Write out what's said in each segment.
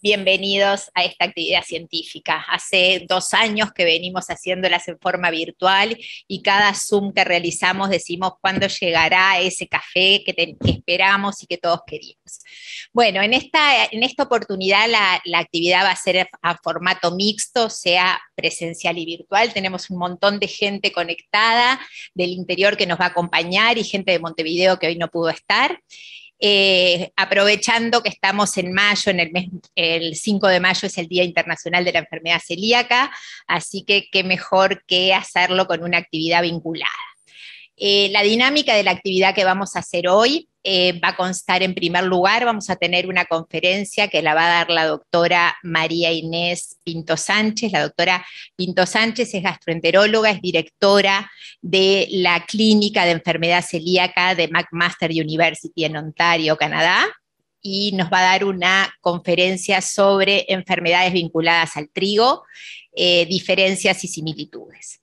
Bienvenidos a esta actividad científica. Hace 2 años que venimos haciéndolas en forma virtual y cada Zoom que realizamos decimos cuándo llegará ese café que esperamos y que todos queríamos. Bueno, en esta oportunidad la actividad va a ser a formato mixto, sea presencial y virtual. Tenemos un montón de gente conectada del interior que nos va a acompañar y gente de Montevideo que hoy no pudo estar. Aprovechando que estamos en mayo, el 5 de mayo es el Día Internacional de la Enfermedad Celíaca, así que qué mejor que hacerlo con una actividad vinculada. La dinámica de la actividad que vamos a hacer hoy va a constar, en primer lugar, vamos a tener una conferencia que la va a dar la doctora María Inés Pinto Sánchez. La doctora Pinto Sánchez es gastroenteróloga, es directora de la Clínica de Enfermedad Celíaca de McMaster University en Ontario, Canadá, y nos va a dar una conferencia sobre enfermedades vinculadas al trigo, diferencias y similitudes.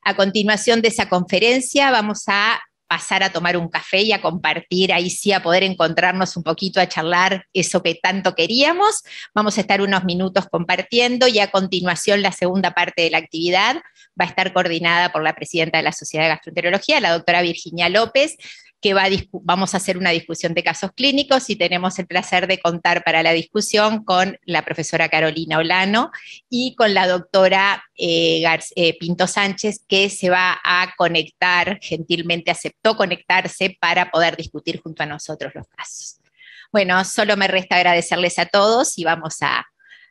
A continuación de esa conferencia vamos a pasar a tomar un café y a compartir, ahí sí a poder encontrarnos un poquito, a charlar eso que tanto queríamos. Vamos a estar unos minutos compartiendo y a continuación la segunda parte de la actividad va a estar coordinada por la presidenta de la Sociedad de Gastroenterología, la doctora Virginia López, que vamos a hacer una discusión de casos clínicos y tenemos el placer de contar para la discusión con la profesora Carolina Olano y con la doctora Pinto Sánchez, que se va a conectar, gentilmente aceptó conectarse para poder discutir junto a nosotros los casos. Bueno, solo me resta agradecerles a todos y vamos a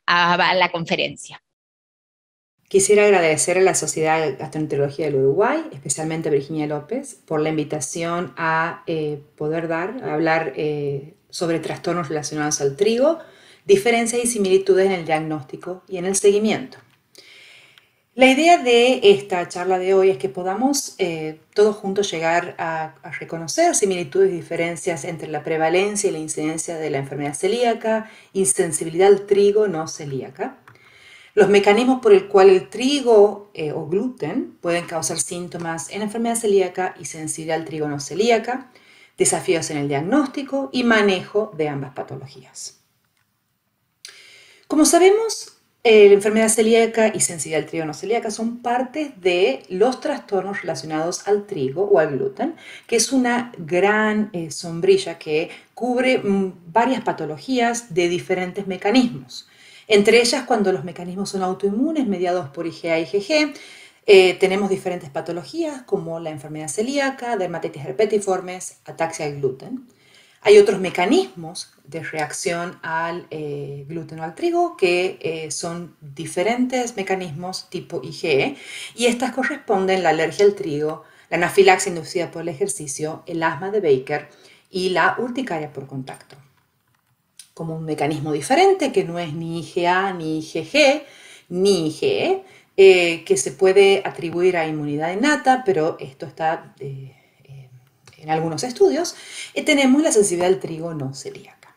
la conferencia. Quisiera agradecer a la Sociedad de Gastroenterología del Uruguay, especialmente a Virginia López, por la invitación a poder hablar sobre trastornos relacionados al trigo, diferencias y similitudes en el diagnóstico y en el seguimiento. La idea de esta charla de hoy es que podamos todos juntos llegar a reconocer similitudes y diferencias entre la prevalencia y la incidencia de la enfermedad celíaca, insensibilidad al trigo no celíaca, los mecanismos por el cual el trigo o gluten pueden causar síntomas en la enfermedad celíaca y sensibilidad al trigo no celíaca, desafíos en el diagnóstico y manejo de ambas patologías. Como sabemos, la enfermedad celíaca y sensibilidad al trigo no celíaca son parte de los trastornos relacionados al trigo o al gluten, que es una gran sombrilla que cubre varias patologías de diferentes mecanismos. Entre ellas, cuando los mecanismos son autoinmunes mediados por IgA y IgG, tenemos diferentes patologías como la enfermedad celíaca, dermatitis herpetiformes, ataxia al gluten. Hay otros mecanismos de reacción al gluten o al trigo que son diferentes mecanismos tipo IgE y estas corresponden la alergia al trigo, la anafilaxia inducida por el ejercicio, el asma de Baker y la urticaria por contacto. Como un mecanismo diferente que no es ni IgA, ni IgG, ni IgE, que se puede atribuir a inmunidad innata, pero esto está en algunos estudios, tenemos la sensibilidad al trigo no celíaca.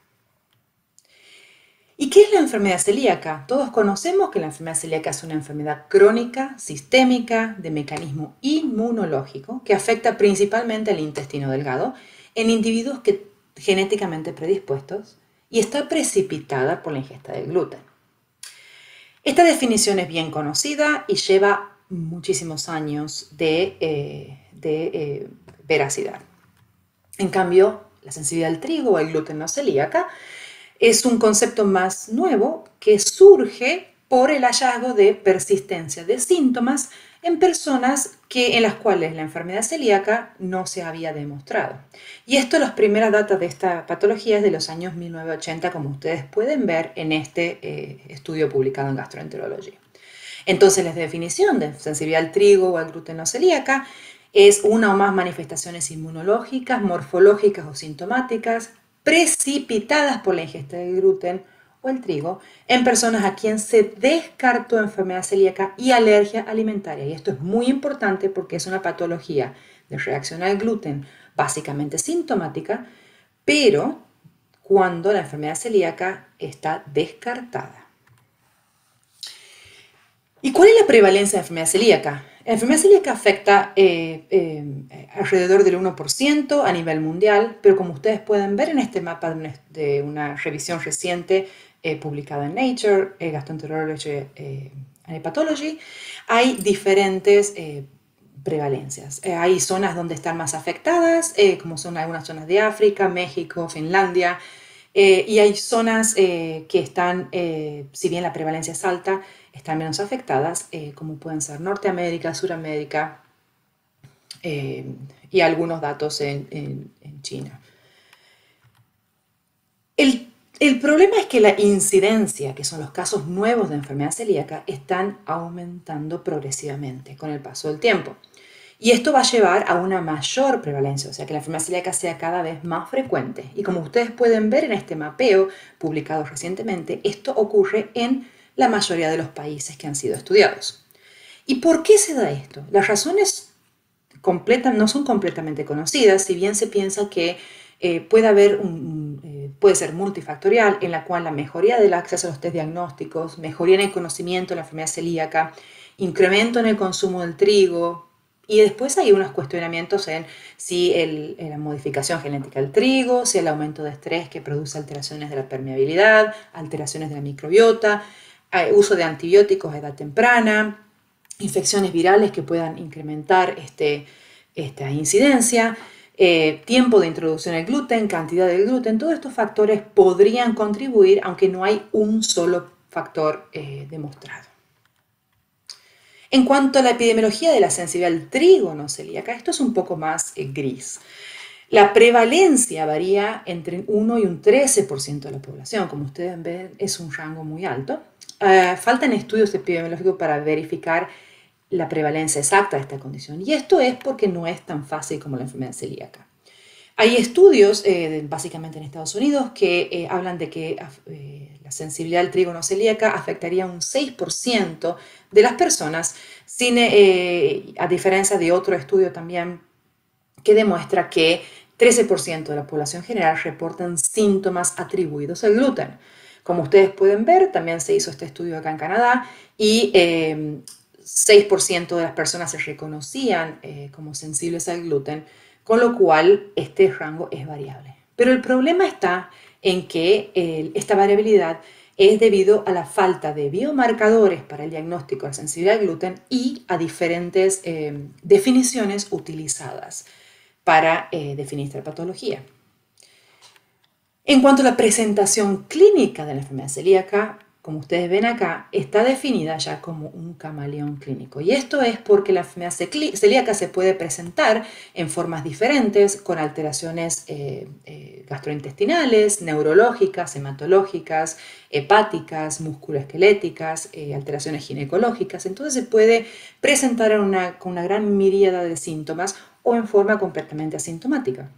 ¿Y qué es la enfermedad celíaca? Todos conocemos que la enfermedad celíaca es una enfermedad crónica, sistémica, de mecanismo inmunológico, que afecta principalmente al intestino delgado en individuos genéticamente predispuestos y está precipitada por la ingesta de gluten. Esta definición es bien conocida y lleva muchísimos años de veracidad. En cambio, la sensibilidad al trigo o al gluten no celíaca es un concepto más nuevo que surge por el hallazgo de persistencia de síntomas en personas en las cuales la enfermedad celíaca no se había demostrado. Y esto, las primeras datas de esta patología es de los años 1980, como ustedes pueden ver en este estudio publicado en Gastroenterología. Entonces, la definición de sensibilidad al trigo o al gluten no celíaca es una o más manifestaciones inmunológicas, morfológicas o sintomáticas precipitadas por la ingesta de gluten o el trigo en personas a quien se descartó enfermedad celíaca y alergia alimentaria. Y esto es muy importante porque es una patología de reacción al gluten básicamente sintomática, pero cuando la enfermedad celíaca está descartada. ¿Y cuál es la prevalencia de enfermedad celíaca? La enfermedad celíaca afecta alrededor del 1% a nivel mundial, pero como ustedes pueden ver en este mapa de una revisión reciente publicado en Nature, Gastroenterology and Hepatology, hay diferentes prevalencias. Hay zonas donde están más afectadas, como son algunas zonas de África, México, Finlandia, y hay zonas que están, si bien la prevalencia es alta, están menos afectadas, como pueden ser Norteamérica, Suramérica y algunos datos en China. El problema es que la incidencia, que son los casos nuevos de enfermedad celíaca, están aumentando progresivamente con el paso del tiempo. Y esto va a llevar a una mayor prevalencia, o sea, que la enfermedad celíaca sea cada vez más frecuente. Y como ustedes pueden ver en este mapeo publicado recientemente, esto ocurre en la mayoría de los países que han sido estudiados. ¿Y por qué se da esto? Las razones no son completamente conocidas, si bien se piensa que puede ser multifactorial, en la cual la mejoría del acceso a los test diagnósticos, mejoría en el conocimiento de la enfermedad celíaca, incremento en el consumo del trigo, y después hay unos cuestionamientos en si la modificación genética del trigo, si el aumento de estrés que produce alteraciones de la permeabilidad, alteraciones de la microbiota, uso de antibióticos a edad temprana, infecciones virales que puedan incrementar esta incidencia, tiempo de introducción del gluten, cantidad del gluten, todos estos factores podrían contribuir, aunque no hay un solo factor demostrado. En cuanto a la epidemiología de la sensibilidad al trigo no celíaca, esto es un poco más gris. La prevalencia varía entre un 1 y un 13% de la población. Como ustedes ven, es un rango muy alto. Faltan estudios epidemiológicos para verificar la prevalencia exacta de esta condición. Y esto es porque no es tan fácil como la enfermedad celíaca. Hay estudios, básicamente en Estados Unidos, que hablan de que la sensibilidad al trigo no celíaca afectaría a un 6% de las personas, a diferencia de otro estudio también que demuestra que 13% de la población general reportan síntomas atribuidos al gluten. Como ustedes pueden ver, también se hizo este estudio acá en Canadá y 6% de las personas se reconocían como sensibles al gluten, con lo cual este rango es variable. Pero el problema está en que esta variabilidad es debido a la falta de biomarcadores para el diagnóstico de la sensibilidad al gluten y a diferentes definiciones utilizadas para definir esta patología. En cuanto a la presentación clínica de la enfermedad celíaca, como ustedes ven acá, está definida ya como un camaleón clínico. Y esto es porque la enfermedad celíaca se puede presentar en formas diferentes, con alteraciones gastrointestinales, neurológicas, hematológicas, hepáticas, musculoesqueléticas, alteraciones ginecológicas. Entonces se puede presentar con una gran miríada de síntomas o en forma completamente asintomática.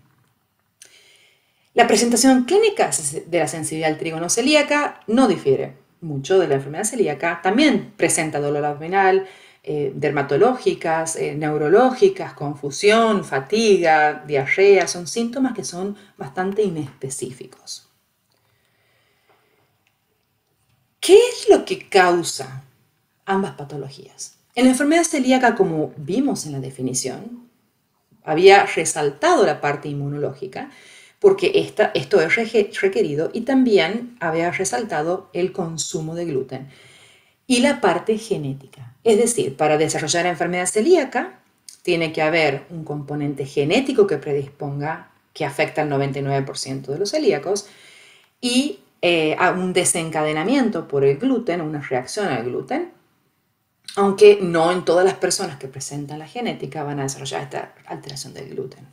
La presentación clínica de la sensibilidad al trigo no celíaca no difiere mucho de la enfermedad celíaca. También presenta dolor abdominal, dermatológicas, neurológicas, confusión, fatiga, diarrea. Son síntomas que son bastante inespecíficos. ¿Qué es lo que causa ambas patologías? En la enfermedad celíaca, como vimos en la definición, había resaltado la parte inmunológica, porque esto es requerido, y también había resaltado el consumo de gluten y la parte genética. Es decir, para desarrollar la enfermedad celíaca tiene que haber un componente genético que predisponga, que afecta al 99% de los celíacos, y a un desencadenamiento por el gluten, una reacción al gluten, aunque no en todas las personas que presentan la genética van a desarrollar esta alteración del gluten.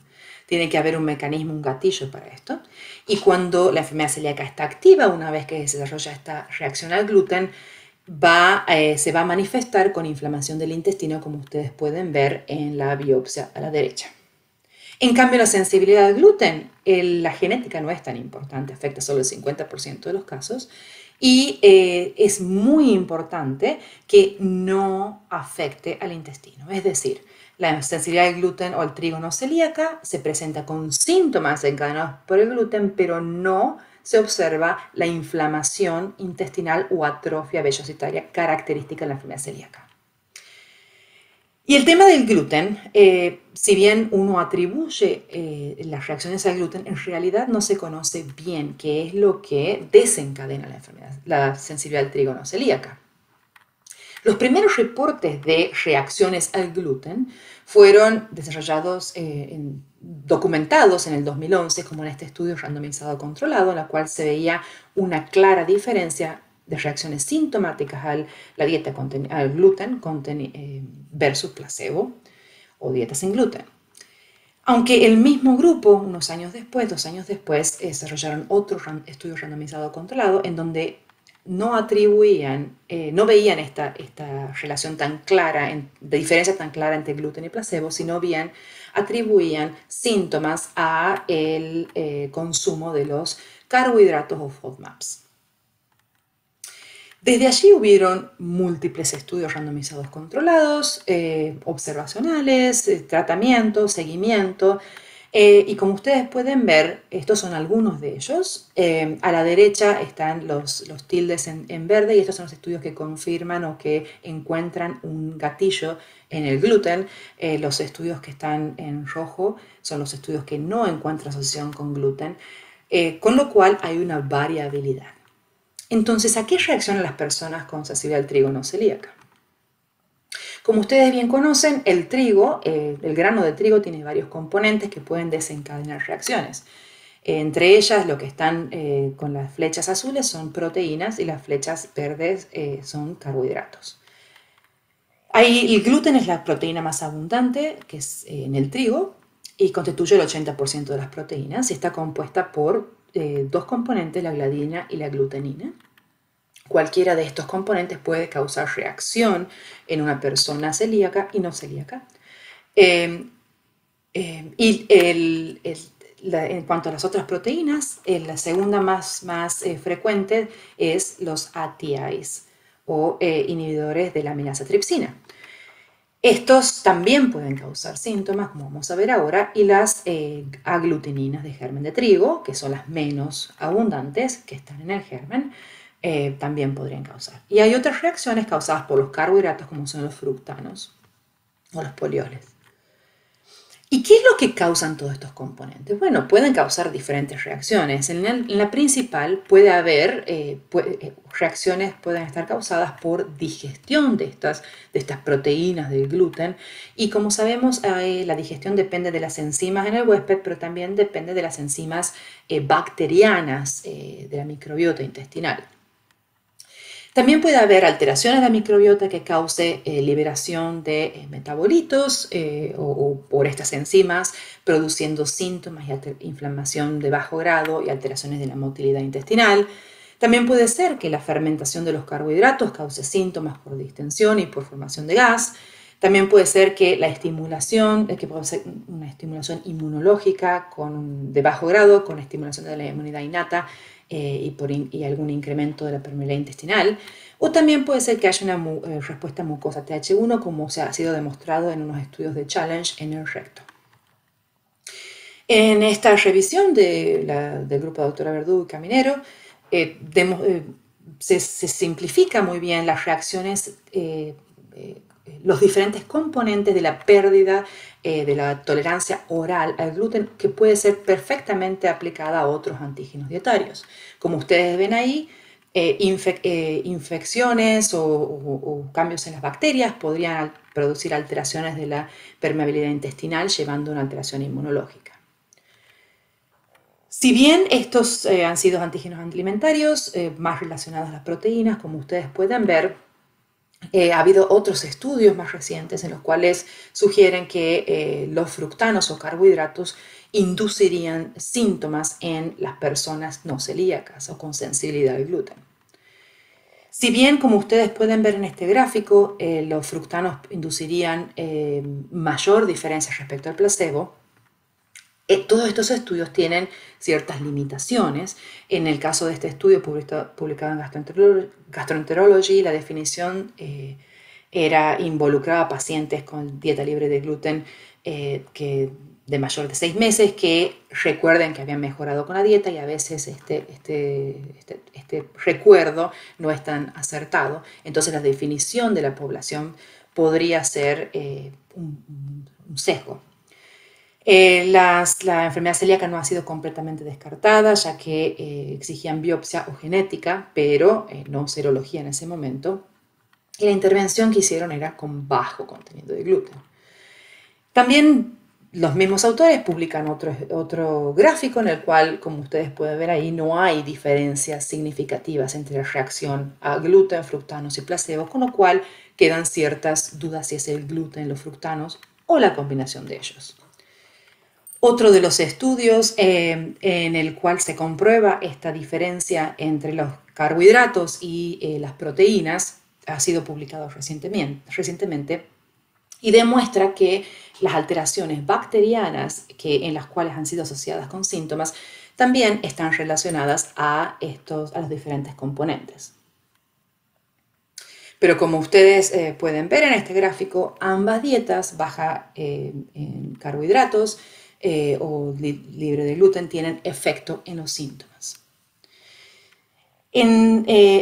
Tiene que haber un mecanismo, un gatillo para esto. Y cuando la enfermedad celíaca está activa, una vez que se desarrolla esta reacción al gluten, se va a manifestar con inflamación del intestino, como ustedes pueden ver en la biopsia a la derecha. En cambio, la sensibilidad al gluten, la genética no es tan importante, afecta solo el 50% de los casos, y es muy importante que no afecte al intestino. Es decir, la sensibilidad al gluten o al trigo no celíaca se presenta con síntomas encadenados por el gluten, pero no se observa la inflamación intestinal o atrofia vellocitaria característica de la enfermedad celíaca. Y el tema del gluten, si bien uno atribuye las reacciones al gluten, en realidad no se conoce bien qué es lo que desencadena la enfermedad, la sensibilidad al trigo no celíaca. Los primeros reportes de reacciones al gluten fueron desarrollados, documentados en el 2011, como en este estudio randomizado controlado, en la cual se veía una clara diferencia de reacciones sintomáticas a la dieta al gluten versus placebo o dieta sin gluten. Aunque el mismo grupo, unos años después, 2 años después, desarrollaron otro estudio randomizado controlado en donde no atribuían, no veían esta relación tan clara, de diferencia tan clara entre gluten y placebo, sino bien atribuían síntomas a el consumo de los carbohidratos o FODMAPs. Desde allí hubieron múltiples estudios randomizados controlados, observacionales, tratamiento, seguimiento, y como ustedes pueden ver, estos son algunos de ellos. A la derecha están los tildes en verde, y estos son los estudios que confirman o que encuentran un gatillo en el gluten. Los estudios que están en rojo son los estudios que no encuentran asociación con gluten, con lo cual hay una variabilidad. Entonces, ¿a qué reaccionan las personas con sensibilidad al trigo no celíaca? Como ustedes bien conocen, el trigo, el grano de trigo tiene varios componentes que pueden desencadenar reacciones. Entre ellas, lo que están con las flechas azules son proteínas y las flechas verdes son carbohidratos. El gluten es la proteína más abundante, que es en el trigo, y constituye el 80% de las proteínas, y está compuesta por dos componentes, la gliadina y la glutenina. Cualquiera de estos componentes puede causar reacción en una persona celíaca y no celíaca. En cuanto a las otras proteínas, la segunda más frecuente es los ATIs, o inhibidores de la amenaza tripsina. Estos también pueden causar síntomas, como vamos a ver ahora, y las aglutininas de germen de trigo, que son las menos abundantes que están en el germen, también podrían causar. Y hay otras reacciones causadas por los carbohidratos, como son los fructanos o los polioles. ¿Y qué es lo que causan todos estos componentes? Bueno, pueden causar diferentes reacciones. En la principal puede haber reacciones, pueden estar causadas por digestión de estas proteínas del gluten. Y como sabemos, la digestión depende de las enzimas en el huésped, pero también depende de las enzimas bacterianas de la microbiota intestinal. También puede haber alteraciones de la microbiota que cause liberación de metabolitos o por estas enzimas, produciendo síntomas y inflamación de bajo grado y alteraciones de la motilidad intestinal. También puede ser que la fermentación de los carbohidratos cause síntomas por distensión y por formación de gas. También puede ser que la estimulación, que puede ser una estimulación inmunológica de bajo grado, con estimulación de la inmunidad innata, y algún incremento de la permeabilidad intestinal, o también puede ser que haya una respuesta mucosa Th1, como ha sido demostrado en unos estudios de challenge en el recto. En esta revisión del grupo de doctora Verdú y Caminero, se simplifica muy bien las reacciones, los diferentes componentes de la pérdida de la tolerancia oral al gluten, que puede ser perfectamente aplicada a otros antígenos dietarios. Como ustedes ven ahí, infecciones o cambios en las bacterias podrían producir alteraciones de la permeabilidad intestinal, llevando a una alteración inmunológica. Si bien estos han sido antígenos alimentarios más relacionados a las proteínas, como ustedes pueden ver, ha habido otros estudios más recientes en los cuales sugieren que los fructanos o carbohidratos inducirían síntomas en las personas no celíacas o con sensibilidad al gluten. Si bien, como ustedes pueden ver en este gráfico, los fructanos inducirían mayor diferencia respecto al placebo, todos estos estudios tienen ciertas limitaciones. En el caso de este estudio publicado en Gastroenterology, la definición involucraba a pacientes con dieta libre de gluten de mayor de 6 meses que recuerden que habían mejorado con la dieta, y a veces este recuerdo no es tan acertado. Entonces la definición de la población podría ser un sesgo. La enfermedad celíaca no ha sido completamente descartada, ya que exigían biopsia o genética, pero no serología en ese momento. Y la intervención que hicieron era con bajo contenido de gluten. También los mismos autores publican otro gráfico en el cual, como ustedes pueden ver ahí, no hay diferencias significativas entre la reacción a gluten, fructanos y placebo, con lo cual quedan ciertas dudas si es el gluten, los fructanos o la combinación de ellos. Otro de los estudios en el cual se comprueba esta diferencia entre los carbohidratos y las proteínas ha sido publicado recientemente y demuestra que las alteraciones bacterianas en las cuales han sido asociadas con síntomas también están relacionadas a los diferentes componentes. Pero como ustedes pueden ver en este gráfico, ambas dietas baja en carbohidratos o libre de gluten tienen efecto en los síntomas.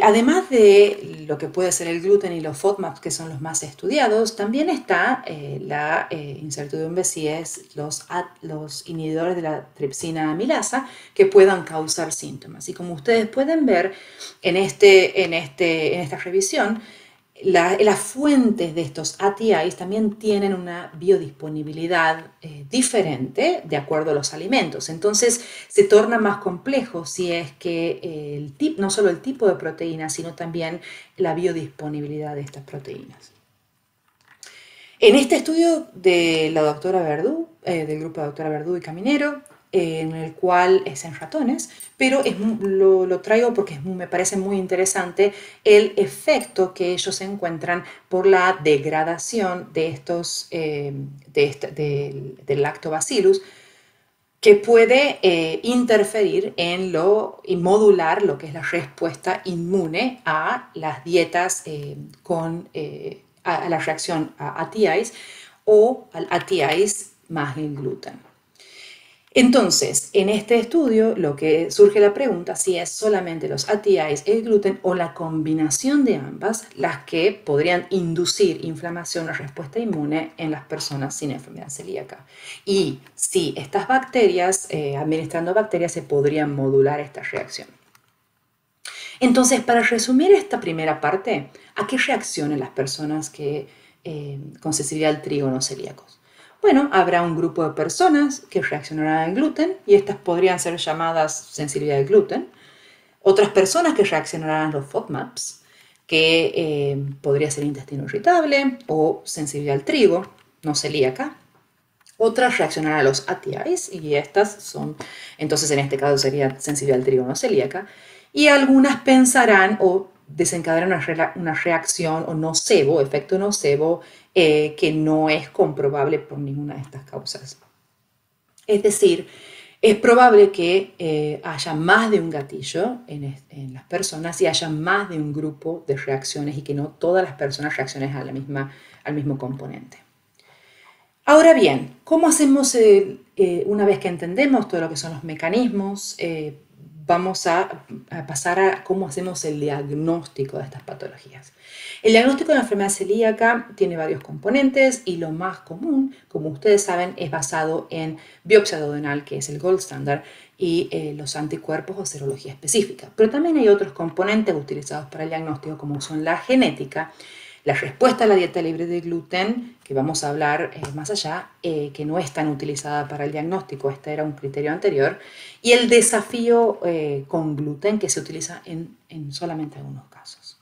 Además de lo que puede ser el gluten y los FODMAPs, que son los más estudiados, también está la incertidumbre si es los inhibidores de la tripsina amilasa que puedan causar síntomas. Y como ustedes pueden ver en esta revisión, las fuentes de estos ATIs también tienen una biodisponibilidad diferente de acuerdo a los alimentos. Entonces se torna más complejo si es que no solo el tipo de proteína, sino también la biodisponibilidad de estas proteínas. En este estudio de la doctora Verdú, del grupo de la doctora Verdú y Caminero, en el cual es en ratones, pero lo traigo porque me parece muy interesante el efecto que ellos encuentran por la degradación de del lactobacillus, que puede interferir y modular lo que es la respuesta inmune a las dietas a la reacción a ATIs o al ATIs más el gluten. Entonces, en este estudio lo que surge la pregunta si es solamente los ATIs, el gluten o la combinación de ambas las que podrían inducir inflamación o respuesta inmune en las personas sin enfermedad celíaca. Y si estas bacterias, administrando bacterias, se podrían modular esta reacción. Entonces, para resumir esta primera parte, ¿a qué reaccionan las personas con sensibilidad al trigo no celíacos? Bueno, habrá un grupo de personas que reaccionarán al gluten y estas podrían ser llamadas sensibilidad al gluten. Otras personas que reaccionarán a los FODMAPs, que podría ser intestino irritable o sensibilidad al trigo no celíaca. Otras reaccionarán a los ATIs y entonces en este caso sería sensibilidad al trigo no celíaca. Y algunas pensarán o desencadenarán una reacción o nocebo, efecto nocebo, que no es comprobable por ninguna de estas causas. Es decir, es probable que haya más de un gatillo en las personas y haya más de un grupo de reacciones y que no todas las personas reaccionen al mismo componente. Ahora bien, ¿cómo hacemos una vez que entendemos todo lo que son los mecanismos? Vamos a pasar a cómo hacemos el diagnóstico de estas patologías. El diagnóstico de la enfermedad celíaca tiene varios componentes y lo más común, como ustedes saben, es basado en biopsia duodenal, que es el gold standard, y los anticuerpos o serología específica. Pero también hay otros componentes utilizados para el diagnóstico, como son la genética, la respuesta a la dieta libre de gluten, que vamos a hablar más allá, que no es tan utilizada para el diagnóstico, este era un criterio anterior, y el desafío con gluten, que se utiliza en solamente algunos casos.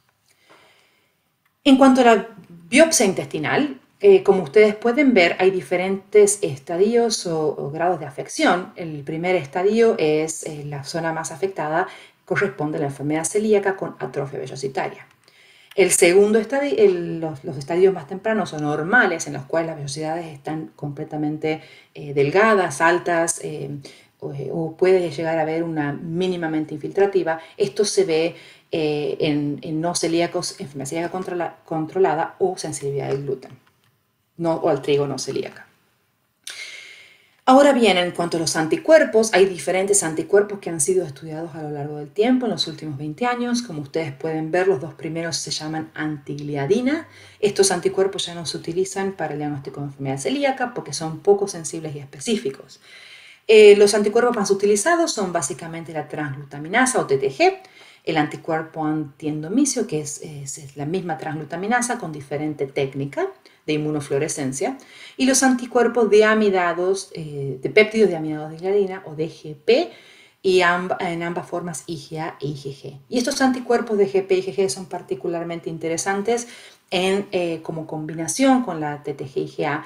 En cuanto a la biopsia intestinal, como ustedes pueden ver, hay diferentes estadios o grados de afección. El primer estadio es la zona más afectada, corresponde a la enfermedad celíaca con atrofia vellositaria. El segundo estadio, los estadios más tempranos o normales, en los cuales las vellosidades están completamente delgadas, altas, o puede llegar a haber una mínimamente infiltrativa. Esto se ve en no celíacos, enfermedad celíaca controlada o sensibilidad al gluten, o al trigo no celíaca. Ahora bien, en cuanto a los anticuerpos, hay diferentes anticuerpos que han sido estudiados a lo largo del tiempo, en los últimos 20 años. Como ustedes pueden ver, los dos primeros se llaman antigliadina. Estos anticuerpos ya no se utilizan para el diagnóstico de enfermedad celíaca porque son poco sensibles y específicos. Los anticuerpos más utilizados son básicamente la transglutaminasa o TTG, el anticuerpo antiendomicio, que es la misma transglutaminasa con diferente técnica de inmunofluorescencia, y los anticuerpos de amidados, de péptidos de amidados de gliadina o DGP, y en ambas formas IgA e IgG. Y estos anticuerpos de GP y IgG son particularmente interesantes como combinación con la TTG-IgA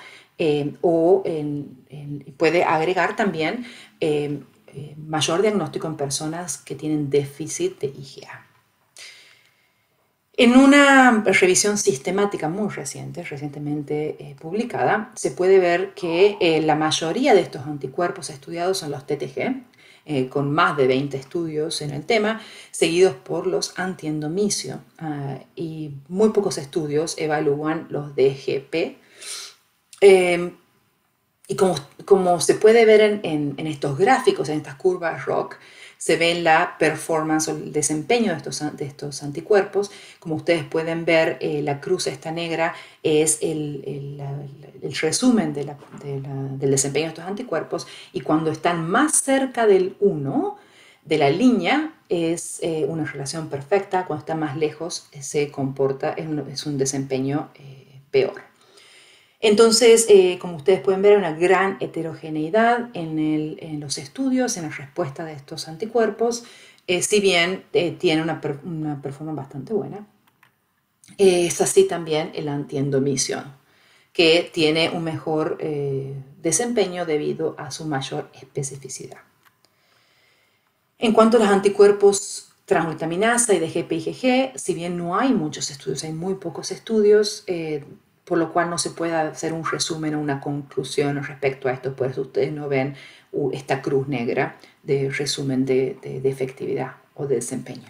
puede agregar también mayor diagnóstico en personas que tienen déficit de IgA. En una revisión sistemática muy recientemente publicada, se puede ver que la mayoría de estos anticuerpos estudiados son los TTG, con más de 20 estudios en el tema, seguidos por los antiendomicio, y muy pocos estudios evalúan los DGP. Y como se puede ver en estos gráficos, en estas curvas ROC, se ve la performance o el desempeño de estos anticuerpos. Como ustedes pueden ver, la cruz esta negra es el resumen del desempeño de estos anticuerpos, y cuando están más cerca del 1 de la línea es una relación perfecta, cuando está más lejos se comporta, es un desempeño peor. Entonces, como ustedes pueden ver, hay una gran heterogeneidad en los estudios, en la respuesta de estos anticuerpos, si bien tiene una performance bastante buena. Es así también el antiendomicio, que tiene un mejor desempeño debido a su mayor especificidad. En cuanto a los anticuerpos transglutaminasa y de GP-IgG, si bien no hay muchos estudios, hay muy pocos estudios, por lo cual no se puede hacer un resumen o una conclusión respecto a esto. Por eso ustedes no ven esta cruz negra de resumen de efectividad o de desempeño.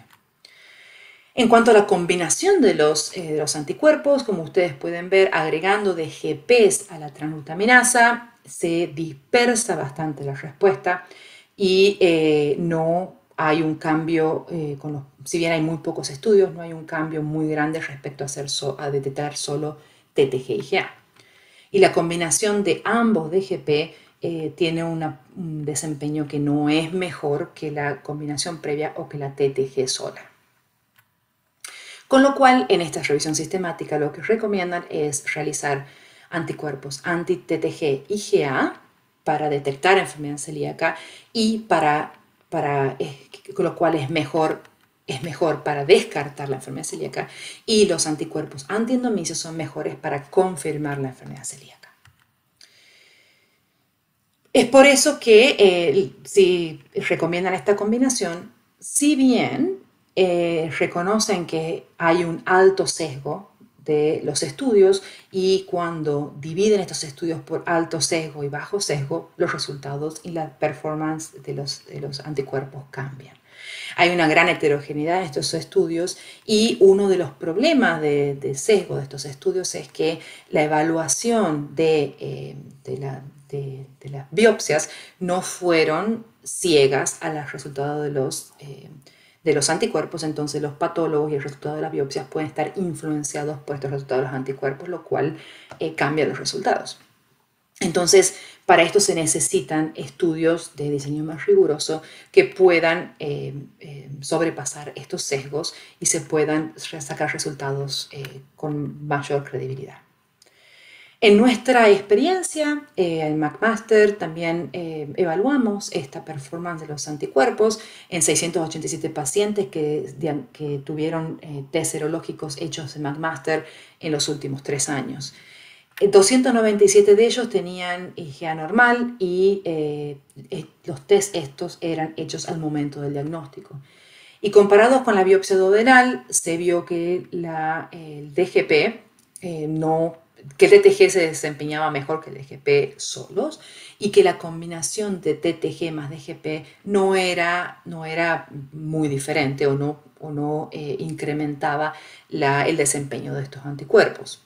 En cuanto a la combinación de los anticuerpos, como ustedes pueden ver, agregando de GPs a la transglutaminasa, se dispersa bastante la respuesta y no hay un cambio, si bien hay muy pocos estudios, no hay un cambio muy grande respecto a detectar solo TTG-IgA. Y la combinación de ambos DGP tiene un desempeño que no es mejor que la combinación previa o que la TTG sola. Con lo cual, en esta revisión sistemática lo que recomiendan es realizar anticuerpos anti-TTG-IgA para detectar enfermedad celíaca y con lo cual es mejor para descartar la enfermedad celíaca, y los anticuerpos antiendomicio son mejores para confirmar la enfermedad celíaca. Es por eso que si recomiendan esta combinación, si bien reconocen que hay un alto sesgo de los estudios, y cuando dividen estos estudios por alto sesgo y bajo sesgo, los resultados y la performance de los anticuerpos cambian. Hay una gran heterogeneidad en estos estudios, y uno de los problemas de sesgo de estos estudios es que la evaluación de las biopsias no fueron ciegas a los resultados de los anticuerpos. Entonces los patólogos y el resultado de las biopsias pueden estar influenciados por estos resultados de los anticuerpos, lo cual cambia los resultados. Entonces, para esto se necesitan estudios de diseño más riguroso que puedan sobrepasar estos sesgos y se puedan sacar resultados con mayor credibilidad. En nuestra experiencia en McMaster también evaluamos esta performance de los anticuerpos en 687 pacientes que tuvieron test serológicos hechos en McMaster en los últimos 3 años. 297 de ellos tenían IgA normal, y los test estos eran hechos al momento del diagnóstico. Y comparados con la biopsia duodenal, se vio que el DGP que el TTG se desempeñaba mejor que el DGP solos, y que la combinación de TTG más DGP no era muy diferente o no incrementaba el desempeño de estos anticuerpos.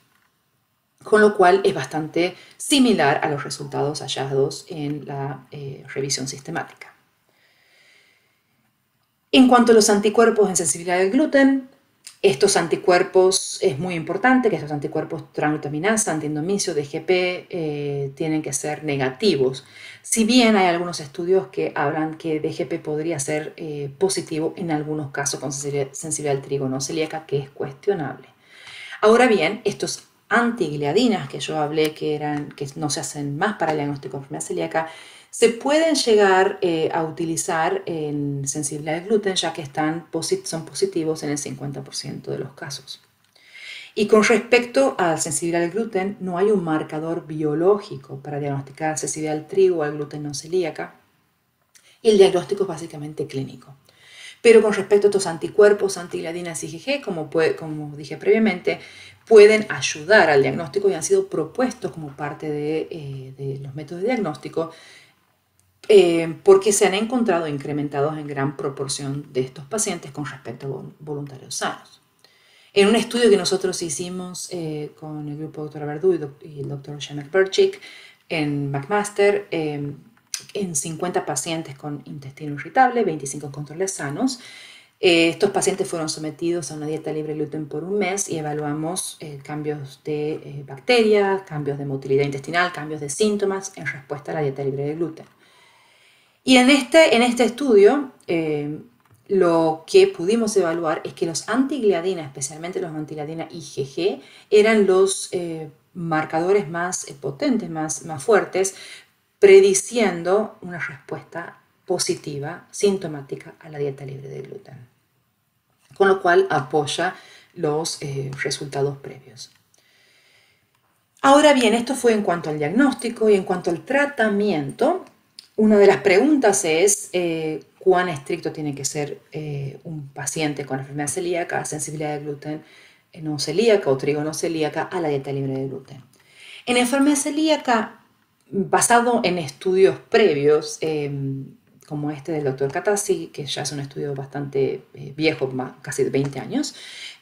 con lo cual es bastante similar a los resultados hallados en la revisión sistemática. En cuanto a los anticuerpos en sensibilidad al gluten, estos anticuerpos, es muy importante que estos anticuerpos transglutaminasa, antiendomicio, DGP, tienen que ser negativos. Si bien hay algunos estudios que hablan que DGP podría ser positivo en algunos casos con sensibilidad al trigo no celíaca, que es cuestionable. Ahora bien, estos antigliadinas que yo hablé que no se hacen más para el diagnóstico de enfermedad celíaca, se pueden llegar a utilizar en sensibilidad al gluten, ya que son positivos en el 50% de los casos. Y con respecto a la sensibilidad al gluten, no hay un marcador biológico para diagnosticar sensibilidad al trigo o al gluten no celíaca, y el diagnóstico es básicamente clínico. Pero con respecto a estos anticuerpos, antigladinas IgG, como dije previamente, pueden ayudar al diagnóstico y han sido propuestos como parte de los métodos de diagnóstico porque se han encontrado incrementados en gran proporción de estos pacientes con respecto a voluntarios sanos. En un estudio que nosotros hicimos con el grupo Dr. Verdú y el Dr. Shemek-Perchik en McMaster, en 50 pacientes con intestino irritable, 25 controles sanos, estos pacientes fueron sometidos a una dieta libre de gluten por un mes y evaluamos cambios de bacterias, cambios de motilidad intestinal, cambios de síntomas en respuesta a la dieta libre de gluten. Y en este estudio, lo que pudimos evaluar es que los antigliadina, especialmente los antigliadina IgG, eran los marcadores más potentes, más fuertes, prediciendo una respuesta positiva, sintomática a la dieta libre de gluten. Con lo cual apoya los resultados previos. Ahora bien, esto fue en cuanto al diagnóstico y en cuanto al tratamiento. Una de las preguntas es cuán estricto tiene que ser un paciente con enfermedad celíaca, sensibilidad al gluten no celíaca o trigo no celíaca a la dieta libre de gluten. En enfermedad celíaca, basado en estudios previos, como este del Dr. Katasi, que ya es un estudio bastante viejo, casi de 20 años,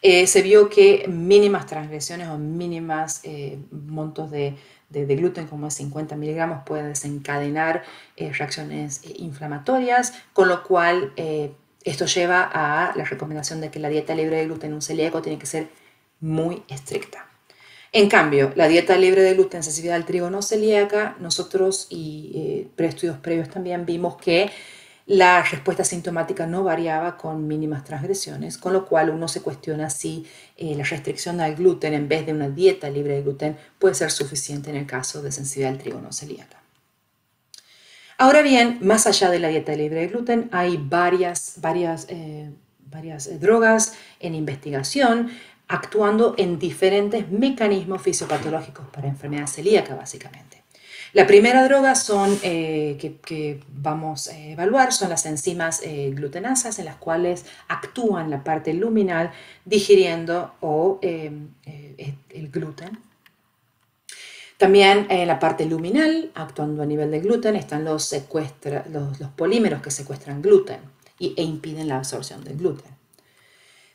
se vio que mínimas transgresiones o mínimas montos de gluten, como es 50 miligramos, puede desencadenar reacciones inflamatorias, con lo cual esto lleva a la recomendación de que la dieta libre de gluten en un celíaco tiene que ser muy estricta. En cambio, la dieta libre de gluten, sensibilidad al trigo no celíaca, nosotros y estudios previos también vimos que la respuesta sintomática no variaba con mínimas transgresiones, con lo cual uno se cuestiona si la restricción al gluten en vez de una dieta libre de gluten puede ser suficiente en el caso de sensibilidad al trigo no celíaca. Ahora bien, más allá de la dieta libre de gluten, hay varias drogas en investigación actuando en diferentes mecanismos fisiopatológicos para enfermedad celíaca, básicamente. La primera droga que vamos a evaluar son las enzimas glutenasas, en las cuales actúan la parte luminal digiriendo el gluten. También en la parte luminal, actuando a nivel de gluten, están los polímeros que secuestran gluten e impiden la absorción del gluten.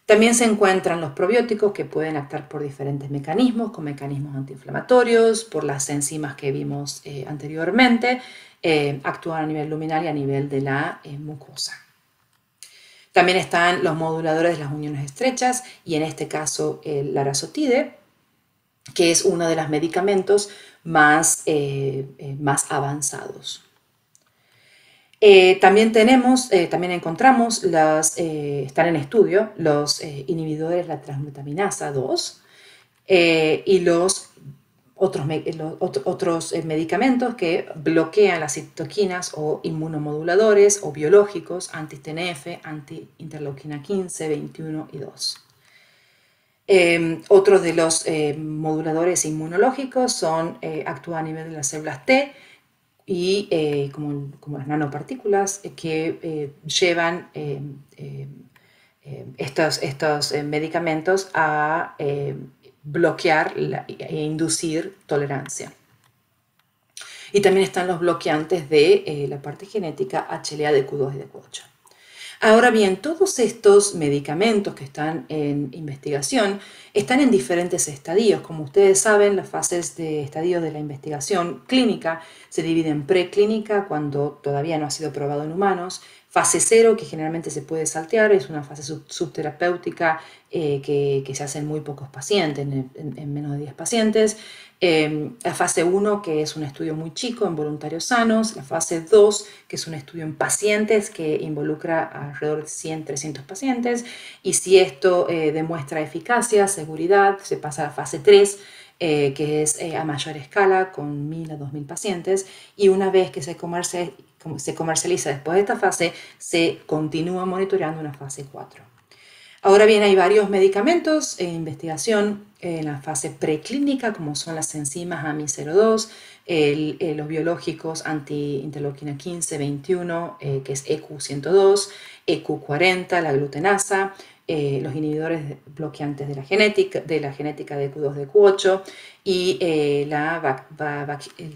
También se encuentran los probióticos que pueden actuar por diferentes mecanismos, con mecanismos antiinflamatorios, por las enzimas que vimos anteriormente, actúan a nivel luminal y a nivel de la mucosa. También están los moduladores de las uniones estrechas y en este caso el larasotide, que es uno de los medicamentos más avanzados. También encontramos, están en estudio, los inhibidores de la transglutaminasa 2 y los otros medicamentos que bloquean las citoquinas o inmunomoduladores o biológicos anti-TNF, anti-interleuquina 15, 21 y 2. Otros de los moduladores inmunológicos actúan a nivel de las células T y como las nanopartículas que llevan estos medicamentos a bloquear e inducir tolerancia. Y también están los bloqueantes de la parte genética HLA-DQ2 y DQ8. Ahora bien, todos estos medicamentos que están en investigación están en diferentes estadios. Como ustedes saben, las fases de estadio de la investigación clínica se dividen en preclínica, cuando todavía no ha sido probado en humanos; fase 0, que generalmente se puede saltear, es una fase subterapéutica que se hace en muy pocos pacientes, en menos de 10 pacientes; la fase 1, que es un estudio muy chico en voluntarios sanos; la fase 2, que es un estudio en pacientes que involucra alrededor de 100, 300 pacientes, y si esto demuestra eficacia, seguridad, se pasa a la fase 3, que es a mayor escala, con 1000 a 2000 pacientes, y una vez que se comercializa después de esta fase, se continúa monitoreando una fase 4. Ahora bien, hay varios medicamentos en investigación en la fase preclínica, como son las enzimas AMI02, los biológicos anti-interleuquina 15, 21, que es EQ102, EQ40, la glutenasa, los inhibidores bloqueantes de la genética de EQ2, de EQ8, y la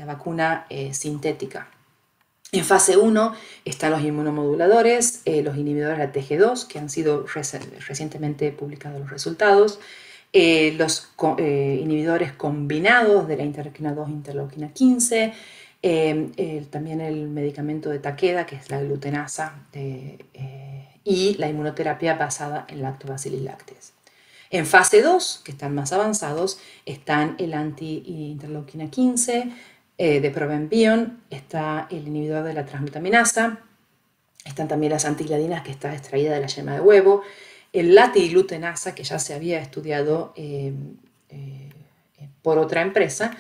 vacuna sintética. En fase 1 están los inmunomoduladores, los inhibidores de la TG2, que han sido recientemente publicados los resultados, los inhibidores combinados de la interleuquina 2 e interleuquina 15, también el medicamento de Takeda, que es la glutenasa, y la inmunoterapia basada en Lactobacillus lactis. En fase 2, que están más avanzados, están el anti-interleuquina 15, de Provenbion, está el inhibidor de la transglutaminasa, están también las antigladinas, que está extraída de la yema de huevo, el latiglutenasa, que ya se había estudiado por otra empresa,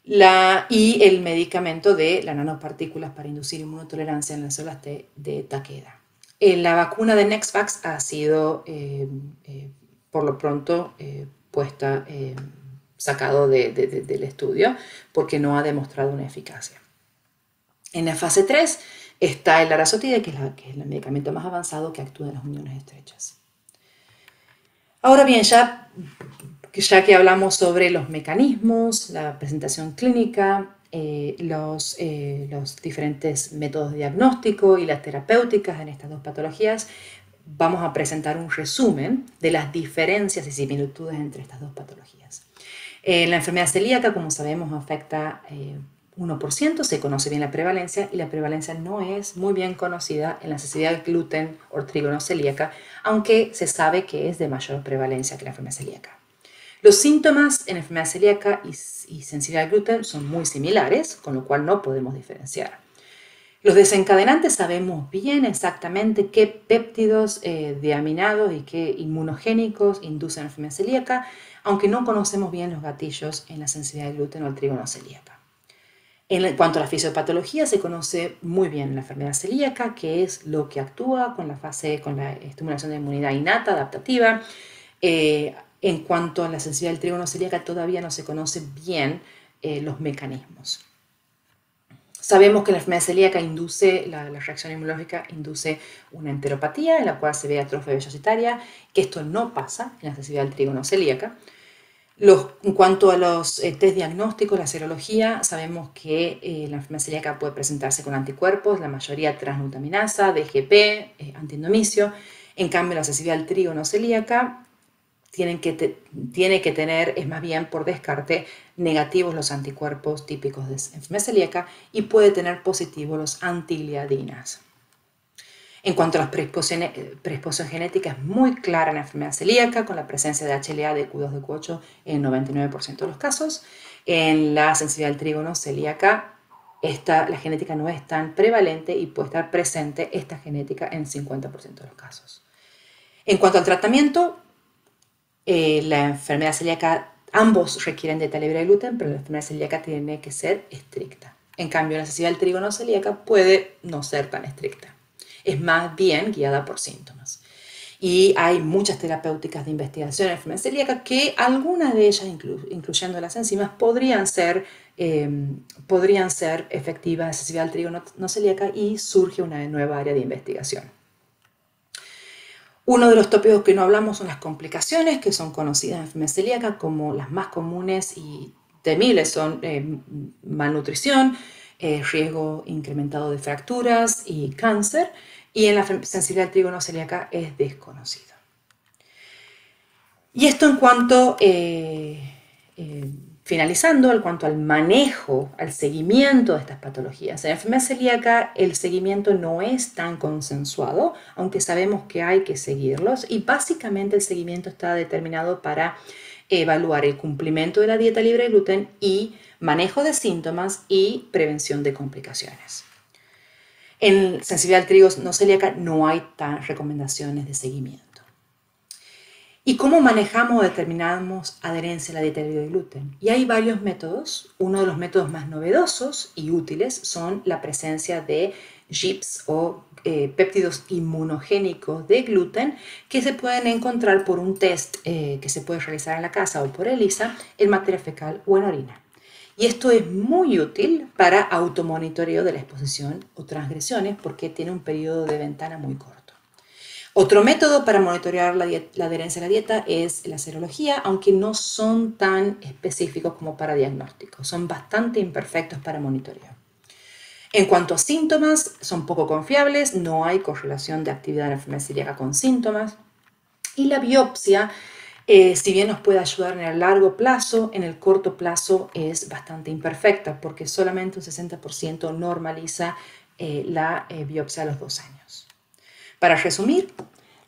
y el medicamento de las nanopartículas para inducir inmunotolerancia en las células T de Takeda. La vacuna de Nexvax ha sido, por lo pronto, puesta sacado del estudio, porque no ha demostrado una eficacia. En la fase 3 está el arasotide, que es el medicamento más avanzado que actúa en las uniones estrechas. Ahora bien, ya que hablamos sobre los mecanismos, la presentación clínica, los diferentes métodos de diagnóstico y las terapéuticas en estas dos patologías, vamos a presentar un resumen de las diferencias y similitudes entre estas dos patologías. La enfermedad celíaca, como sabemos, afecta 1%, se conoce bien la prevalencia, y la prevalencia no es muy bien conocida en la sensibilidad al gluten o trigo celíaca, aunque se sabe que es de mayor prevalencia que la enfermedad celíaca. Los síntomas en enfermedad celíaca y sensibilidad al gluten son muy similares, con lo cual no podemos diferenciar. Los desencadenantes, sabemos bien exactamente qué péptidos deaminados y qué inmunogénicos inducen la enfermedad celíaca, aunque no conocemos bien los gatillos en la sensibilidad al gluten o al trigo celíaca. En cuanto a la fisiopatología, se conoce muy bien la enfermedad celíaca, que es lo que actúa con la estimulación de inmunidad innata, adaptativa. En cuanto a la sensibilidad al trigo celíaca, todavía no se conoce bien los mecanismos. Sabemos que la enfermedad celíaca la reacción inmunológica induce una enteropatía, en la cual se ve atrofia vellocitaria, que esto no pasa en la sensibilidad al trigo celíaca. En cuanto a los test diagnósticos, la serología, sabemos que la enfermedad celíaca puede presentarse con anticuerpos, la mayoría transglutaminasa, DGP, antiendomicio. En cambio, la sensibilidad al trigo celíaca tiene que tener, es más bien por descarte, negativos los anticuerpos típicos de enfermedad celíaca, y puede tener positivos los antigliadinas. En cuanto a la predisposición genética, es muy clara en la enfermedad celíaca, con la presencia de HLA de Q2 de Q8 en 99% de los casos. En la sensibilidad al trigo celíaca, la genética no es tan prevalente y puede estar presente esta genética en 50% de los casos. En cuanto al tratamiento, la enfermedad celíaca, ambos requieren dieta libre de gluten, pero la enfermedad celíaca tiene que ser estricta. En cambio, la sensibilidad al trigo celíaca puede no ser tan estricta. Es más bien guiada por síntomas. Y hay muchas terapéuticas de investigación en enfermedad celíaca, que algunas de ellas, incluyendo las enzimas, podrían ser efectivas en sensibilidad al trigo celíaca, y surge una nueva área de investigación. Uno de los tópicos que no hablamos son las complicaciones, que son conocidas en enfermedad celíaca como las más comunes y temibles. Son malnutrición, riesgo incrementado de fracturas y cáncer. y en la sensibilidad al trigo no celíaca es desconocido. Y esto en cuanto, finalizando, en cuanto al manejo, al seguimiento de estas patologías. En la enfermedad celíaca el seguimiento no es tan consensuado, aunque sabemos que hay que seguirlos, y básicamente el seguimiento está determinado para evaluar el cumplimiento de la dieta libre de gluten y manejo de síntomas y prevención de complicaciones. En sensibilidad al trigo no celíaca no hay recomendaciones de seguimiento. ¿Y cómo manejamos o determinamos adherencia a la dieta libre de gluten? Y hay varios métodos. Uno de los métodos más novedosos y útiles son la presencia de GIPs o péptidos inmunogénicos de gluten que se pueden encontrar por un test que se puede realizar en la casa o por ELISA en materia fecal o en orina. Y esto es muy útil para automonitoreo de la exposición o transgresiones porque tiene un periodo de ventana muy corto. Otro método para monitorear la adherencia a la dieta es la serología, aunque no son tan específicos como para diagnóstico. Son bastante imperfectos para monitoreo. En cuanto a síntomas, son poco confiables, no hay correlación de actividad de la enfermedad celíaca con síntomas. Y la biopsia, si bien nos puede ayudar en el largo plazo, en el corto plazo es bastante imperfecta porque solamente un 60% normaliza la biopsia a los 2 años. Para resumir,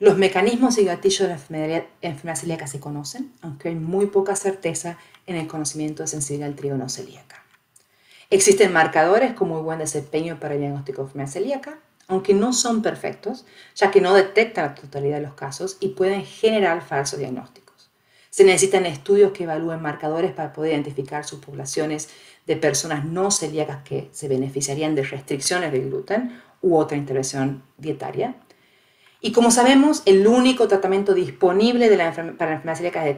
los mecanismos y gatillos de la enfermedad celíaca se conocen, aunque hay muy poca certeza en el conocimiento de sensibilidad al trigo no celíaca. Existen marcadores con muy buen desempeño para el diagnóstico de enfermedad celíaca, aunque no son perfectos, ya que no detectan la totalidad de los casos y pueden generar falsos diagnósticos. Se necesitan estudios que evalúen marcadores para poder identificar subpoblaciones de personas no celíacas que se beneficiarían de restricciones del gluten u otra intervención dietaria. Y como sabemos, el único tratamiento disponible para la enfermedad celíaca es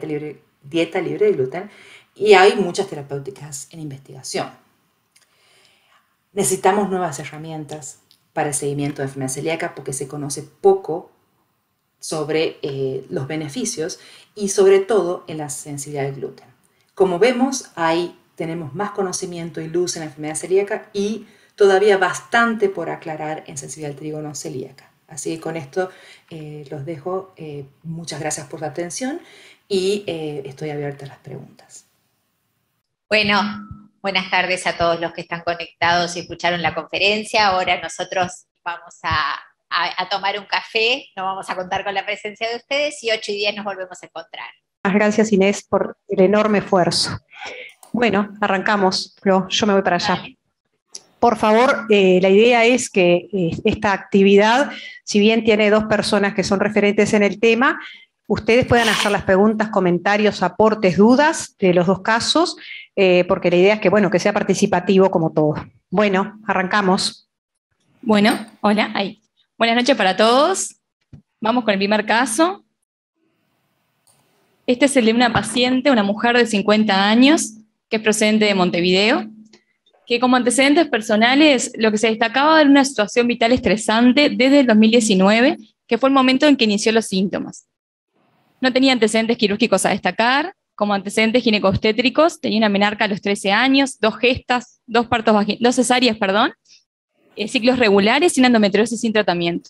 dieta libre de gluten y hay muchas terapéuticas en investigación. Necesitamos nuevas herramientas para el seguimiento de enfermedad celíaca porque se conoce poco sobre los beneficios y sobre todo en la sensibilidad al gluten. Como vemos, tenemos más conocimiento y luz en la enfermedad celíaca y todavía bastante por aclarar en sensibilidad al trigo no celíaca. Así que con esto los dejo. Muchas gracias por la atención y estoy abierta a las preguntas. Bueno, buenas tardes a todos los que están conectados y escucharon la conferencia. Ahora nosotros vamos a tomar un café, no vamos a contar con la presencia de ustedes y 8 y 10 nos volvemos a encontrar. Gracias, Inés, por el enorme esfuerzo. Bueno, arrancamos, Flo, yo me voy para allá. Vale. Por favor, la idea es que esta actividad, si bien tiene 2 personas que son referentes en el tema, ustedes puedan hacer las preguntas, comentarios, aportes, dudas de los 2 casos, porque la idea es que, bueno, que sea participativo como todo. Bueno, arrancamos. Bueno, hola, ahí. Buenas noches para todos. Vamos con el primer caso. Este es el de una paciente, una mujer de 50 años, que es procedente de Montevideo, que como antecedentes personales lo que se destacaba era una situación vital estresante desde el 2019, que fue el momento en que inició los síntomas. No tenía antecedentes quirúrgicos a destacar. Como antecedentes ginecobstétricos, tenía una menarca a los 13 años, 2 gestas, 2 cesáreas, ciclos regulares y una endometriosis sin tratamiento.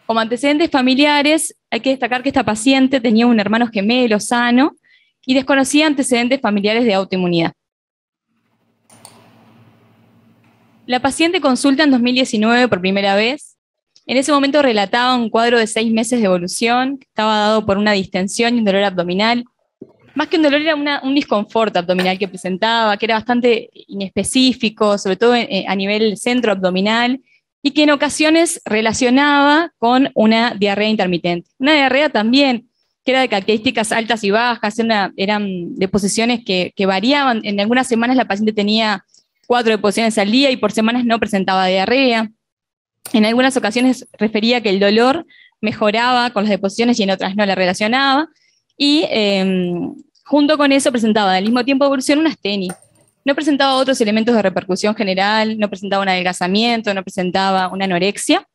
Como antecedentes familiares, hay que destacar que esta paciente tenía un hermano gemelo sano y desconocía antecedentes familiares de autoinmunidad. La paciente consulta en 2019 por primera vez. En ese momento relataba un cuadro de 6 meses de evolución, que estaba dado por una distensión y un dolor abdominal. Más que un dolor era un disconfort abdominal que presentaba, que era bastante inespecífico, sobre todo a nivel centro abdominal, y que en ocasiones relacionaba con una diarrea intermitente. Una diarrea también que era de características altas y bajas, eran deposiciones que variaban. En algunas semanas la paciente tenía 4 deposiciones al día y por semanas no presentaba diarrea. En algunas ocasiones refería que el dolor mejoraba con las deposiciones y en otras no la relacionaba. Y junto con eso presentaba al mismo tiempo de evolución una astenia. No presentaba otros elementos de repercusión general, no presentaba un adelgazamiento, no presentaba una anorexia.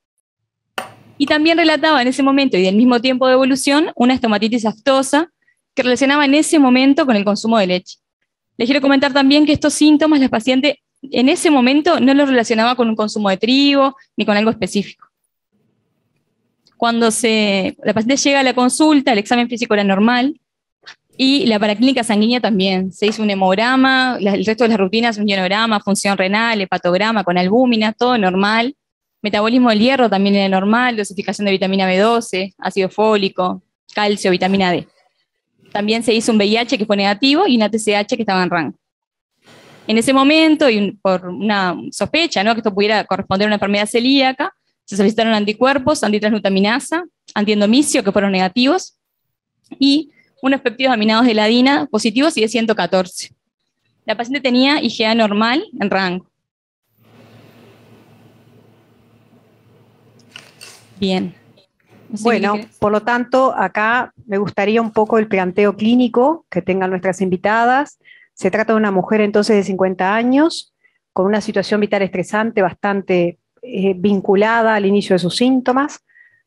Y también relataba en ese momento y del mismo tiempo de evolución una estomatitis aftosa que relacionaba en ese momento con el consumo de leche. Les quiero comentar también que estos síntomas la paciente en ese momento no los relacionaba con un consumo de trigo ni con algo específico. Cuando la paciente llega a la consulta, el examen físico era normal y la paraclínica sanguínea también. Se hizo un hemograma, el resto de las rutinas, un ionograma, función renal, hepatograma con albúmina, todo normal. Metabolismo del hierro también era normal, dosificación de vitamina B12, ácido fólico, calcio, vitamina D. También se hizo un VIH que fue negativo y una TSH que estaba en rango. En ese momento, y por una sospecha, ¿no?, que esto pudiera corresponder a una enfermedad celíaca, se solicitaron anticuerpos, antitransglutaminasa, antiendomicio, que fueron negativos, y unos péptidos aminados de ladina positivos y de 114. La paciente tenía IgA normal en rango. Bien. No sé Bueno, por lo tanto, acá me gustaría un poco el planteo clínico que tengan nuestras invitadas. Se trata de una mujer entonces de 50 años, con una situación vital estresante bastante vinculada al inicio de sus síntomas,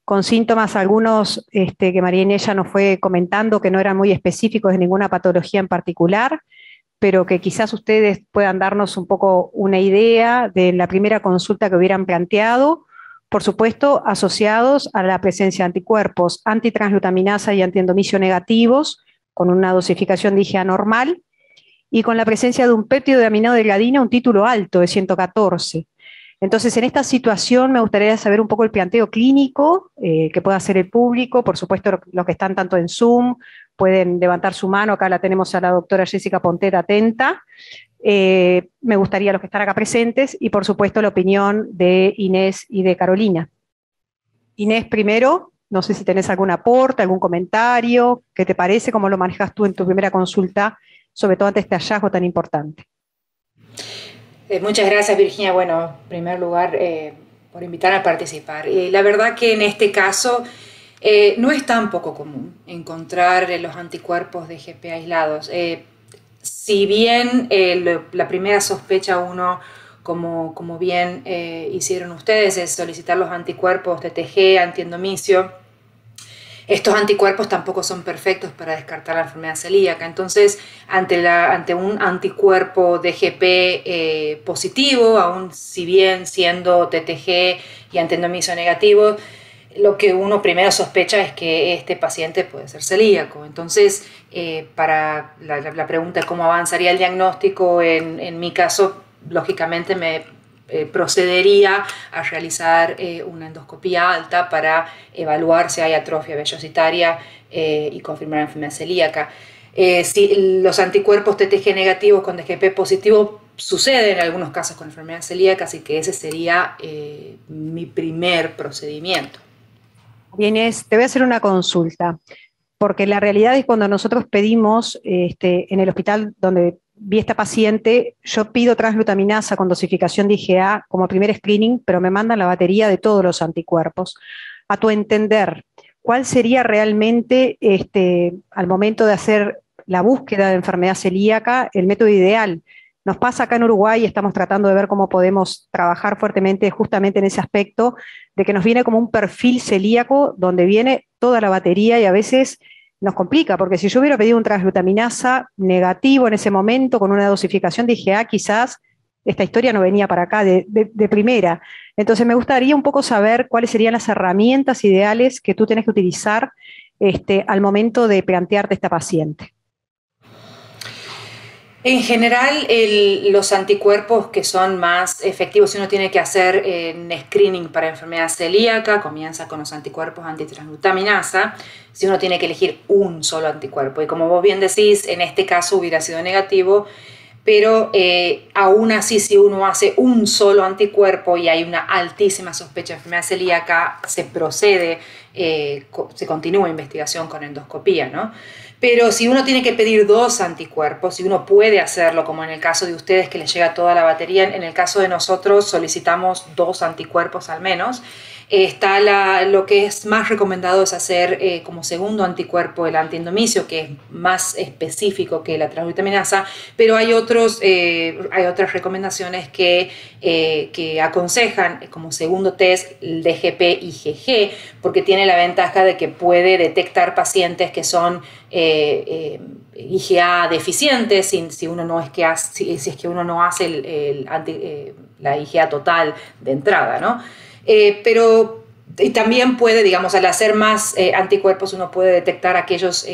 con síntomas algunos que María Inés ya nos fue comentando que no eran muy específicos de ninguna patología en particular, pero que quizás ustedes puedan darnos un poco una idea de la primera consulta que hubieran planteado, por supuesto asociados a la presencia de anticuerpos antitransglutaminasa y antiendomicio negativos, con una dosificación de IgA normal, y con la presencia de un péptido de aminado de gliadina, un título alto de 114. Entonces, en esta situación me gustaría saber un poco el planteo clínico que pueda hacer el público. Por supuesto, los que están tanto en Zoom pueden levantar su mano. Acá la tenemos a la doctora Jessica Pontet atenta. Me gustaría los que están acá presentes y, por supuesto, la opinión de Inés y de Carolina. Inés, primero, no sé si tenés algún aporte, algún comentario. ¿Qué te parece? ¿Cómo lo manejas tú en tu primera consulta, sobre todo ante este hallazgo tan importante? Muchas gracias, Virginia. Bueno, en primer lugar, por invitarme a participar. La verdad que en este caso no es tan poco común encontrar los anticuerpos de IgP aislados. Si bien la primera sospecha uno, como bien hicieron ustedes, es solicitar los anticuerpos TTG, antiendomicio, estos anticuerpos tampoco son perfectos para descartar la enfermedad celíaca. Entonces, ante un anticuerpo de IgP positivo, aún si bien siendo TTG y antiendomicio negativo, lo que uno primero sospecha es que este paciente puede ser celíaco. Entonces, para la pregunta de cómo avanzaría el diagnóstico, en mi caso, lógicamente me procedería a realizar una endoscopía alta para evaluar si hay atrofia vellositaria y confirmar la enfermedad celíaca. Si los anticuerpos TTG negativos con DGP positivo suceden en algunos casos con enfermedad celíaca, así que ese sería mi primer procedimiento. Bien, te voy a hacer una consulta, porque la realidad es cuando nosotros pedimos en el hospital donde vi esta paciente, yo pido transglutaminasa con dosificación de IgA como primer screening, pero me mandan la batería de todos los anticuerpos. A tu entender, ¿cuál sería realmente, al momento de hacer la búsqueda de enfermedad celíaca, el método ideal? Nos pasa acá en Uruguay y estamos tratando de ver cómo podemos trabajar fuertemente justamente en ese aspecto, de que nos viene como un perfil celíaco donde viene toda la batería y a veces nos complica, porque si yo hubiera pedido un transglutaminasa negativo en ese momento con una dosificación de IgA, quizás esta historia no venía para acá de primera. Entonces me gustaría un poco saber cuáles serían las herramientas ideales que tú tienes que utilizar al momento de plantearte esta paciente. En general, los anticuerpos que son más efectivos, si uno tiene que hacer screening para enfermedad celíaca, comienza con los anticuerpos antitransglutaminasa, si uno tiene que elegir un solo anticuerpo. Y como vos bien decís, en este caso hubiera sido negativo, pero aún así, si uno hace un solo anticuerpo y hay una altísima sospecha de enfermedad celíaca, se procede, se continúa investigación con endoscopía, ¿no? Pero si uno tiene que pedir dos anticuerpos, si uno puede hacerlo, como en el caso de ustedes que les llega toda la batería, en el caso de nosotros solicitamos 2 anticuerpos al menos. Lo que es más recomendado es hacer como segundo anticuerpo el antiendomicio, que es más específico que la transglutaminasa, pero hay otras recomendaciones que aconsejan como segundo test el DGP-IgG, porque tiene la ventaja de que puede detectar pacientes que son IgA deficientes si es que uno no hace la IgA total de entrada, ¿no? Pero y también puede, digamos, al hacer más anticuerpos, uno puede detectar aquellas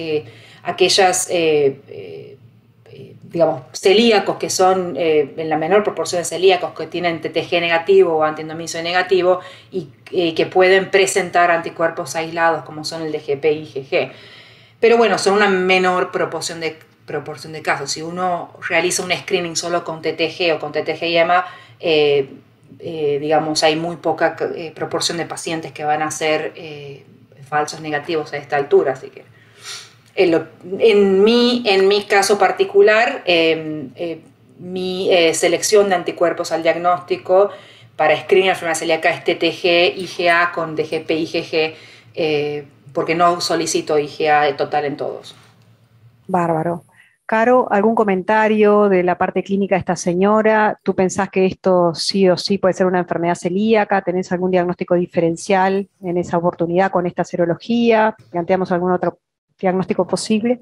digamos, celíacos que son en la menor proporción de celíacos que tienen TTG negativo o antiendomisio negativo y que pueden presentar anticuerpos aislados como son el DGP y IgG. Pero bueno, son una menor proporción de casos. Si uno realiza un screening solo con TTG o con TTG y EMA, digamos, hay muy poca proporción de pacientes que van a ser falsos negativos a esta altura, así que en mi caso particular, mi selección de anticuerpos al diagnóstico para screening de enfermedad celíaca es TTG, IgA con DGP, IgG, porque no solicito IgA total en todos. Bárbaro. Caro, ¿algún comentario de la parte clínica de esta señora? ¿Tú pensás que esto sí o sí puede ser una enfermedad celíaca? ¿Tenés algún diagnóstico diferencial en esa oportunidad con esta serología? ¿Planteamos algún otro diagnóstico posible?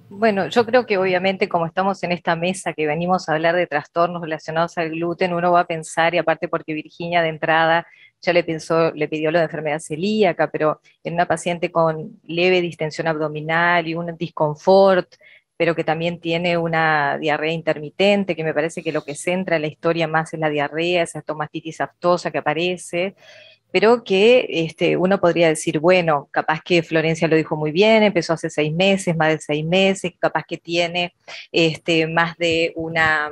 Bueno, yo creo que obviamente como estamos en esta mesa que venimos a hablar de trastornos relacionados al gluten, uno va a pensar, y aparte porque Virginia de entrada ya le pidió lo de enfermedad celíaca, pero en una paciente con leve distensión abdominal y un disconfort, pero que también tiene una diarrea intermitente, que me parece que lo que centra la historia más es la diarrea, esa estomatitis aftosa que aparece, pero que uno podría decir, bueno, capaz que Florencia lo dijo muy bien, empezó hace 6 meses, más de 6 meses, capaz que tiene más de una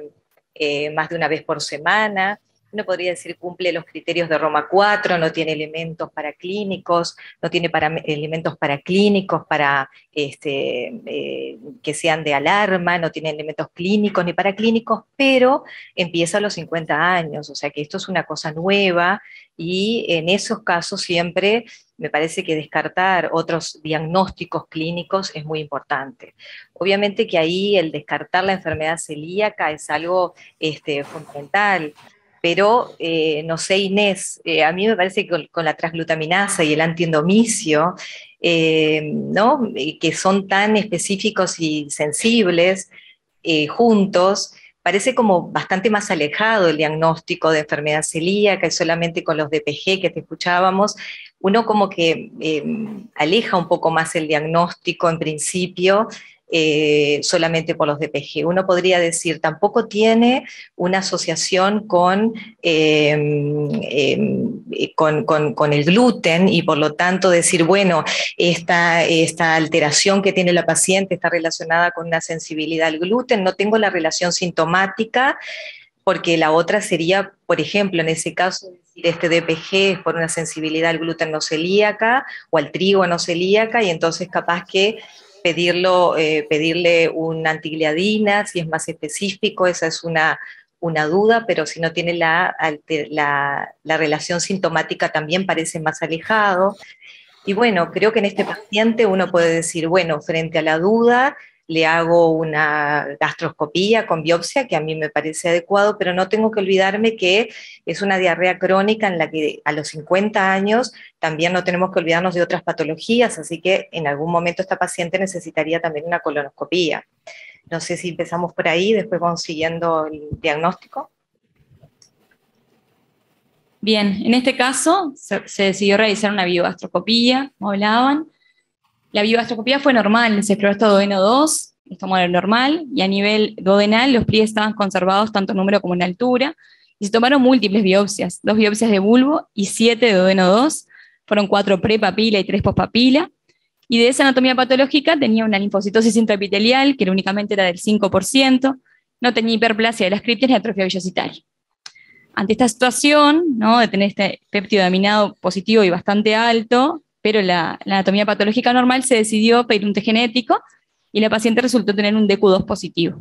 vez por semana. Uno podría decir cumple los criterios de Roma 4, no tiene elementos paraclínicos, no tiene elementos paraclínicos para que sean de alarma, no tiene elementos clínicos ni paraclínicos, pero empieza a los 50 años, o sea que esto es una cosa nueva y en esos casos siempre me parece que descartar otros diagnósticos clínicos es muy importante. Obviamente que ahí el descartar la enfermedad celíaca es algo fundamental. Pero, no sé, Inés, a mí me parece que con la transglutaminasa y el antiendomicio, ¿no? Que son tan específicos y sensibles juntos, parece como bastante más alejado el diagnóstico de enfermedad celíaca y solamente con los DPG que te escuchábamos, uno como que aleja un poco más el diagnóstico en principio, solamente por los DPG. Uno podría decir, tampoco tiene una asociación con el gluten y por lo tanto decir, bueno, esta alteración que tiene la paciente está relacionada con una sensibilidad al gluten, no tengo la relación sintomática, porque la otra sería, por ejemplo, en ese caso, decir este DPG es por una sensibilidad al gluten no celíaca o al trigo no celíaca, y entonces capaz que pedirle una antigliadina, si es más específico, esa es una duda, pero si no tiene la relación sintomática también parece más alejado. Y bueno, creo que en este paciente uno puede decir, bueno, frente a la duda, le hago una gastroscopía con biopsia, que a mí me parece adecuado, pero no tengo que olvidarme que es una diarrea crónica en la que a los 50 años también no tenemos que olvidarnos de otras patologías, así que en algún momento esta paciente necesitaría también una colonoscopía. No sé si empezamos por ahí, después vamos siguiendo el diagnóstico. Bien, en este caso se decidió realizar una biogastroscopía, como hablaban. La biogastroscopía fue normal, se exploró hasta duodeno 2, estómago normal, y a nivel duodenal los pliegues estaban conservados tanto en número como en altura, y se tomaron múltiples biopsias, 2 biopsias de bulbo y 7 de duodeno 2, fueron 4 pre-papila y 3 post-papila, y de esa anatomía patológica tenía una linfocitosis intraepitelial, que únicamente era del 5%, no tenía hiperplasia de las criptas ni atrofia villocitaria. Ante esta situación, ¿no?, de tener este péptido de aminado positivo y bastante alto, pero la anatomía patológica normal, se decidió pedir un test genético y la paciente resultó tener un DQ2 positivo.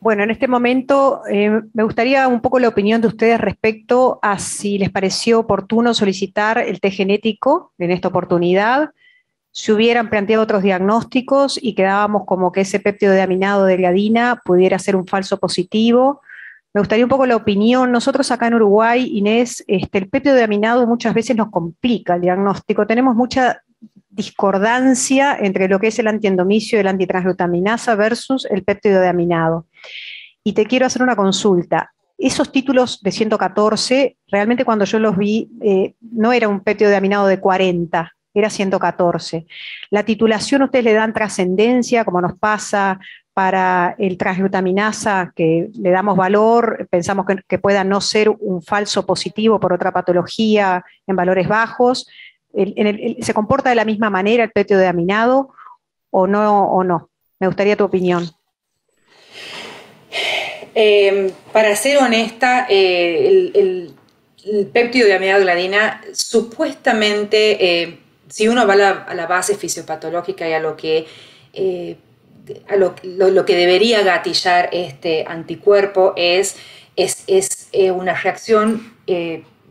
Bueno, en este momento me gustaría un poco la opinión de ustedes respecto a si les pareció oportuno solicitar el test genético en esta oportunidad, si hubieran planteado otros diagnósticos y quedábamos como que ese péptido de aminado de gliadina pudiera ser un falso positivo. Me gustaría un poco la opinión. Nosotros acá en Uruguay, Inés, el péptido de aminado muchas veces nos complica el diagnóstico. Tenemos mucha discordancia entre lo que es el antiendomicio y el antitransglutaminasa versus el péptido de aminado. Y te quiero hacer una consulta. Esos títulos de 114, realmente cuando yo los vi, no era un péptido de aminado de 40, era 114. ¿La titulación ustedes le dan trascendencia, como nos pasa para el transglutaminasa, que le damos valor, pensamos que pueda no ser un falso positivo por otra patología en valores bajos? ¿Se comporta de la misma manera el péptido de aminado o no? Me gustaría tu opinión. Para ser honesta, el péptido de amidoglobulina supuestamente, si uno va a la base fisiopatológica y a lo que debería gatillar este anticuerpo es una reacción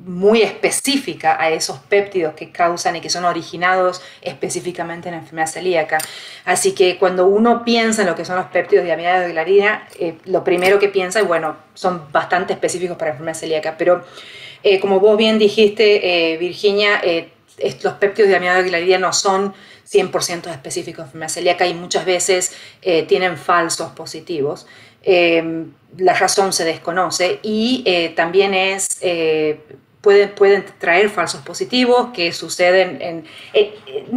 muy específica a esos péptidos que causan y que son originados específicamente en la enfermedad celíaca. Así que cuando uno piensa en lo que son los péptidos de amidoglobulina, lo primero que piensa, bueno, son bastante específicos para la enfermedad celíaca, pero como vos bien dijiste, Virginia, los péptidos de amidoglobulina no son 100% específicos de enfermedad celíaca y muchas veces tienen falsos positivos. La razón se desconoce y también pueden traer falsos positivos que suceden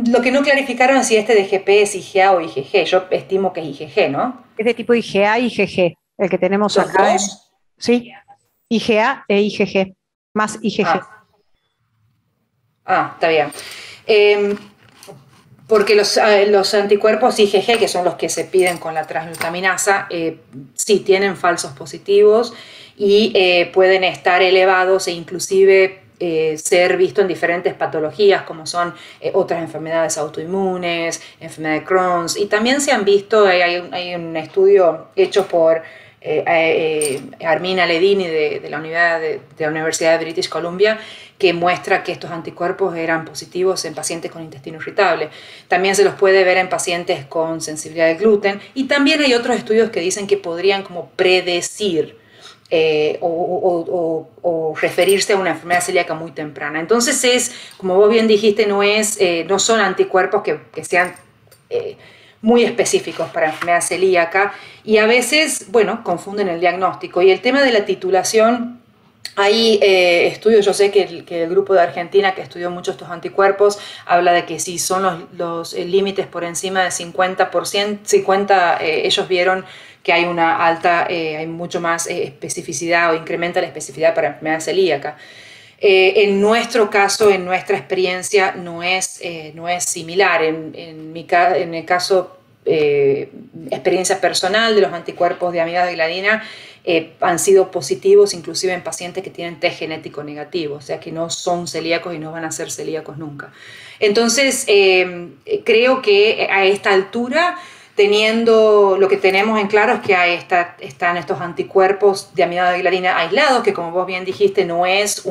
lo que no clarificaron es si este DGP es IgA o IgG. Yo estimo que es IgG, ¿no? Es de tipo IgA y IgG, el que tenemos ¿Los acá. dos? Sí, IgA e IgG, más IgG. Está bien. Porque los anticuerpos IgG, que son los que se piden con la transglutaminasa, sí tienen falsos positivos y pueden estar elevados e inclusive ser visto en diferentes patologías como son otras enfermedades autoinmunes, enfermedad de Crohn's, y también se han visto, hay un estudio hecho por Armina Ledini de la Universidad de British Columbia que muestra que estos anticuerpos eran positivos en pacientes con intestino irritable. También se los puede ver en pacientes con sensibilidad al gluten y también hay otros estudios que dicen que podrían como predecir o referirse a una enfermedad celíaca muy temprana. Entonces como vos bien dijiste, no son anticuerpos que sean muy específicos para enfermedad celíaca y a veces, bueno, confunden el diagnóstico. Y el tema de la titulación, hay estudios, yo sé que el grupo de Argentina que estudió mucho estos anticuerpos habla de que si son los límites por encima de 50%, ellos vieron que hay una alta, hay mucho más especificidad o incrementa la especificidad para enfermedad celíaca. En nuestro caso, en nuestra experiencia, no es similar. En el caso, experiencia personal de los anticuerpos de amidoglobulina, han sido positivos inclusive en pacientes que tienen test genético negativo, o sea que no son celíacos y no van a ser celíacos nunca. Entonces, creo que a esta altura, lo que tenemos en claro es que están estos anticuerpos de amidoglobulina aislados, que como vos bien dijiste, no es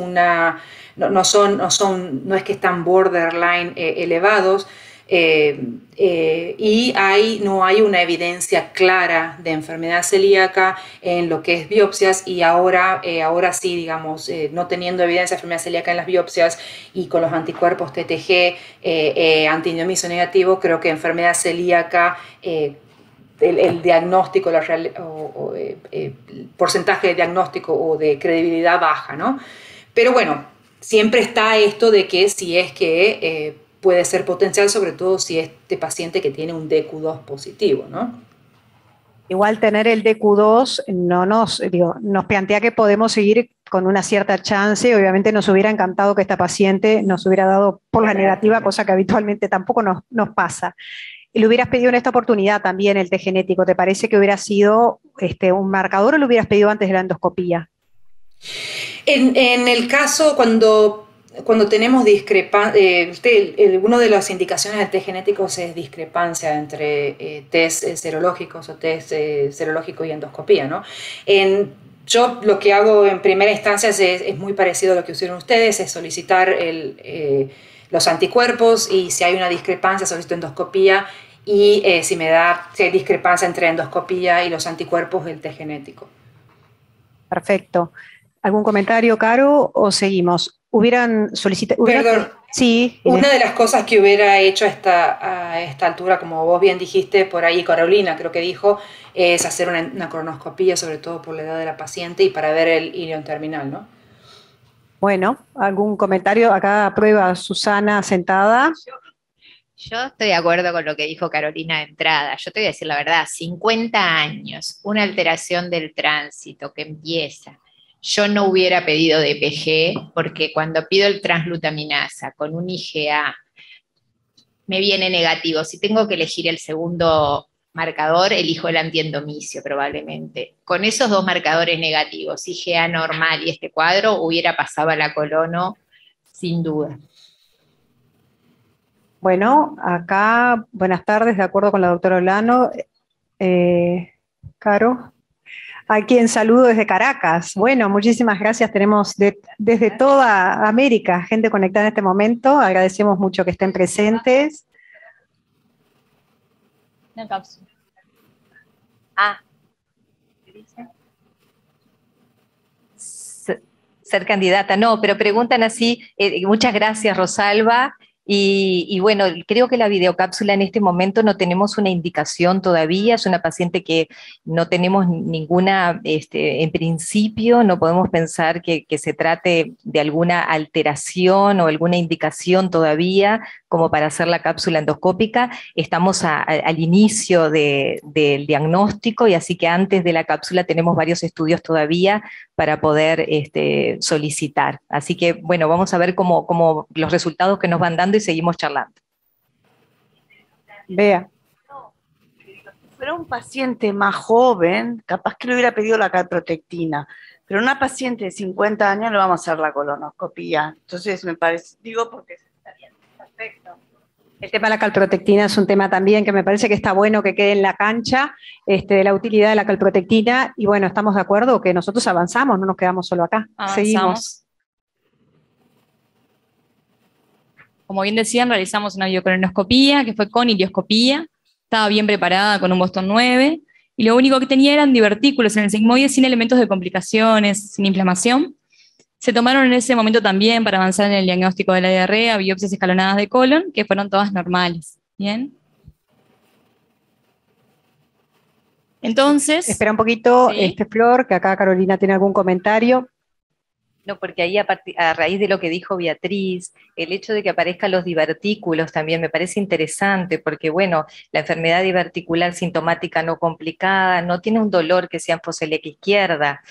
que están borderline elevados, y no hay una evidencia clara de enfermedad celíaca en lo que es biopsias y ahora sí, digamos, no teniendo evidencia de enfermedad celíaca en las biopsias y con los anticuerpos TTG antiindiomiso negativo, creo que enfermedad celíaca, el diagnóstico, el porcentaje de diagnóstico o de credibilidad baja, ¿no? Pero bueno, siempre está esto de que si es que puede ser potencial, sobre todo si este paciente que tiene un DQ2 positivo, ¿no? Igual tener el DQ2 nos plantea que podemos seguir con una cierta chance. Obviamente nos hubiera encantado que esta paciente nos hubiera dado por la negativa, cosa que habitualmente tampoco nos pasa. ¿Le hubieras pedido en esta oportunidad también el test genético? ¿Te parece que hubiera sido un marcador o lo hubieras pedido antes de la endoscopía? En el caso cuando tenemos discrepancia, una de las indicaciones del test genético es discrepancia entre test serológicos o test serológico y endoscopía, ¿no? Yo lo que hago en primera instancia es muy parecido a lo que hicieron ustedes, es solicitar los anticuerpos y si hay una discrepancia solicito endoscopía y si hay discrepancia entre endoscopía y los anticuerpos, el test genético. Perfecto. ¿Algún comentario, Caro, o seguimos? hubieran solicitado... Perdón. Sí. Una de las cosas que hubiera hecho a esta altura, como vos bien dijiste, por ahí Carolina creo que dijo, es hacer una colonoscopía, sobre todo por la edad de la paciente y para ver el ilion terminal, ¿no? Bueno, ¿algún comentario? Acá aprueba Susana sentada. Yo estoy de acuerdo con lo que dijo Carolina de entrada. Yo te voy a decir la verdad, 50 años, una alteración del tránsito que empieza. Yo no hubiera pedido DPG porque cuando pido el transglutaminasa con un IgA me viene negativo. Si tengo que elegir el segundo marcador, elijo el antiendomicio probablemente. Con esos dos marcadores negativos, IgA normal y este cuadro, hubiera pasado a la colono sin duda. Bueno, acá, buenas tardes, de acuerdo con la doctora Olano. Caro, a quien saludo desde Caracas. Bueno, muchísimas gracias. Tenemos desde toda América gente conectada en este momento. Agradecemos mucho que estén presentes. Una cápsula. ¿Qué dice? Ser candidata, no, pero preguntan así, muchas gracias Rosalba, y bueno, creo que la videocápsula en este momento no tenemos una indicación todavía, es una paciente que no tenemos ninguna, en principio no podemos pensar que se trate de alguna alteración o alguna indicación todavía como para hacer la cápsula endoscópica. Estamos al inicio del diagnóstico y así que antes de la cápsula tenemos varios estudios todavía para poder solicitar. Así que, bueno, vamos a ver cómo los resultados que nos van dando y seguimos charlando. Vea. Si fuera un paciente más joven, capaz que le hubiera pedido la calprotectina, pero una paciente de 50 años le vamos a hacer la colonoscopía. Entonces, me parece, digo porque está bien, perfecto. El tema de la calprotectina es un tema también que me parece que está bueno que quede en la cancha, de la utilidad de la calprotectina, y bueno, estamos de acuerdo que nosotros avanzamos, no nos quedamos solo acá. Avanzamos. Seguimos. Como bien decían, realizamos una videocolonoscopía que fue con ilioscopía, estaba bien preparada con un Boston 9, y lo único que tenía eran divertículos en el sigmoide sin elementos de complicaciones, sin inflamación. Se tomaron en ese momento también para avanzar en el diagnóstico de la diarrea, biopsias escalonadas de colon, que fueron todas normales. ¿Bien? Entonces... Espera un poquito, ¿sí? Flor, que acá Carolina tiene algún comentario. No, porque ahí a raíz de lo que dijo Beatriz, el hecho de que aparezcan los divertículos también me parece interesante, porque bueno, la enfermedad diverticular sintomática no complicada no tiene un dolor que sea en fosiliaca izquierda,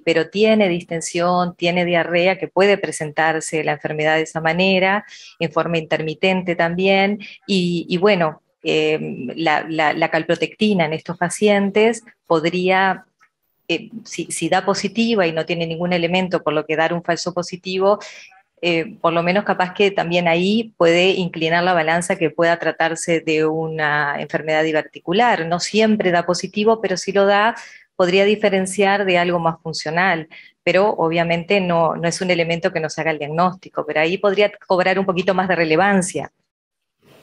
pero tiene distensión, tiene diarrea, que puede presentarse la enfermedad de esa manera, en forma intermitente también, y bueno, la calprotectina en estos pacientes podría... si da positiva y no tiene ningún elemento por lo que dar un falso positivo, por lo menos capaz que también ahí puede inclinar la balanza que pueda tratarse de una enfermedad diverticular. No siempre da positivo, pero si lo da, podría diferenciar de algo más funcional, pero obviamente no es un elemento que nos haga el diagnóstico, pero ahí podría cobrar un poquito más de relevancia.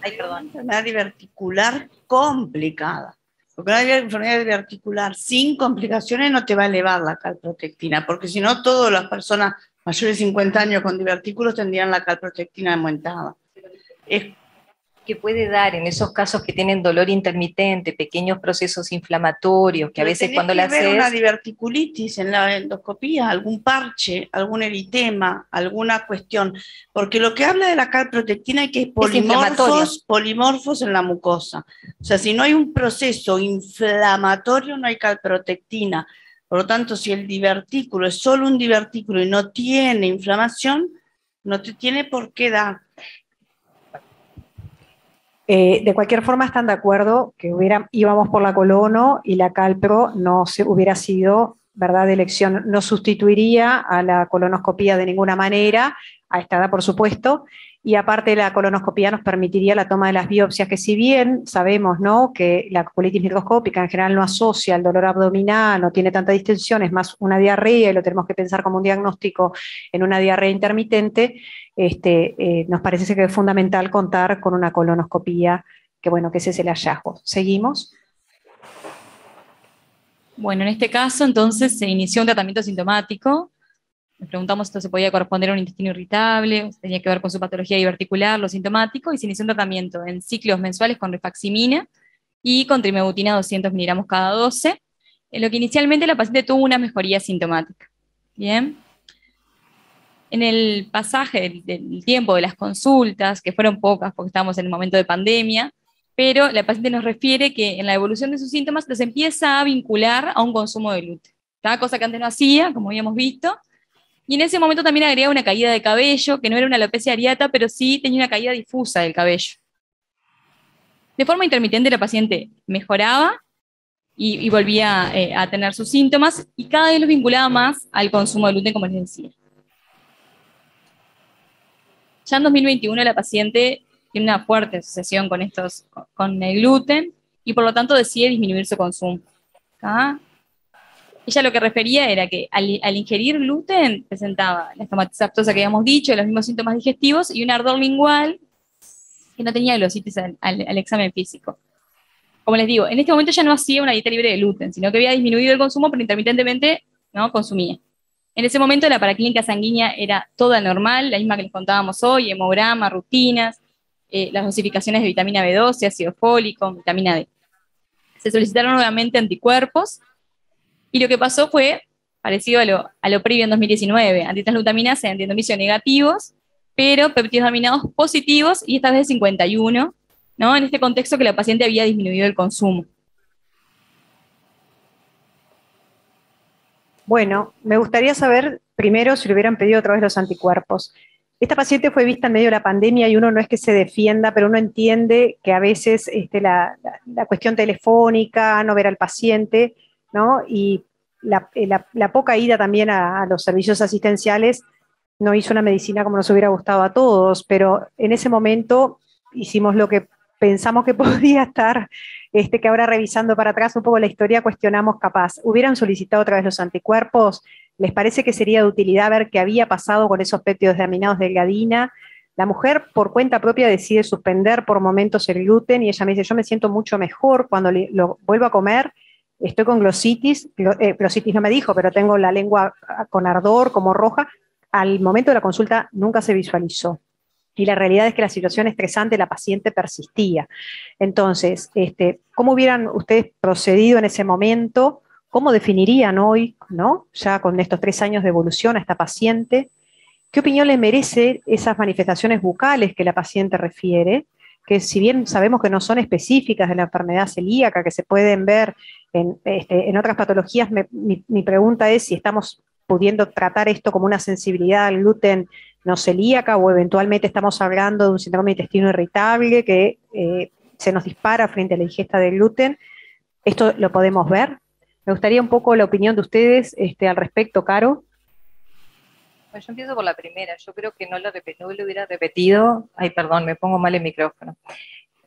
Ay, perdón. Enfermedad diverticular complicada. Porque una enfermedad diverticular sin complicaciones no te va a elevar la calprotectina, porque si no, todas las personas mayores de 50 años con divertículos tendrían la calprotectina aumentada. Es que puede dar en esos casos que tienen dolor intermitente, pequeños procesos inflamatorios, que a veces cuando la haces... una diverticulitis en la endoscopía, algún parche, algún eritema, alguna cuestión, porque lo que habla de la calprotectina es que es polimorfos en la mucosa. O sea, si no hay un proceso inflamatorio, no hay calprotectina. Por lo tanto, si el divertículo es solo un divertículo y no tiene inflamación, no te tiene por qué dar. De cualquier forma, están de acuerdo que íbamos por la colono y la calpro no hubiera sido, ¿verdad?, de elección, no sustituiría a la colonoscopía de ninguna manera, a esta edad por supuesto, y aparte la colonoscopía nos permitiría la toma de las biopsias, que si bien sabemos, ¿no?, que la colitis microscópica en general no asocia al dolor abdominal, no tiene tanta distensión, es más una diarrea y lo tenemos que pensar como un diagnóstico en una diarrea intermitente, nos parece que es fundamental contar con una colonoscopía, que bueno, que ese es el hallazgo. ¿Seguimos? Bueno, en este caso entonces se inició un tratamiento sintomático Nos preguntamos si esto se podía corresponder a un intestino irritable, tenía que ver con su patología diverticular, lo sintomático, y se inició un tratamiento en ciclos mensuales con rifaximina y con trimebutina 200 miligramos cada 12, en lo que inicialmente la paciente tuvo una mejoría sintomática. Bien. En el pasaje del tiempo de las consultas, que fueron pocas porque estábamos en el momento de pandemia, pero la paciente nos refiere que en la evolución de sus síntomas los empieza a vincular a un consumo de gluten. Cada cosa que antes no hacía, como habíamos visto, y en ese momento también agrega una caída de cabello, que no era una alopecia areata, pero sí tenía una caída difusa del cabello. De forma intermitente la paciente mejoraba y volvía a tener sus síntomas, y cada vez los vinculaba más al consumo de gluten, como les decía. Ya en 2021 la paciente tiene una fuerte asociación con el gluten, y por lo tanto decide disminuir su consumo. ¿Ah? Ella lo que refería era que al ingerir gluten presentaba la estomatitis que habíamos dicho, los mismos síntomas digestivos y un ardor lingual que no tenía glositis al examen físico. Como les digo, en este momento ya no hacía una dieta libre de gluten, sino que había disminuido el consumo, pero intermitentemente no consumía. En ese momento la paraclínica sanguínea era toda normal, la misma que les contábamos hoy, hemograma, rutinas, las dosificaciones de vitamina B12, ácido fólico, vitamina D. Se solicitaron nuevamente anticuerpos, y lo que pasó fue parecido a lo previo en 2019, antitransglutaminasa y antiendomisio negativos, pero péptidos aminados positivos, y esta vez de 51, ¿no? En este contexto que la paciente había disminuido el consumo. Bueno, me gustaría saber primero si le hubieran pedido otra vez los anticuerpos. Esta paciente fue vista en medio de la pandemia y uno no es que se defienda, pero uno entiende que a veces la cuestión telefónica, no ver al paciente, ¿no? Y la poca ida también a los servicios asistenciales no hizo una medicina como nos hubiera gustado a todos, pero en ese momento hicimos lo que pensamos que podía estar, que ahora revisando para atrás un poco la historia, cuestionamos capaz. ¿Hubieran solicitado otra vez los anticuerpos? ¿Les parece que sería de utilidad ver qué había pasado con esos péptidos de aminados de gliadina? La mujer por cuenta propia decide suspender por momentos el gluten y ella me dice, yo me siento mucho mejor cuando lo vuelvo a comer, estoy con glositis, glositis no me dijo, pero tengo la lengua con ardor, como roja. Al momento de la consulta nunca se visualizó. Y la realidad es que la situación estresante de la paciente persistía. Entonces, ¿cómo hubieran ustedes procedido en ese momento? ¿Cómo definirían hoy, ¿no? Ya con estos 3 años de evolución a esta paciente? ¿Qué opinión le merece esas manifestaciones bucales que la paciente refiere? Que si bien sabemos que no son específicas de la enfermedad celíaca, que se pueden ver en otras patologías, mi pregunta es si estamos pudiendo tratar esto como una sensibilidad al gluten no celíaca, o eventualmente estamos hablando de un síndrome de intestino irritable que se nos dispara frente a la ingesta de gluten. ¿Esto lo podemos ver? Me gustaría un poco la opinión de ustedes al respecto, Caro. Bueno, yo empiezo por la primera. Yo creo que no lo hubiera repetido. Ay, perdón, me pongo mal el micrófono.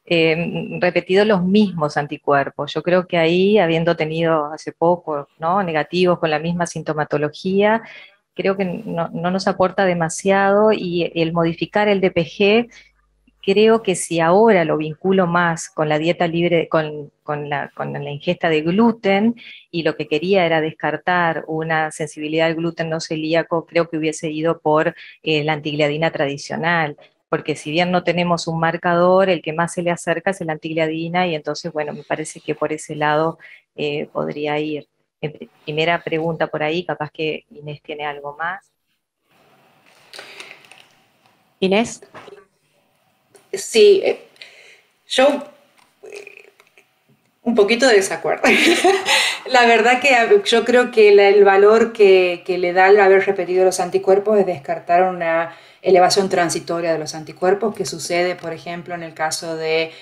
Repetido los mismos anticuerpos. Yo creo que ahí, habiendo tenido hace poco, ¿no?, negativos con la misma sintomatología, creo que no nos aporta demasiado, y el modificar el DPG, creo que si ahora lo vinculo más con la dieta libre, con la ingesta de gluten, y lo que quería era descartar una sensibilidad al gluten no celíaco, creo que hubiese ido por la antigliadina tradicional, porque si bien no tenemos un marcador, el que más se le acerca es la antigliadina, y entonces, bueno, me parece que por ese lado podría ir. Primera pregunta por ahí, capaz que Inés tiene algo más. Inés. Sí, yo un poquito de desacuerdo. La verdad que yo creo que el valor que le da el haber repetido los anticuerpos es descartar una elevación transitoria de los anticuerpos que sucede, por ejemplo, en el caso de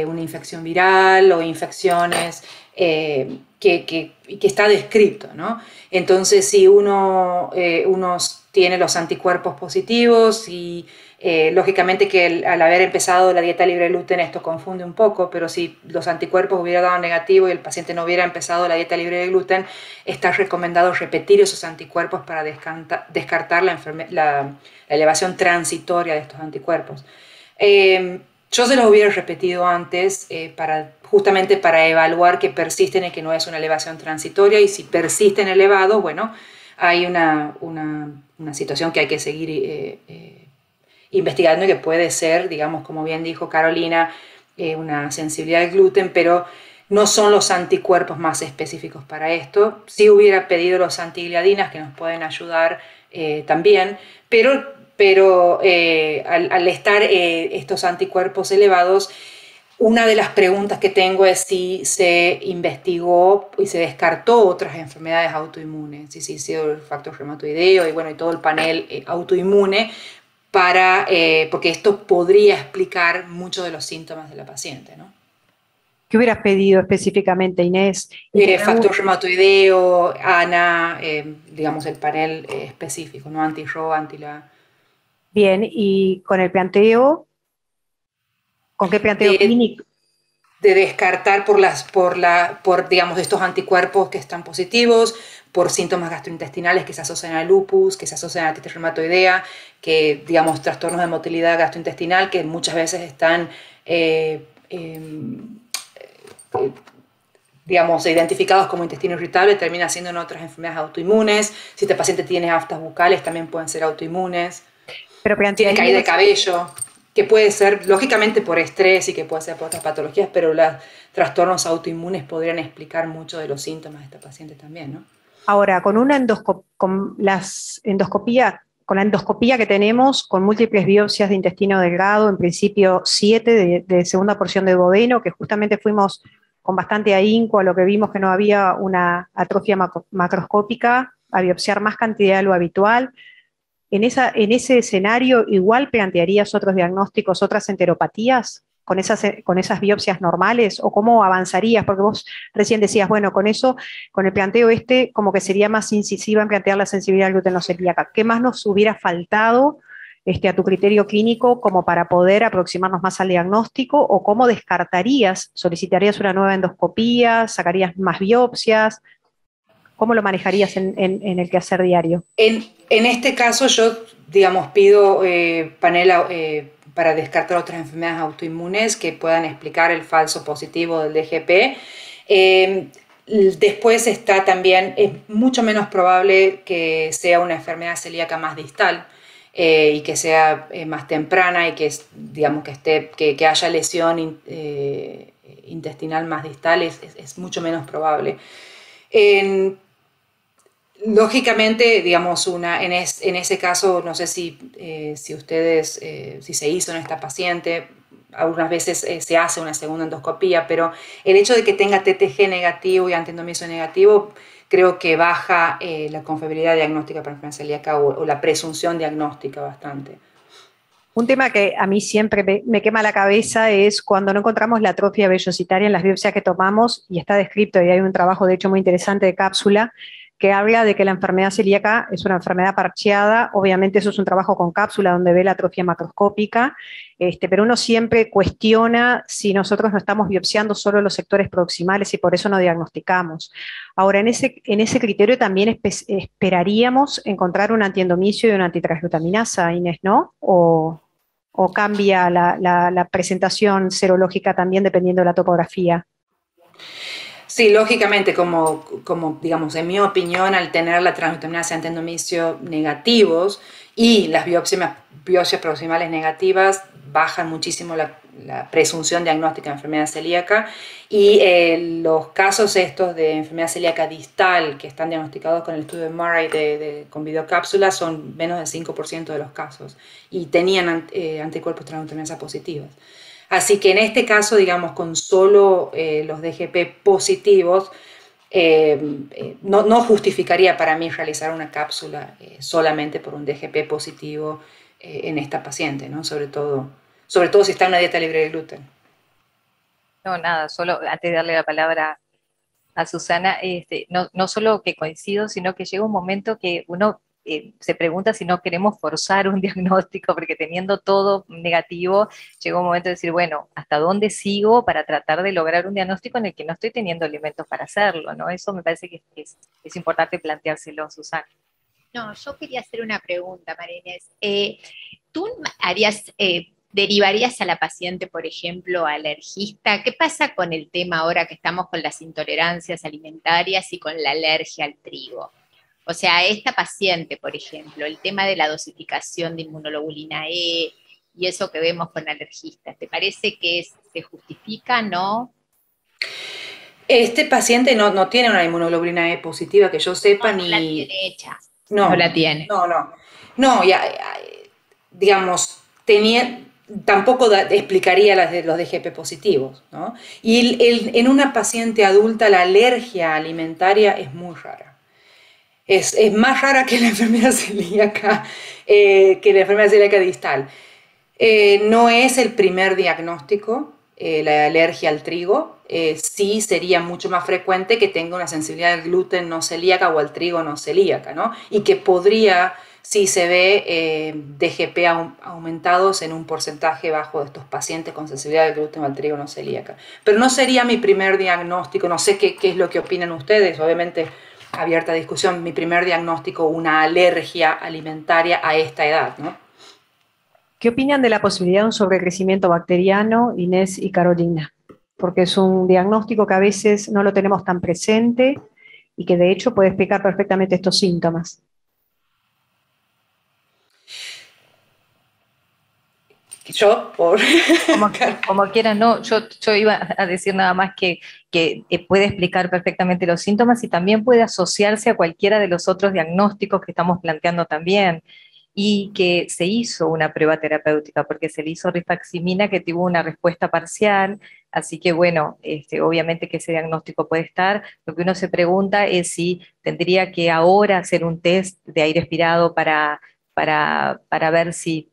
una infección viral o infecciones que está descrito, ¿no? Entonces, si uno tiene los anticuerpos positivos y lógicamente que al haber empezado la dieta libre de gluten esto confunde un poco, pero si los anticuerpos hubieran dado negativo y el paciente no hubiera empezado la dieta libre de gluten, está recomendado repetir esos anticuerpos para descartar la elevación transitoria de estos anticuerpos. Yo se los hubiera repetido antes justamente para evaluar que persisten y que no es una elevación transitoria, y si persisten elevados, bueno, hay una situación que hay que seguir investigando y que puede ser, digamos, como bien dijo Carolina, una sensibilidad al gluten, pero no son los anticuerpos más específicos para esto. Sí hubiera pedido los antigliadinas que nos pueden ayudar también, pero al estar estos anticuerpos elevados, una de las preguntas que tengo es si se investigó y se descartó otras enfermedades autoinmunes, si se hizo el factor reumatoideo y todo el panel autoinmune, porque esto podría explicar muchos de los síntomas de la paciente, ¿no? ¿Qué hubieras pedido específicamente, Inés? Factor reumatoideo, ANA, digamos el panel específico, ¿no? Anti-RO, anti-LA. Bien, y con el planteo, ¿con qué planteo clínico? De descartar por digamos, estos anticuerpos que están positivos, por síntomas gastrointestinales que se asocian al lupus, que se asocian a la artritis reumatoidea, que, digamos, trastornos de motilidad gastrointestinal que muchas veces están digamos, identificados como intestino irritable, termina siendo en otras enfermedades autoinmunes. Si este paciente tiene aftas bucales, también pueden ser autoinmunes. Pero tiene caída de cabello, que puede ser, lógicamente, por estrés y que puede ser por otras patologías, pero los trastornos autoinmunes podrían explicar mucho de los síntomas de esta paciente también, ¿no? Ahora, con la endoscopía que tenemos, con múltiples biopsias de intestino delgado, en principio 7 de segunda porción de duodeno, que justamente fuimos con bastante ahínco a lo que vimos que no había una atrofia macroscópica, a biopsiar más cantidad de lo habitual. En ese escenario, ¿igual plantearías otros diagnósticos, otras enteropatías con esas biopsias normales? ¿O cómo avanzarías? Porque vos recién decías, bueno, con eso, con el planteo como que sería más incisiva en plantear la sensibilidad glutenocelíaca. ¿Qué más nos hubiera faltado a tu criterio clínico como para poder aproximarnos más al diagnóstico? ¿O cómo descartarías? ¿Solicitarías una nueva endoscopía? ¿Sacarías más biopsias? ¿Cómo lo manejarías en el quehacer diario? En este caso yo, digamos, pido panel para descartar otras enfermedades autoinmunes que puedan explicar el falso positivo del DGP. Después está también, es mucho menos probable que sea una enfermedad celíaca más distal y que sea más temprana y que, digamos, que haya lesión intestinal más distal, es mucho menos probable. Lógicamente, digamos, en ese caso, no sé si ustedes, si se hizo en esta paciente, algunas veces se hace una segunda endoscopía, pero el hecho de que tenga TTG negativo y antiendomisio negativo, creo que baja la confiabilidad diagnóstica para enfermedad celíaca o la presunción diagnóstica bastante. Un tema que a mí siempre me quema la cabeza es cuando no encontramos la atrofia vellositaria en las biopsias que tomamos, y está descrito, y hay un trabajo de hecho muy interesante de Cápsula, que habla de que la enfermedad celíaca es una enfermedad parcheada. Obviamente eso es un trabajo con Cápsula donde ve la atrofia macroscópica, pero uno siempre cuestiona si nosotros no estamos biopsiando solo los sectores proximales y por eso no diagnosticamos. Ahora, en ese criterio también esperaríamos encontrar un antiendomicio y una antitransglutaminasa, Inés, ¿no? ¿O cambia la presentación serológica también dependiendo de la topografía? Sí, lógicamente, como digamos, en mi opinión, al tener la transglutaminasa y antiendomisio negativos y las biopsias proximales negativas, bajan muchísimo la presunción diagnóstica de enfermedad celíaca, y los casos estos de enfermedad celíaca distal que están diagnosticados con el estudio de Murray con videocápsula son menos del 5% de los casos y tenían anticuerpos transglutaminasa positivos. Así que en este caso, digamos, con solo los DGP positivos, no justificaría para mí realizar una cápsula solamente por un DGP positivo en esta paciente, ¿no? Sobre todo si está en una dieta libre de gluten. No, nada, solo antes de darle la palabra a Susana, no solo que coincido, sino que llega un momento que uno se pregunta si no queremos forzar un diagnóstico, porque teniendo todo negativo, llega un momento de decir, bueno, ¿hasta dónde sigo para tratar de lograr un diagnóstico en el que no estoy teniendo elementos para hacerlo, ¿no? Eso me parece que es importante planteárselo, Susana. No, yo quería hacer una pregunta, María Inés. ¿Tú derivarías a la paciente, por ejemplo, alergista? ¿Qué pasa con el tema ahora que estamos con las intolerancias alimentarias y con la alergia al trigo? O sea, esta paciente, por ejemplo, el tema de la dosificación de inmunoglobulina E y eso que vemos con alergistas, ¿te parece que se justifica, no? Este paciente no tiene una inmunoglobulina E positiva que yo sepa, No ni... la tiene hecha. No, no la tiene. No, digamos, tampoco explicaría los DGP positivos, ¿no? Y en una paciente adulta la alergia alimentaria es muy rara. Es más rara que la enfermedad celíaca, distal. No es el primer diagnóstico, la alergia al trigo. Sí sería mucho más frecuente que tenga una sensibilidad al gluten no celíaca o al trigo no celíaca, ¿no? Y que podría, si se ve DGP aumentados en un porcentaje bajo de estos pacientes con sensibilidad al gluten o al trigo no celíaca. Pero no sería mi primer diagnóstico, no sé qué es lo que opinan ustedes, obviamente abierta a discusión, mi primer diagnóstico, una alergia alimentaria a esta edad, ¿no? ¿Qué opinan de la posibilidad de un sobrecrecimiento bacteriano, Inés y Carolina? Porque es un diagnóstico que a veces no lo tenemos tan presente y que de hecho puede explicar perfectamente estos síntomas. Yo, como quiera, no, yo iba a decir nada más que puede explicar perfectamente los síntomas y también puede asociarse a cualquiera de los otros diagnósticos que estamos planteando también, y que se hizo una prueba terapéutica, porque se le hizo rifaximina que tuvo una respuesta parcial, así que bueno, obviamente que ese diagnóstico puede estar. Lo que uno se pregunta es si tendría que ahora hacer un test de aire expirado para ver si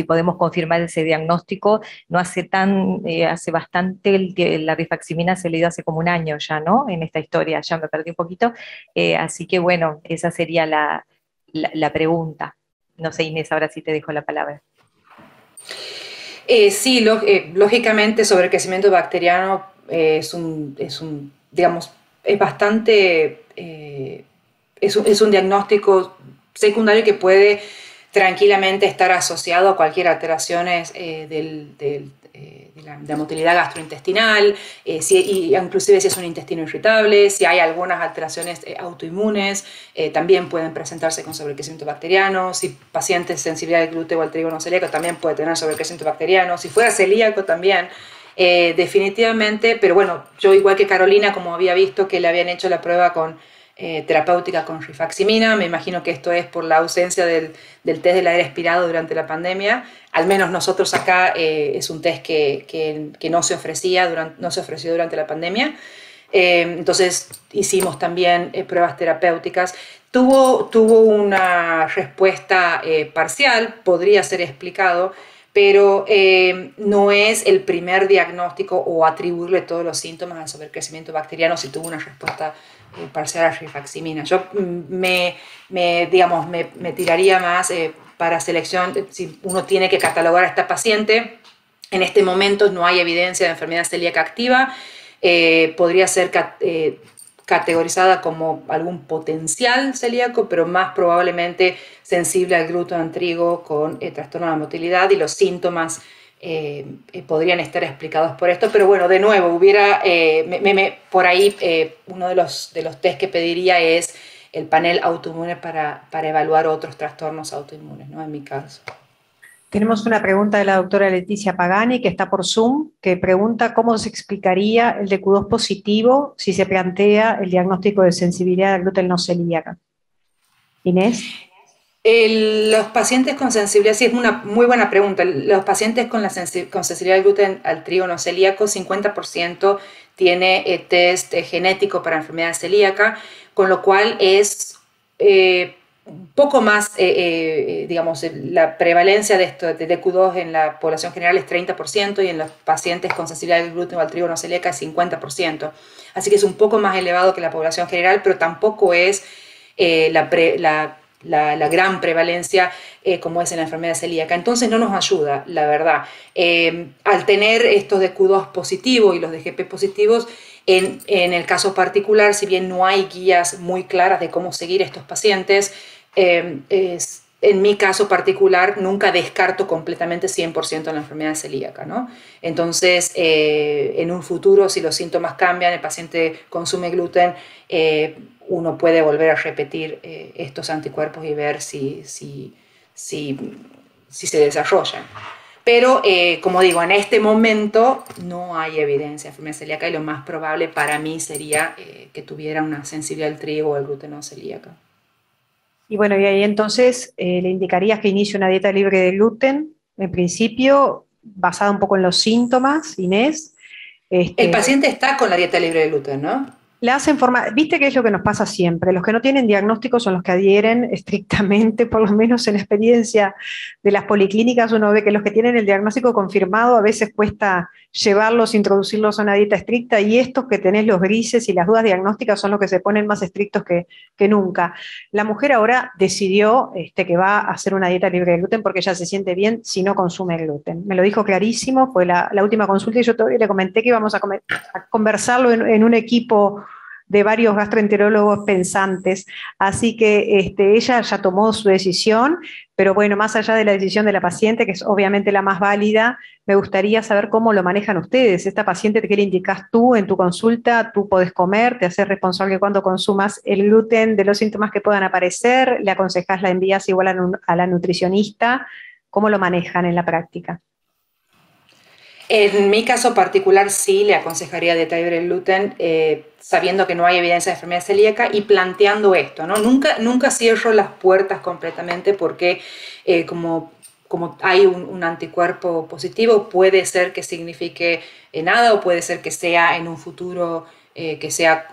podemos confirmar ese diagnóstico. No hace hace bastante, la rifaximina se le dio hace como un año ya, ¿no? En esta historia, ya me perdí un poquito. Así que bueno, esa sería la pregunta. No sé, Inés, ahora sí te dejo la palabra. Sí, lógicamente sobrecrecimiento bacteriano digamos, es bastante, es un diagnóstico secundario que puede tranquilamente estar asociado a cualquier alteraciones de la motilidad gastrointestinal, inclusive si es un intestino irritable, si hay algunas alteraciones autoinmunes, también pueden presentarse con sobrecrecimiento bacteriano. Si pacientes sensibilidad al gluten o al trigo no celíaco también puede tener sobrecrecimiento bacteriano. Si fuera celíaco también, definitivamente, pero bueno, yo igual que Carolina, como había visto que le habían hecho la prueba terapéutica con rifaximina, me imagino que esto es por la ausencia del test del aire expirado durante la pandemia. Al menos nosotros acá es un test que no se ofreció durante la pandemia. Entonces hicimos también pruebas terapéuticas. Tuvo una respuesta parcial, podría ser explicado, pero no es el primer diagnóstico o atribuirle todos los síntomas al sobrecrecimiento bacteriano si tuvo una respuesta parcial a rifaximina. Yo me tiraría más para selección, si uno tiene que catalogar a esta paciente. En este momento no hay evidencia de enfermedad celíaca activa, podría ser categorizada como algún potencial celíaco, pero más probablemente sensible al gluten en trigo con trastorno de la motilidad, y los síntomas podrían estar explicados por esto. Pero bueno, de nuevo, hubiera por ahí uno de los test que pediría es el panel autoinmune para evaluar otros trastornos autoinmunes, ¿no? En mi caso. Tenemos una pregunta de la doctora Leticia Pagani, que está por Zoom, que pregunta cómo se explicaría el DQ2 positivo si se plantea el diagnóstico de sensibilidad al gluten no celíaca. Inés. Los pacientes con sensibilidad, sí, es una muy buena pregunta. Los pacientes con sensibilidad al gluten al trigo no celíaco, 50% tiene test genético para enfermedad celíaca, con lo cual es un poco más, digamos, la prevalencia de DQ2 en la población general es 30% y en los pacientes con sensibilidad al gluten o al trigo no celíaca es 50%. Así que es un poco más elevado que la población general, pero tampoco es la gran prevalencia como es en la enfermedad celíaca. Entonces no nos ayuda, la verdad. Al tener estos DQ2 positivos y los DGP positivos, en el caso particular, si bien no hay guías muy claras de cómo seguir estos pacientes, en mi caso particular, nunca descarto completamente 100% la enfermedad celíaca, ¿no? Entonces, en un futuro, si los síntomas cambian, el paciente consume gluten, uno puede volver a repetir estos anticuerpos y ver si se desarrollan. Pero, como digo, en este momento no hay evidencia de enfermedad celíaca y lo más probable para mí sería que tuviera una sensibilidad al trigo o al gluten no celíaca. Y bueno, y ahí entonces le indicarías que inicie una dieta libre de gluten, en principio, basada un poco en los síntomas, Inés. El paciente está con la dieta libre de gluten, ¿no? La hacen forma, viste que es lo que nos pasa siempre, los que no tienen diagnóstico son los que adhieren estrictamente, por lo menos en la experiencia de las policlínicas, uno ve que los que tienen el diagnóstico confirmado a veces cuesta llevarlos, introducirlos a una dieta estricta, y estos que tenés los grises y las dudas diagnósticas son los que se ponen más estrictos que nunca. La mujer ahora decidió que va a hacer una dieta libre de gluten porque ella se siente bien si no consume gluten. Me lo dijo clarísimo, fue la última consulta y yo todavía le comenté que íbamos a conversarlo en un equipo de varios gastroenterólogos pensantes, así que ella ya tomó su decisión, pero bueno, más allá de la decisión de la paciente, que es obviamente la más válida, me gustaría saber cómo lo manejan ustedes. Esta paciente, ¿qué le indicas tú en tu consulta? ¿Tú podés comer? ¿Te haces responsable cuando consumas el gluten de los síntomas que puedan aparecer? ¿Le aconsejás, la envías igual a la nutricionista? ¿Cómo lo manejan en la práctica? En mi caso particular sí le aconsejaría dieta libre de gluten, sabiendo que no hay evidencia de enfermedad celíaca y planteando esto, ¿no? Nunca cierro las puertas completamente porque como hay un anticuerpo positivo, puede ser que signifique nada o puede ser que sea en un futuro que sea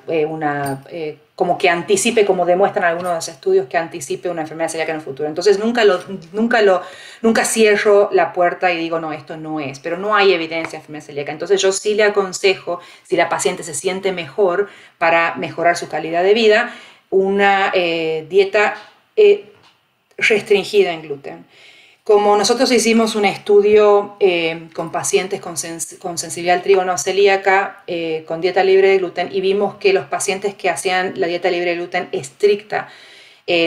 como que anticipe, como demuestran algunos de los estudios, que anticipe una enfermedad celíaca en el futuro. Entonces nunca cierro la puerta y digo, no, esto no es, pero no hay evidencia de enfermedad celíaca. Entonces yo sí le aconsejo, si la paciente se siente mejor para mejorar su calidad de vida, una dieta restringida en gluten. Como nosotros hicimos un estudio con pacientes con sensibilidad al trigo no celíaca, con dieta libre de gluten, y vimos que los pacientes que hacían la dieta libre de gluten estricta,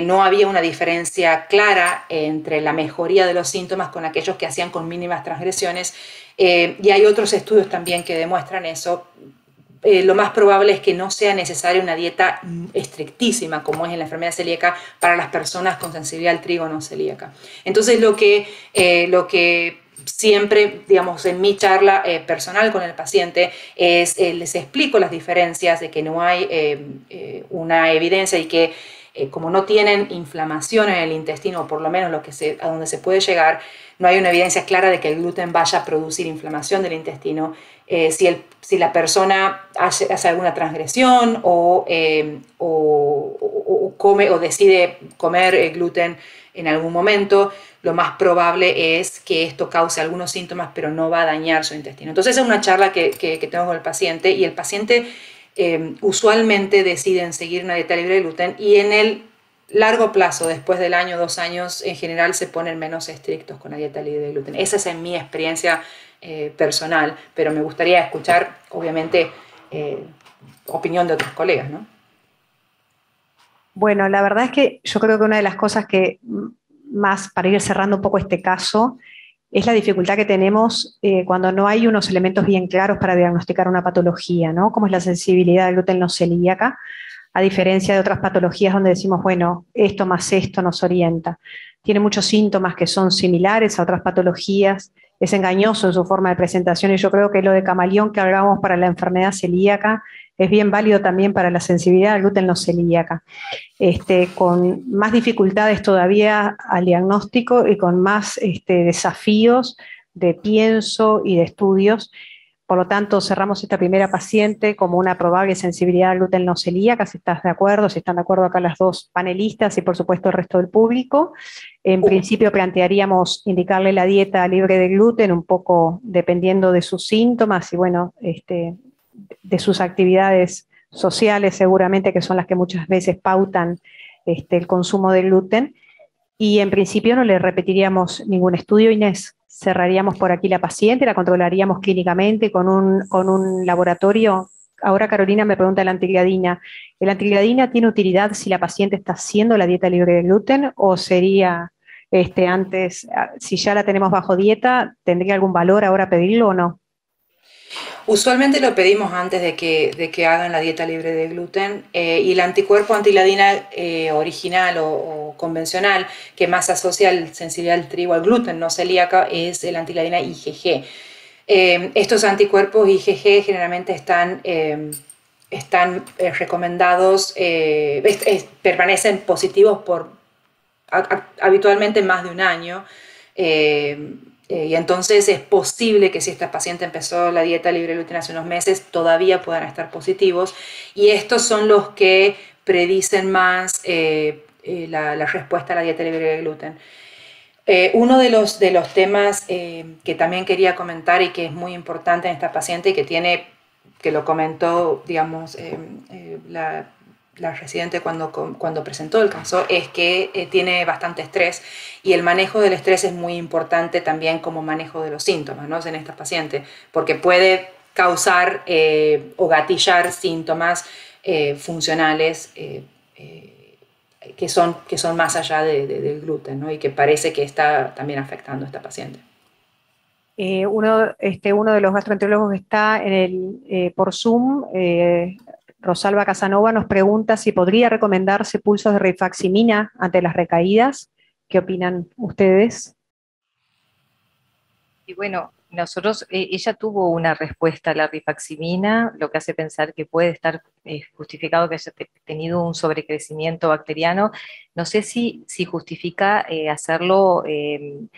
no había una diferencia clara entre la mejoría de los síntomas con aquellos que hacían con mínimas transgresiones, y hay otros estudios también que demuestran eso. Lo más probable es que no sea necesaria una dieta estrictísima, como es en la enfermedad celíaca, para las personas con sensibilidad al trigo no celíaca. Entonces, lo que siempre, digamos, en mi charla personal con el paciente es, les explico las diferencias de que no hay una evidencia y que como no tienen inflamación en el intestino, o por lo menos a donde se puede llegar, no hay una evidencia clara de que el gluten vaya a producir inflamación del intestino. Si la persona hace alguna transgresión o come o decide comer gluten en algún momento, lo más probable es que esto cause algunos síntomas, pero no va a dañar su intestino. Entonces es una charla que tengo con el paciente, y el paciente usualmente deciden seguir una dieta libre de gluten, y en el largo plazo, después del año, 2 años, en general se ponen menos estrictos con la dieta libre de gluten. Esa es en mi experiencia personal, pero me gustaría escuchar, obviamente, opinión de otros colegas, ¿no? Bueno, la verdad es que yo creo que una de las cosas que más, para ir cerrando un poco este caso, es la dificultad que tenemos cuando no hay unos elementos bien claros para diagnosticar una patología, ¿no? Como es la sensibilidad al gluten no celíaca, a diferencia de otras patologías donde decimos, bueno, esto más esto nos orienta. Tiene muchos síntomas que son similares a otras patologías, es engañoso en su forma de presentación, y yo creo que lo de camaleón que hablábamos para la enfermedad celíaca es bien válido también para la sensibilidad al gluten no celíaca, con más dificultades todavía al diagnóstico y con más desafíos de pienso y de estudios. Por lo tanto, cerramos esta primera paciente como una probable sensibilidad al gluten no celíaca, si estás de acuerdo, si están de acuerdo acá las dos panelistas y por supuesto el resto del público. En principio plantearíamos indicarle la dieta libre de gluten, un poco dependiendo de sus síntomas y bueno, de sus actividades sociales seguramente, que son las que muchas veces pautan el consumo de gluten. Y en principio no le repetiríamos ningún estudio, Inés. Cerraríamos por aquí la paciente, la controlaríamos clínicamente con un laboratorio. Ahora Carolina me pregunta la antigliadina. ¿La antigliadina tiene utilidad si la paciente está haciendo la dieta libre de gluten o sería antes, si ya la tenemos bajo dieta, ¿tendría algún valor ahora pedirlo o no? Usualmente lo pedimos antes de que hagan la dieta libre de gluten, y el anticuerpo antiladina original o convencional, que más asocia la sensibilidad al trigo al gluten no celíaca, es el antiladina IgG. Estos anticuerpos IgG generalmente están recomendados, permanecen positivos por habitualmente más de un año. Y entonces es posible que si esta paciente empezó la dieta libre de gluten hace unos meses, todavía puedan estar positivos. Y estos son los que predicen más la respuesta a la dieta libre de gluten. Uno de los temas que también quería comentar y que es muy importante en esta paciente y que lo comentó, digamos, la residente cuando presentó el caso, es que tiene bastante estrés, y el manejo del estrés es muy importante también como manejo de los síntomas, ¿no?, en esta paciente, porque puede causar o gatillar síntomas funcionales que son más allá del gluten, ¿no?, y que parece que está también afectando a esta paciente. Uno de los gastroenterólogos que está por Zoom, Rosalba Casanova, nos pregunta si podría recomendarse pulsos de rifaximina ante las recaídas. ¿Qué opinan ustedes? Y bueno, ella tuvo una respuesta a la rifaximina, lo que hace pensar que puede estar justificado que haya tenido un sobrecrecimiento bacteriano. No sé si justifica hacerlo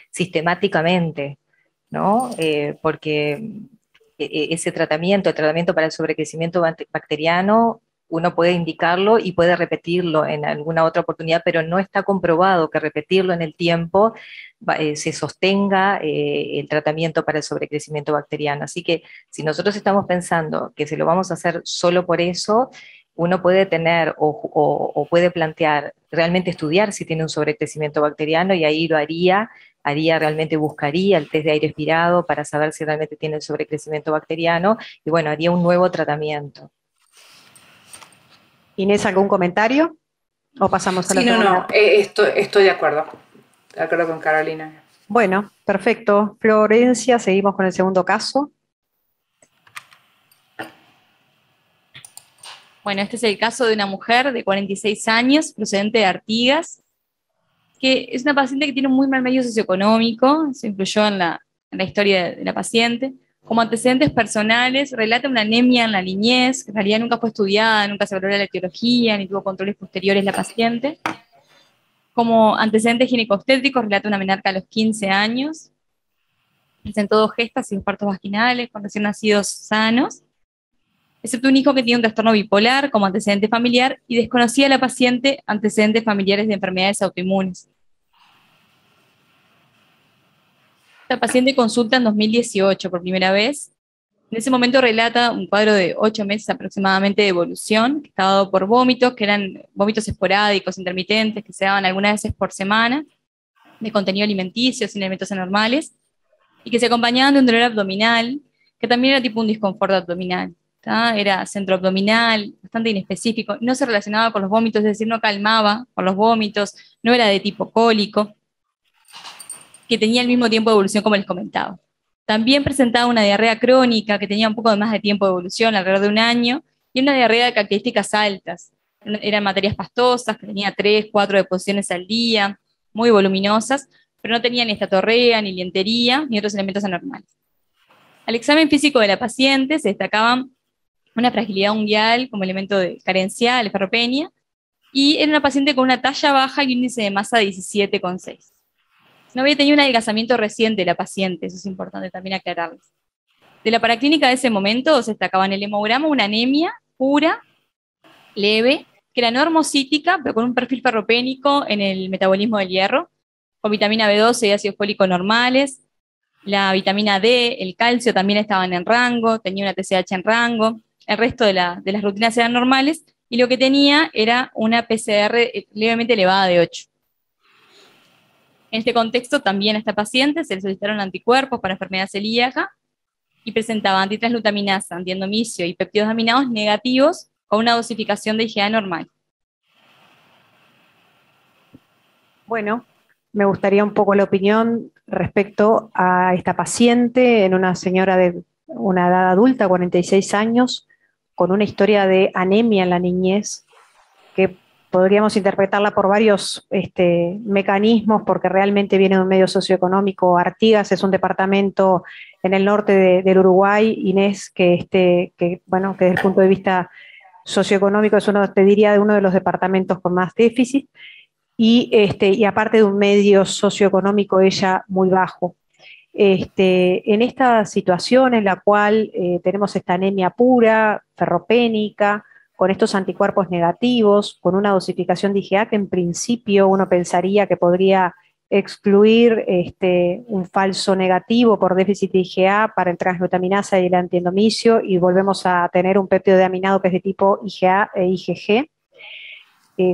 sistemáticamente, ¿no? Porque ese tratamiento, el tratamiento para el sobrecrecimiento bacteriano, uno puede indicarlo y puede repetirlo en alguna otra oportunidad, pero no está comprobado que repetirlo en el tiempo se sostenga el tratamiento para el sobrecrecimiento bacteriano. Así que si nosotros estamos pensando que se lo vamos a hacer solo por eso, uno puede tener o puede plantear realmente estudiar si tiene un sobrecrecimiento bacteriano, y ahí lo haría realmente, buscaría el test de aire expirado para saber si realmente tiene el sobrecrecimiento bacteriano, y bueno, haría un nuevo tratamiento. Inés, ¿algún comentario? ¿O pasamos a la segunda? No, estoy de acuerdo con Carolina. Bueno, perfecto. Florencia, seguimos con el segundo caso. Bueno, este es el caso de una mujer de 46 años, procedente de Artigas, que es una paciente que tiene un muy mal medio socioeconómico, se incluyó en la historia de la paciente. Como antecedentes personales, relata una anemia en la niñez, que en realidad nunca fue estudiada, nunca se valoró la etiología, ni tuvo controles posteriores la paciente. Como antecedentes ginecobstétricos, relata una menarca a los 15 años, presentó 2 gestas y 2 partos vaginales con recién nacidos sanos, excepto un hijo que tiene un trastorno bipolar como antecedente familiar, y desconocía a la paciente antecedentes familiares de enfermedades autoinmunes. La paciente consulta en 2018 por primera vez. En ese momento relata un cuadro de 8 meses aproximadamente de evolución, que estaba dado por vómitos, que eran vómitos esporádicos, intermitentes, que se daban algunas veces por semana, de contenido alimenticio, sin elementos anormales, y que se acompañaban de un dolor abdominal, que también era tipo un disconfort abdominal. Era centroabdominal, bastante inespecífico, no se relacionaba con los vómitos, es decir, no calmaba por los vómitos, no era de tipo cólico, que tenía el mismo tiempo de evolución como les comentaba. También presentaba una diarrea crónica que tenía un poco más de tiempo de evolución, alrededor de un año, y una diarrea de características altas. Eran materias pastosas, que tenía 3, 4 deposiciones al día, muy voluminosas, pero no tenía ni estatorrea, ni lientería, ni otros elementos anormales. Al examen físico de la paciente se destacaban una fragilidad unguial como elemento carencial, ferropenia, y era una paciente con una talla baja y un índice de masa de 17,6. No había tenido un adelgazamiento reciente la paciente, eso es importante también aclararles. De la paraclínica de ese momento se destacaba en el hemograma una anemia pura, leve, que era normocítica, pero con un perfil ferropénico en el metabolismo del hierro, con vitamina B12 y ácido fólico normales. La vitamina D, el calcio también estaban en rango, tenía una TSH en rango, el resto de las rutinas eran normales, y lo que tenía era una PCR levemente elevada de 8. En este contexto, también a esta paciente se le solicitaron anticuerpos para enfermedad celíaca y presentaba antitransglutaminasa, antiendomicio y péptidos aminados negativos con una dosificación de IgA normal. Bueno, me gustaría un poco la opinión respecto a esta paciente, en una señora de una edad adulta, 46 años, con una historia de anemia en la niñez, que podríamos interpretarla por varios mecanismos, porque realmente viene de un medio socioeconómico. Artigas es un departamento en el norte del Uruguay, Inés, bueno, que desde el punto de vista socioeconómico es uno, te diría, de uno de los departamentos con más déficit, y aparte de un medio socioeconómico ella muy bajo. En esta situación en la cual tenemos esta anemia pura, ferropénica, con estos anticuerpos negativos, con una dosificación de IgA que en principio uno pensaría que podría excluir un falso negativo por déficit de IgA para el transglutaminasa y el antiendomicio, y volvemos a tener un péptido de aminado que es de tipo IgA e IgG.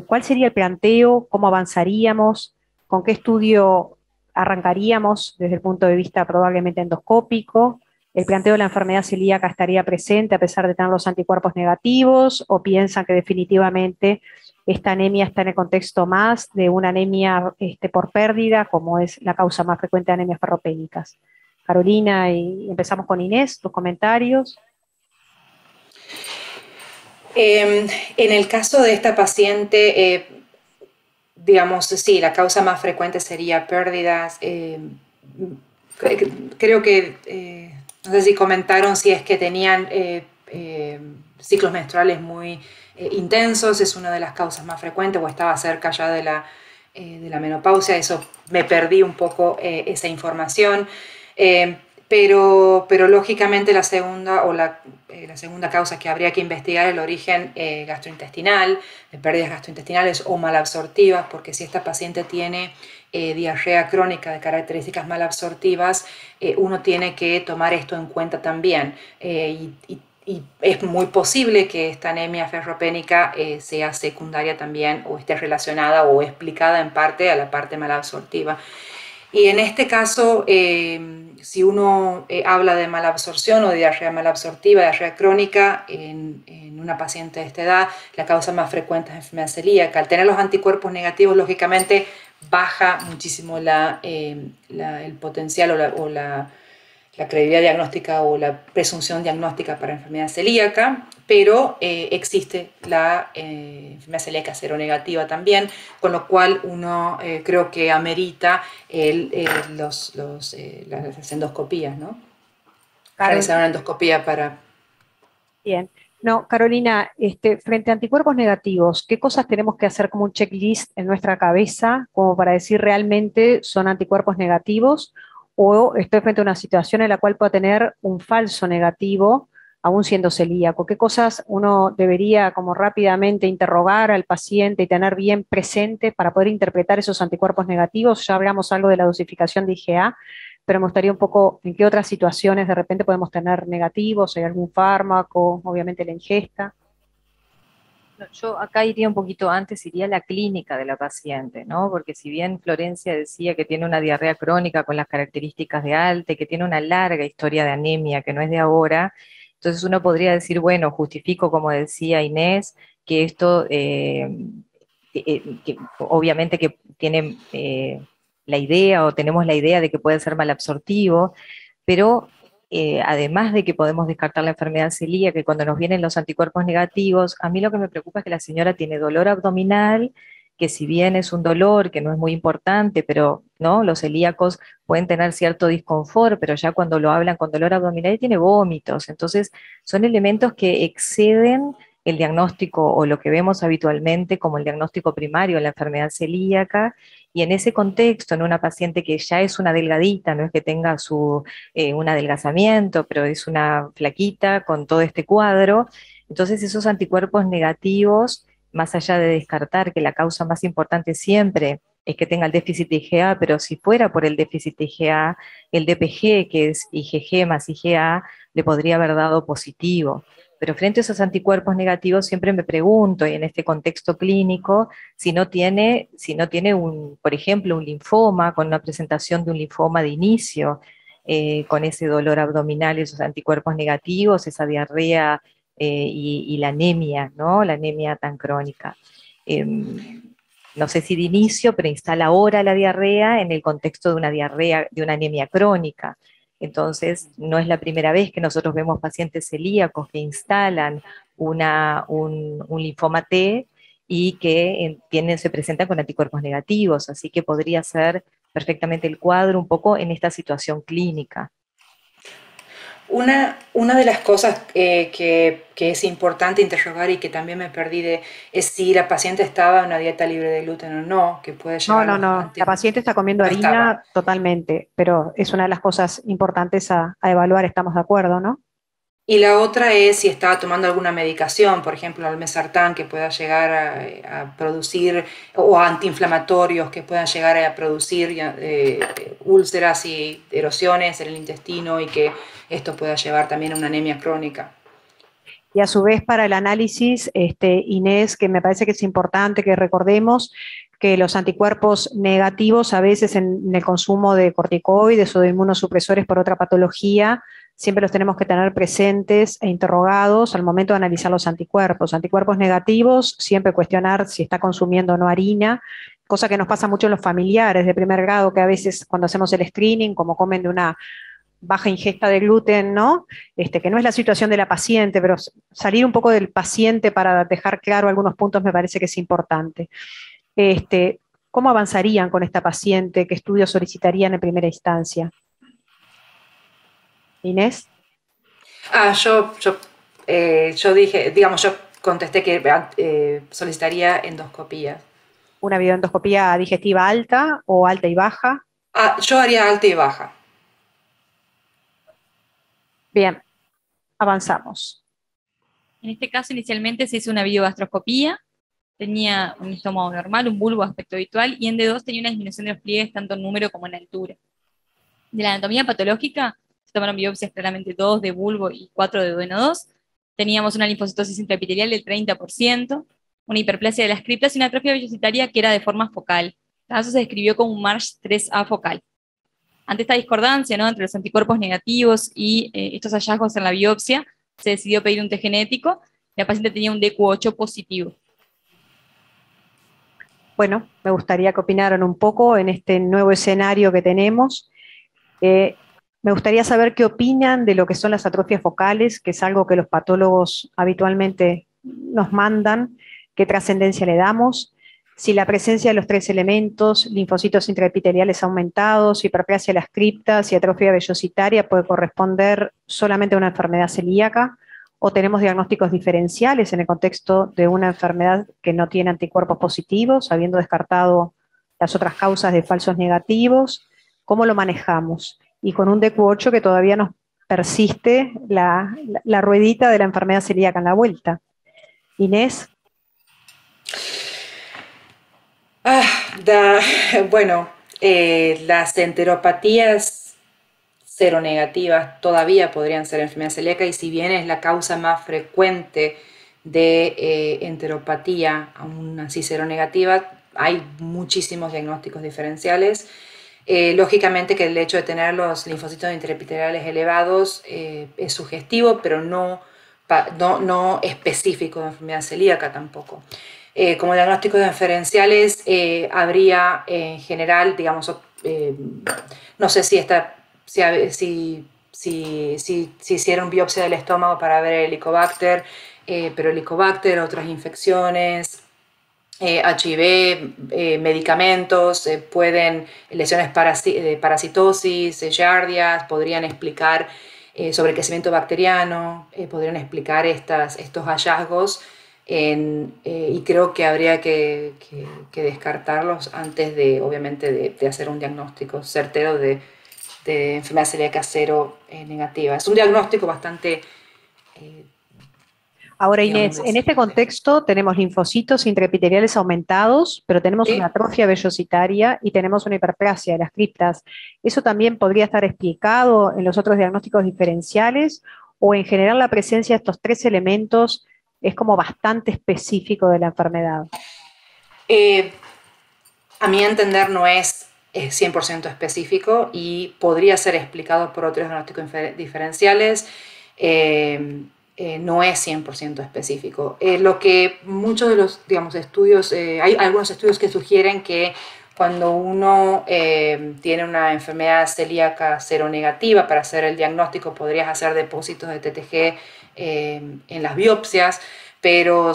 ¿Cuál sería el planteo? ¿Cómo avanzaríamos? ¿Con qué estudio arrancaríamos desde el punto de vista probablemente endoscópico? ¿El planteo de la enfermedad celíaca estaría presente a pesar de tener los anticuerpos negativos? ¿O piensan que definitivamente esta anemia está en el contexto más de una anemia por pérdida, como es la causa más frecuente de anemias ferropénicas? Carolina, y empezamos con Inés, tus comentarios. En el caso de esta paciente, digamos, sí, la causa más frecuente sería pérdidas. Creo que, no sé si comentaron si es que tenían ciclos menstruales muy intensos, es una de las causas más frecuentes, o estaba cerca ya de la menopausia. Eso me perdí un poco esa información. Pero lógicamente la segunda causa que habría que investigar es el origen gastrointestinal, de pérdidas gastrointestinales o malabsortivas, porque si esta paciente tiene diarrea crónica de características malabsortivas, uno tiene que tomar esto en cuenta también. Y es muy posible que esta anemia ferropénica sea secundaria también, o esté relacionada o explicada en parte a la parte malabsortiva. Y en este caso, si uno habla de malabsorción o de diarrea malabsortiva, diarrea crónica, en una paciente de esta edad, la causa más frecuente es enfermedad celíaca. Al tener los anticuerpos negativos, lógicamente, baja muchísimo el potencial o la credibilidad diagnóstica o la presunción diagnóstica para enfermedad celíaca, pero existe la enfermedad celíaca seronegativa también, con lo cual uno creo que amerita las endoscopías, ¿no? Realizar una endoscopía para... Bien. No, Carolina, frente a anticuerpos negativos, ¿qué cosas tenemos que hacer como un checklist en nuestra cabeza como para decir realmente son anticuerpos negativos, o estoy frente a una situación en la cual puedo tener un falso negativo aún siendo celíaco? ¿Qué cosas uno debería como rápidamente interrogar al paciente y tener bien presente para poder interpretar esos anticuerpos negativos? Ya hablamos algo de la dosificación de IgA, pero me gustaría un poco en qué otras situaciones de repente podemos tener negativos, hay algún fármaco, obviamente la ingesta. Yo acá iría un poquito antes, iría a la clínica de la paciente, ¿no? Porque si bien Florencia decía que tiene una diarrea crónica con las características de ALTE, que tiene una larga historia de anemia, que no es de ahora, entonces uno podría decir, bueno, justifico, como decía Inés, que esto, que obviamente que tiene la idea, o tenemos la idea de que puede ser malabsortivo, pero además de que podemos descartar la enfermedad celíaca, que cuando nos vienen los anticuerpos negativos, a mí lo que me preocupa es que la señora tiene dolor abdominal, que si bien es un dolor que no es muy importante, pero ¿no? Los celíacos pueden tener cierto disconfort, pero ya cuando lo hablan con dolor abdominal tiene vómitos. Entonces son elementos que exceden el diagnóstico o lo que vemos habitualmente como el diagnóstico primario de la enfermedad celíaca. Y en ese contexto, en una paciente que ya es una delgadita, no es que tenga un adelgazamiento, pero es una flaquita con todo este cuadro, entonces esos anticuerpos negativos, más allá de descartar que la causa más importante siempre es que tenga el déficit de IgA, pero si fuera por el déficit de IgA, el DPG, que es IgG más IgA, le podría haber dado positivo. Pero frente a esos anticuerpos negativos siempre me pregunto, y en este contexto clínico, si no tiene por ejemplo, un linfoma, con una presentación de un linfoma de inicio, con ese dolor abdominal, esos anticuerpos negativos, esa diarrea y la anemia, ¿no? La anemia tan crónica. no sé si de inicio, pero instala ahora la diarrea en el contexto de una diarrea, de una anemia crónica. Entonces, no es la primera vez que nosotros vemos pacientes celíacos que instalan un linfoma T y que se presentan con anticuerpos negativos, así que podría ser perfectamente el cuadro un poco en esta situación clínica. Una de las cosas que es importante interrogar y que también me perdí es si la paciente estaba en una dieta libre de gluten o no, que puede llevar... No. La paciente está comiendo harina totalmente, pero es una de las cosas importantes a evaluar, estamos de acuerdo, ¿no? Y la otra es si estaba tomando alguna medicación, por ejemplo, el mesartán, que pueda llegar a producir, o antiinflamatorios que puedan llegar a producir úlceras y erosiones en el intestino y que esto pueda llevar también a una anemia crónica. Y a su vez para el análisis, Inés, que me parece que es importante que recordemos que los anticuerpos negativos a veces en el consumo de corticoides o de inmunosupresores por otra patología, siempre los tenemos que tener presentes e interrogados al momento de analizar los anticuerpos. Anticuerpos negativos, siempre cuestionar si está consumiendo o no harina, cosa que nos pasa mucho en los familiares de primer grado, que a veces cuando hacemos el screening, como comen de una baja ingesta de gluten, ¿no? Que no es la situación de la paciente, pero salir un poco del paciente para dejar claro algunos puntos me parece que es importante. ¿Cómo avanzarían con esta paciente? ¿Qué estudios solicitarían en primera instancia? Inés. Yo dije, digamos, yo contesté que solicitaría endoscopía. ¿Una videoendoscopía digestiva alta o alta y baja? Yo haría alta y baja. Bien, avanzamos. En este caso, inicialmente se hizo una videogastroscopía, tenía un estómago normal, un bulbo de aspecto habitual, y en D2 tenía una disminución de los pliegues tanto en número como en altura. De la anatomía patológica, se tomaron biopsias claramente 2 de bulbo y 4 de duodeno 2. Teníamos una linfocitosis intraepitelial del 30%, una hiperplasia de las criptas y una atrofia vellocitaria que era de forma focal. Eso se describió como un MARSH 3A focal. Ante esta discordancia, ¿no?, entre los anticuerpos negativos y estos hallazgos en la biopsia, se decidió pedir un test genético. La paciente tenía un DQ8 positivo. Bueno, me gustaría que opinaran un poco en este nuevo escenario que tenemos. Me gustaría saber qué opinan de lo que son las atrofias focales, que es algo que los patólogos habitualmente nos mandan, qué trascendencia le damos, si la presencia de los 3 elementos, linfocitos intraepiteliales aumentados, hiperplasia de las criptas y atrofia vellocitaria puede corresponder solamente a una enfermedad celíaca, o tenemos diagnósticos diferenciales en el contexto de una enfermedad que no tiene anticuerpos positivos, habiendo descartado las otras causas de falsos negativos. ¿Cómo lo manejamos? Y con un DQ8 que todavía nos persiste la ruedita de la enfermedad celíaca en la vuelta. Inés. Bueno, las enteropatías seronegativas todavía podrían ser enfermedad celíaca, y si bien es la causa más frecuente de enteropatía, aún así seronegativa, hay muchísimos diagnósticos diferenciales. Lógicamente que el hecho de tener los linfocitos intraepiteliales elevados es sugestivo, pero no específico de enfermedad celíaca tampoco. Como diagnósticos diferenciales habría en general, digamos, no sé si hicieron biopsia del estómago para ver el Helicobacter, pero Helicobacter, otras infecciones, HIV, medicamentos, lesiones de parasitosis, giardias, podrían explicar sobrecrecimiento bacteriano, podrían explicar estos hallazgos. Y creo que habría que descartarlos antes de, obviamente, de hacer un diagnóstico certero de enfermedad celíaca cero negativa. Es un diagnóstico bastante... Ahora, Inés, en este contexto tenemos linfocitos intraepiteliales aumentados, pero tenemos una atrofia vellocitaria y tenemos una hiperplasia de las criptas. ¿Eso también podría estar explicado en los otros diagnósticos diferenciales, o en general la presencia de estos 3 elementos es como bastante específico de la enfermedad? A mi entender no es 100% específico y podría ser explicado por otros diagnósticos diferenciales. no es 100% específico. Lo que muchos de los, digamos, estudios, hay algunos estudios que sugieren que cuando uno tiene una enfermedad celíaca seronegativa, para hacer el diagnóstico podrías hacer depósitos de TTG en las biopsias, pero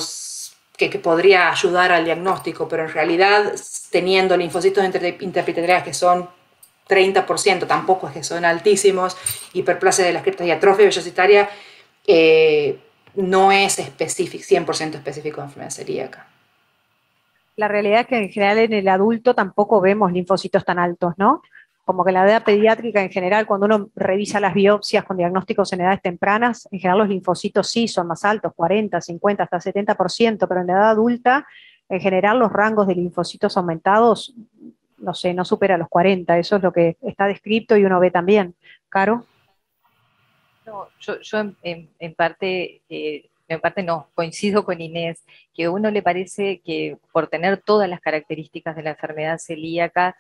que podría ayudar al diagnóstico, pero en realidad teniendo linfocitos interepiteliales que son 30%, tampoco es que son altísimos, hiperplasia de las criptas y atrofia vellocitaria, no es 100% específico de enfermedad celíaca. La realidad es que en general en el adulto tampoco vemos linfocitos tan altos, ¿no? Como que en la edad pediátrica en general, cuando uno revisa las biopsias con diagnósticos en edades tempranas, en general los linfocitos sí son más altos, 40, 50, hasta 70%, pero en la edad adulta, en general los rangos de linfocitos aumentados, no sé, no supera los 40, eso es lo que está descrito y uno ve también. ¿Caro? No, yo en parte no, coincido con Inés, que a uno le parece que por tener todas las características de la enfermedad celíaca,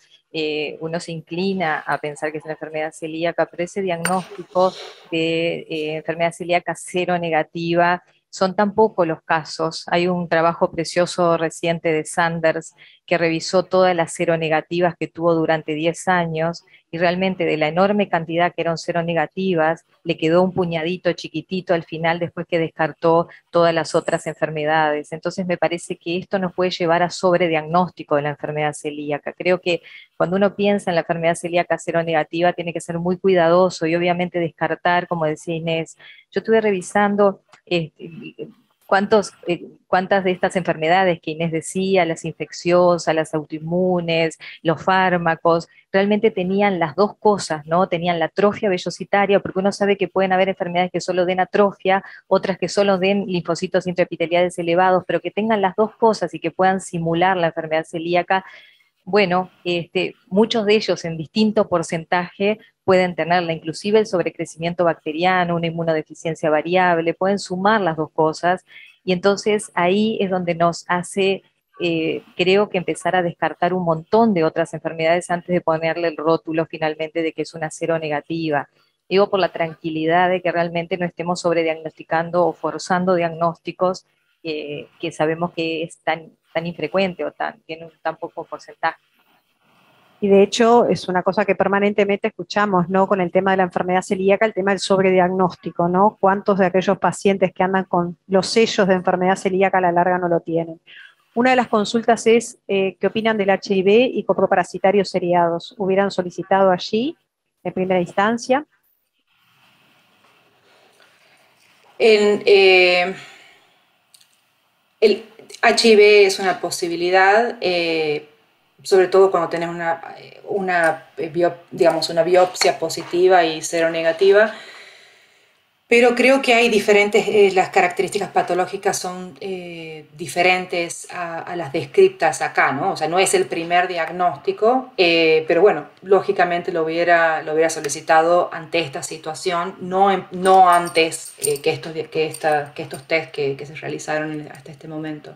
uno se inclina a pensar que es una enfermedad celíaca, pero ese diagnóstico de enfermedad celíaca cero negativa son tan pocos los casos. Hay un trabajo precioso reciente de Sanders que revisó todas las seronegativas que tuvo durante 10 años y realmente de la enorme cantidad que eran seronegativas, le quedó un puñadito chiquitito al final después que descartó todas las otras enfermedades. Entonces me parece que esto nos puede llevar a sobrediagnóstico de la enfermedad celíaca. Creo que cuando uno piensa en la enfermedad celíaca seronegativa tiene que ser muy cuidadoso y obviamente descartar, como decía Inés. Yo estuve revisando cuántas de estas enfermedades que Inés decía, las infecciosas, las autoinmunes, los fármacos, realmente tenían las dos cosas, ¿no? Tenían la atrofia vellocitaria, porque uno sabe que pueden haber enfermedades que solo den atrofia, otras que solo den linfocitos intraepiteliales elevados, pero que tengan las dos cosas y que puedan simular la enfermedad celíaca. Bueno, muchos de ellos en distinto porcentaje pueden tenerla, inclusive el sobrecrecimiento bacteriano, una inmunodeficiencia variable, pueden sumar las dos cosas, y entonces ahí es donde nos hace, creo que empezar a descartar un montón de otras enfermedades antes de ponerle el rótulo finalmente de que es una seronegativa. Digo por la tranquilidad de que realmente no estemos sobrediagnosticando o forzando diagnósticos que sabemos que es tan infrecuente o tiene un tan poco porcentaje. Y de hecho es una cosa que permanentemente escuchamos, ¿no? Con el tema de la enfermedad celíaca, el tema del sobrediagnóstico, ¿no? ¿Cuántos de aquellos pacientes que andan con los sellos de enfermedad celíaca a la larga no lo tienen? Una de las consultas es ¿qué opinan del HIV y coproparasitarios seriados? ¿Hubieran solicitado allí en primera instancia? El HIV es una posibilidad, sobre todo cuando tenés una biopsia positiva y seronegativa, pero creo que hay diferentes, las características patológicas son diferentes a las descriptas acá, ¿no? O sea, no es el primer diagnóstico, pero bueno, lógicamente lo hubiera solicitado ante esta situación, no antes que estos test que se realizaron hasta este momento.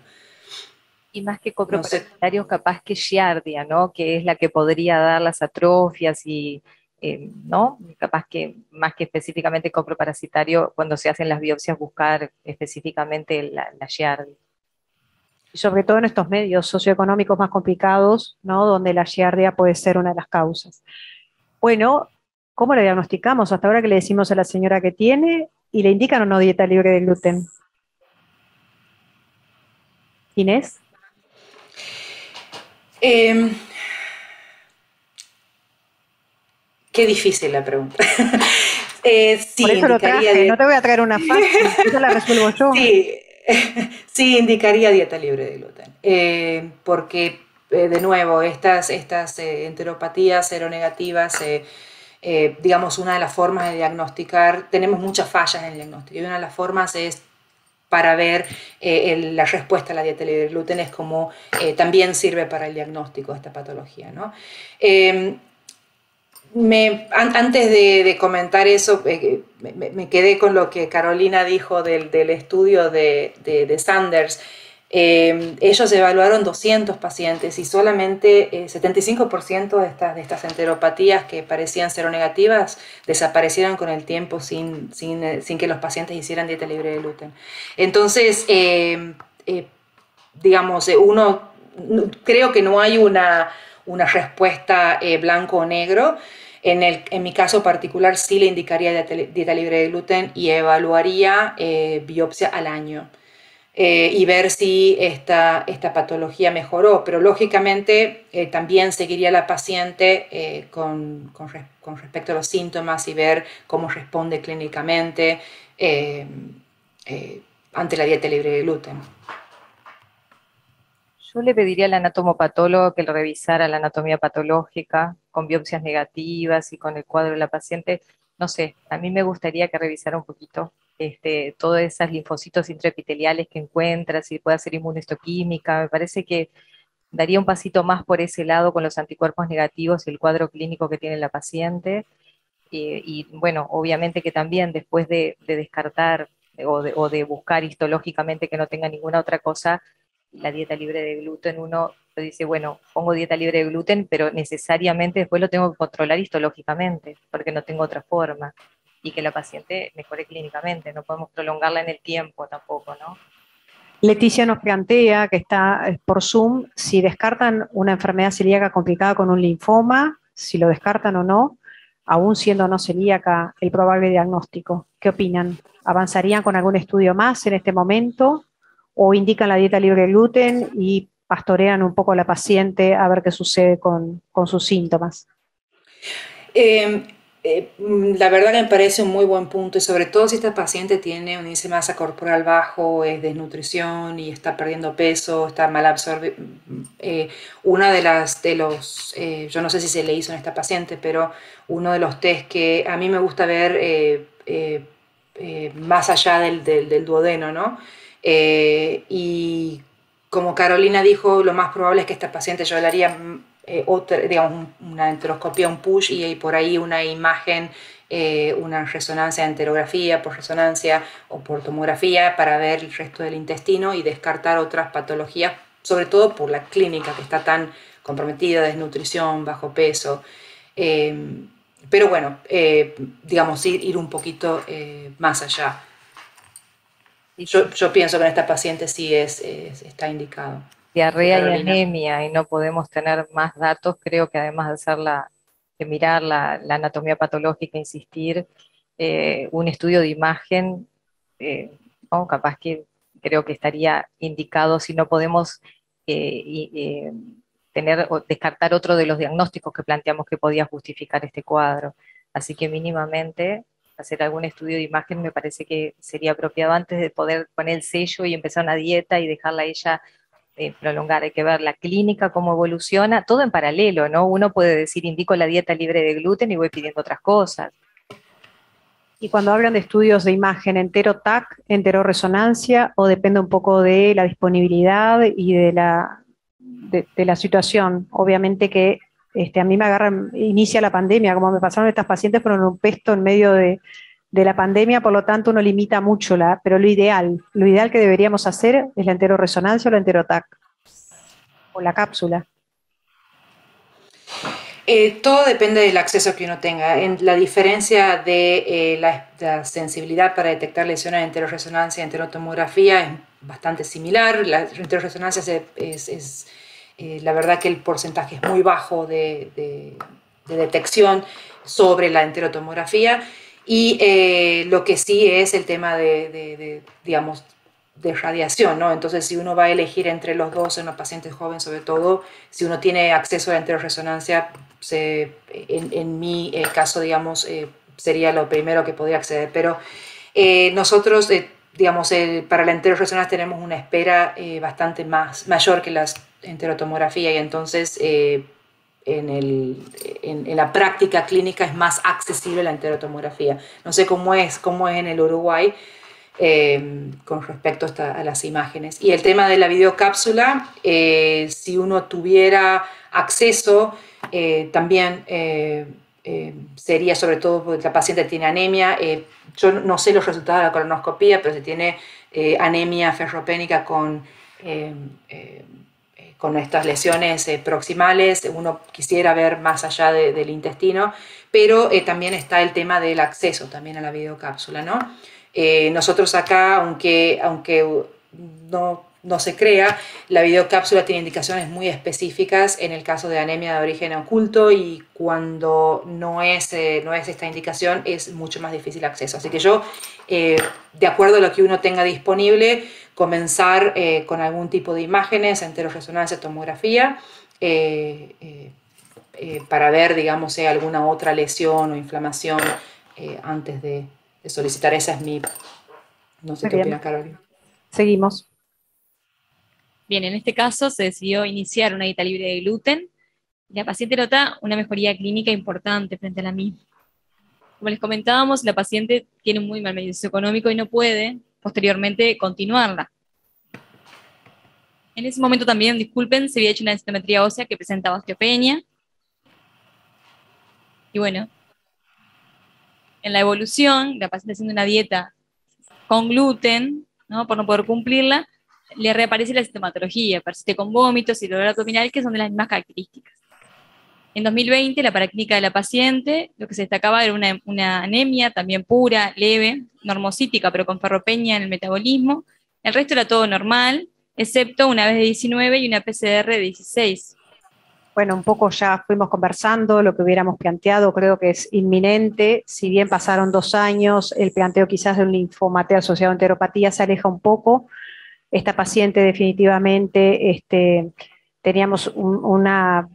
Y más que coproparasitarios, capaz que Giardia, ¿no? Que es la que podría dar las atrofias y, ¿no? Capaz que más que específicamente coproparasitario, cuando se hacen las biopsias, buscar específicamente la Giardia. Y sobre todo en estos medios socioeconómicos más complicados, ¿no? Donde la Giardia puede ser una de las causas. Bueno, ¿cómo le diagnosticamos? Hasta ahora que le decimos a la señora que tiene y le indican o no dieta libre de gluten. Inés. Qué difícil la pregunta. Sí, por eso lo traje, no te voy a traer una fácil, esa la resuelvo yo. Sí, indicaría dieta libre de gluten, porque de nuevo, estas enteropatías seronegativas, digamos, una de las formas de diagnosticar, tenemos muchas fallas en el diagnóstico, y una de las formas es para ver la respuesta a la dieta libre de gluten, es como también sirve para el diagnóstico de esta patología, ¿no? Antes de comentar eso, me quedé con lo que Carolina dijo del estudio de Sanders. Ellos evaluaron 200 pacientes y solamente 75% de estas enteropatías que parecían seronegativas desaparecieron con el tiempo sin que los pacientes hicieran dieta libre de gluten. Entonces, digamos, creo que no hay una respuesta blanco o negro. En mi caso particular sí le indicaría dieta libre de gluten y evaluaría biopsia al año. Y ver si esta patología mejoró, pero lógicamente también seguiría a la paciente con respecto a los síntomas y ver cómo responde clínicamente ante la dieta libre de gluten. Yo le pediría al anatomopatólogo que le revisara la anatomía patológica con biopsias negativas y con el cuadro de la paciente. No sé, a mí me gustaría que revisara un poquito todos esos linfocitos intraepiteliales que encuentra, si puede hacer inmunohistoquímica. Me parece que daría un pasito más por ese lado con los anticuerpos negativos y el cuadro clínico que tiene la paciente. Y bueno, obviamente que también después de descartar o de buscar histológicamente que no tenga ninguna otra cosa, la dieta libre de gluten, uno dice, bueno, pongo dieta libre de gluten, pero necesariamente después lo tengo que controlar histológicamente, porque no tengo otra forma. Y que la paciente mejore clínicamente, no podemos prolongarla en el tiempo tampoco, ¿no? Leticia nos plantea, que está por Zoom, si descartan una enfermedad celíaca complicada con un linfoma, si lo descartan o no, aún siendo no celíaca, el probable diagnóstico. ¿Qué opinan? ¿Avanzarían con algún estudio más en este momento? ¿O indican la dieta libre de gluten y pastorean un poco a la paciente a ver qué sucede con sus síntomas? La verdad que me parece un muy buen punto, y sobre todo si esta paciente tiene un índice de masa corporal bajo, es desnutrición y está perdiendo peso, está mal absorbido. Una de los, yo no sé si se le hizo en esta paciente, pero uno de los test que a mí me gusta ver más allá del duodeno, ¿no? Y como Carolina dijo, lo más probable es que esta paciente yo le haría digamos, una enteroscopia, un push y por ahí una imagen, una resonancia, enterografía por resonancia o por tomografía para ver el resto del intestino y descartar otras patologías, sobre todo por la clínica que está tan comprometida, desnutrición, bajo peso. Pero bueno, digamos, ir un poquito más allá. Yo pienso que en esta paciente sí está indicado. Diarrea y anemia, y no podemos tener más datos, creo que además de mirar la anatomía patológica, insistir, un estudio de imagen, ¿no? Capaz que creo que estaría indicado si no podemos tener o descartar otro de los diagnósticos que planteamos que podía justificar este cuadro. Así que mínimamente hacer algún estudio de imagen me parece que sería apropiado antes de poder poner el sello y empezar una dieta y dejarla a ella prolongar. Hay que ver la clínica, cómo evoluciona, todo en paralelo, ¿no? Uno puede decir, indico la dieta libre de gluten y voy pidiendo otras cosas. Y cuando hablan de estudios de imagen, entero-TAC, entero-resonancia, o depende un poco de la disponibilidad y de la situación. Obviamente que a mí inicia la pandemia, como me pasaron estas pacientes, pero en un pesto en medio de la pandemia, por lo tanto uno limita mucho, pero lo ideal que deberíamos hacer es la entero-resonancia o la entero-TAC, o la cápsula. Todo depende del acceso que uno tenga. La diferencia de la sensibilidad para detectar lesiones de enteroresonancia y enterotomografía es bastante similar. La enteroresonancia es la verdad que el porcentaje es muy bajo de detección sobre la enterotomografía, y lo que sí es el tema digamos, de radiación, ¿no? Entonces, si uno va a elegir entre los dos en los pacientes jóvenes, sobre todo, si uno tiene acceso a la enteroresonancia, en mi caso, digamos, sería lo primero que podría acceder. Pero nosotros, digamos, para la enteroresonancia tenemos una espera bastante mayor que la enterotomografía, y entonces en la práctica clínica es más accesible la enterotomografía. No sé cómo es en el Uruguay, con respecto a las imágenes. Y el tema de la videocápsula, si uno tuviera acceso, también sería, sobre todo porque la paciente tiene anemia. Yo no sé los resultados de la colonoscopía, pero si tiene anemia ferropénica con con estas lesiones proximales, uno quisiera ver más allá del intestino, pero también está el tema del acceso también a la videocápsula, ¿no? Nosotros acá, aunque no se crea, la videocápsula tiene indicaciones muy específicas en el caso de anemia de origen oculto, y cuando no es esta indicación es mucho más difícil acceso. Así que yo, de acuerdo a lo que uno tenga disponible, comenzar con algún tipo de imágenes, enteroresonancia, tomografía, para ver, digamos, alguna otra lesión o inflamación antes de solicitar. Esa es mi... No sé qué opina Carolina. Seguimos. Bien, en este caso se decidió iniciar una dieta libre de gluten. La paciente nota una mejoría clínica importante frente a la misma. Como les comentábamos, la paciente tiene un muy mal medio socioeconómico y no puede posteriormente continuarla. En ese momento también, disculpen, se había hecho una densitometría ósea que presentaba osteopenia. Y bueno, en la evolución, la paciente haciendo una dieta con gluten, ¿no?, por no poder cumplirla, le reaparece la sintomatología, persiste con vómitos y dolor abdominal, que son de las mismas características. En 2020, la paraclínica de la paciente, lo que se destacaba era una anemia también pura, leve, normocítica, pero con ferropenia en el metabolismo. El resto era todo normal, excepto una vez de 19 y una PCR de 16. Bueno, un poco ya fuimos conversando, lo que hubiéramos planteado creo que es inminente. Si bien pasaron 2 años, el planteo quizás de un linfomateo asociado a enteropatía se aleja un poco. Esta paciente definitivamente teníamos una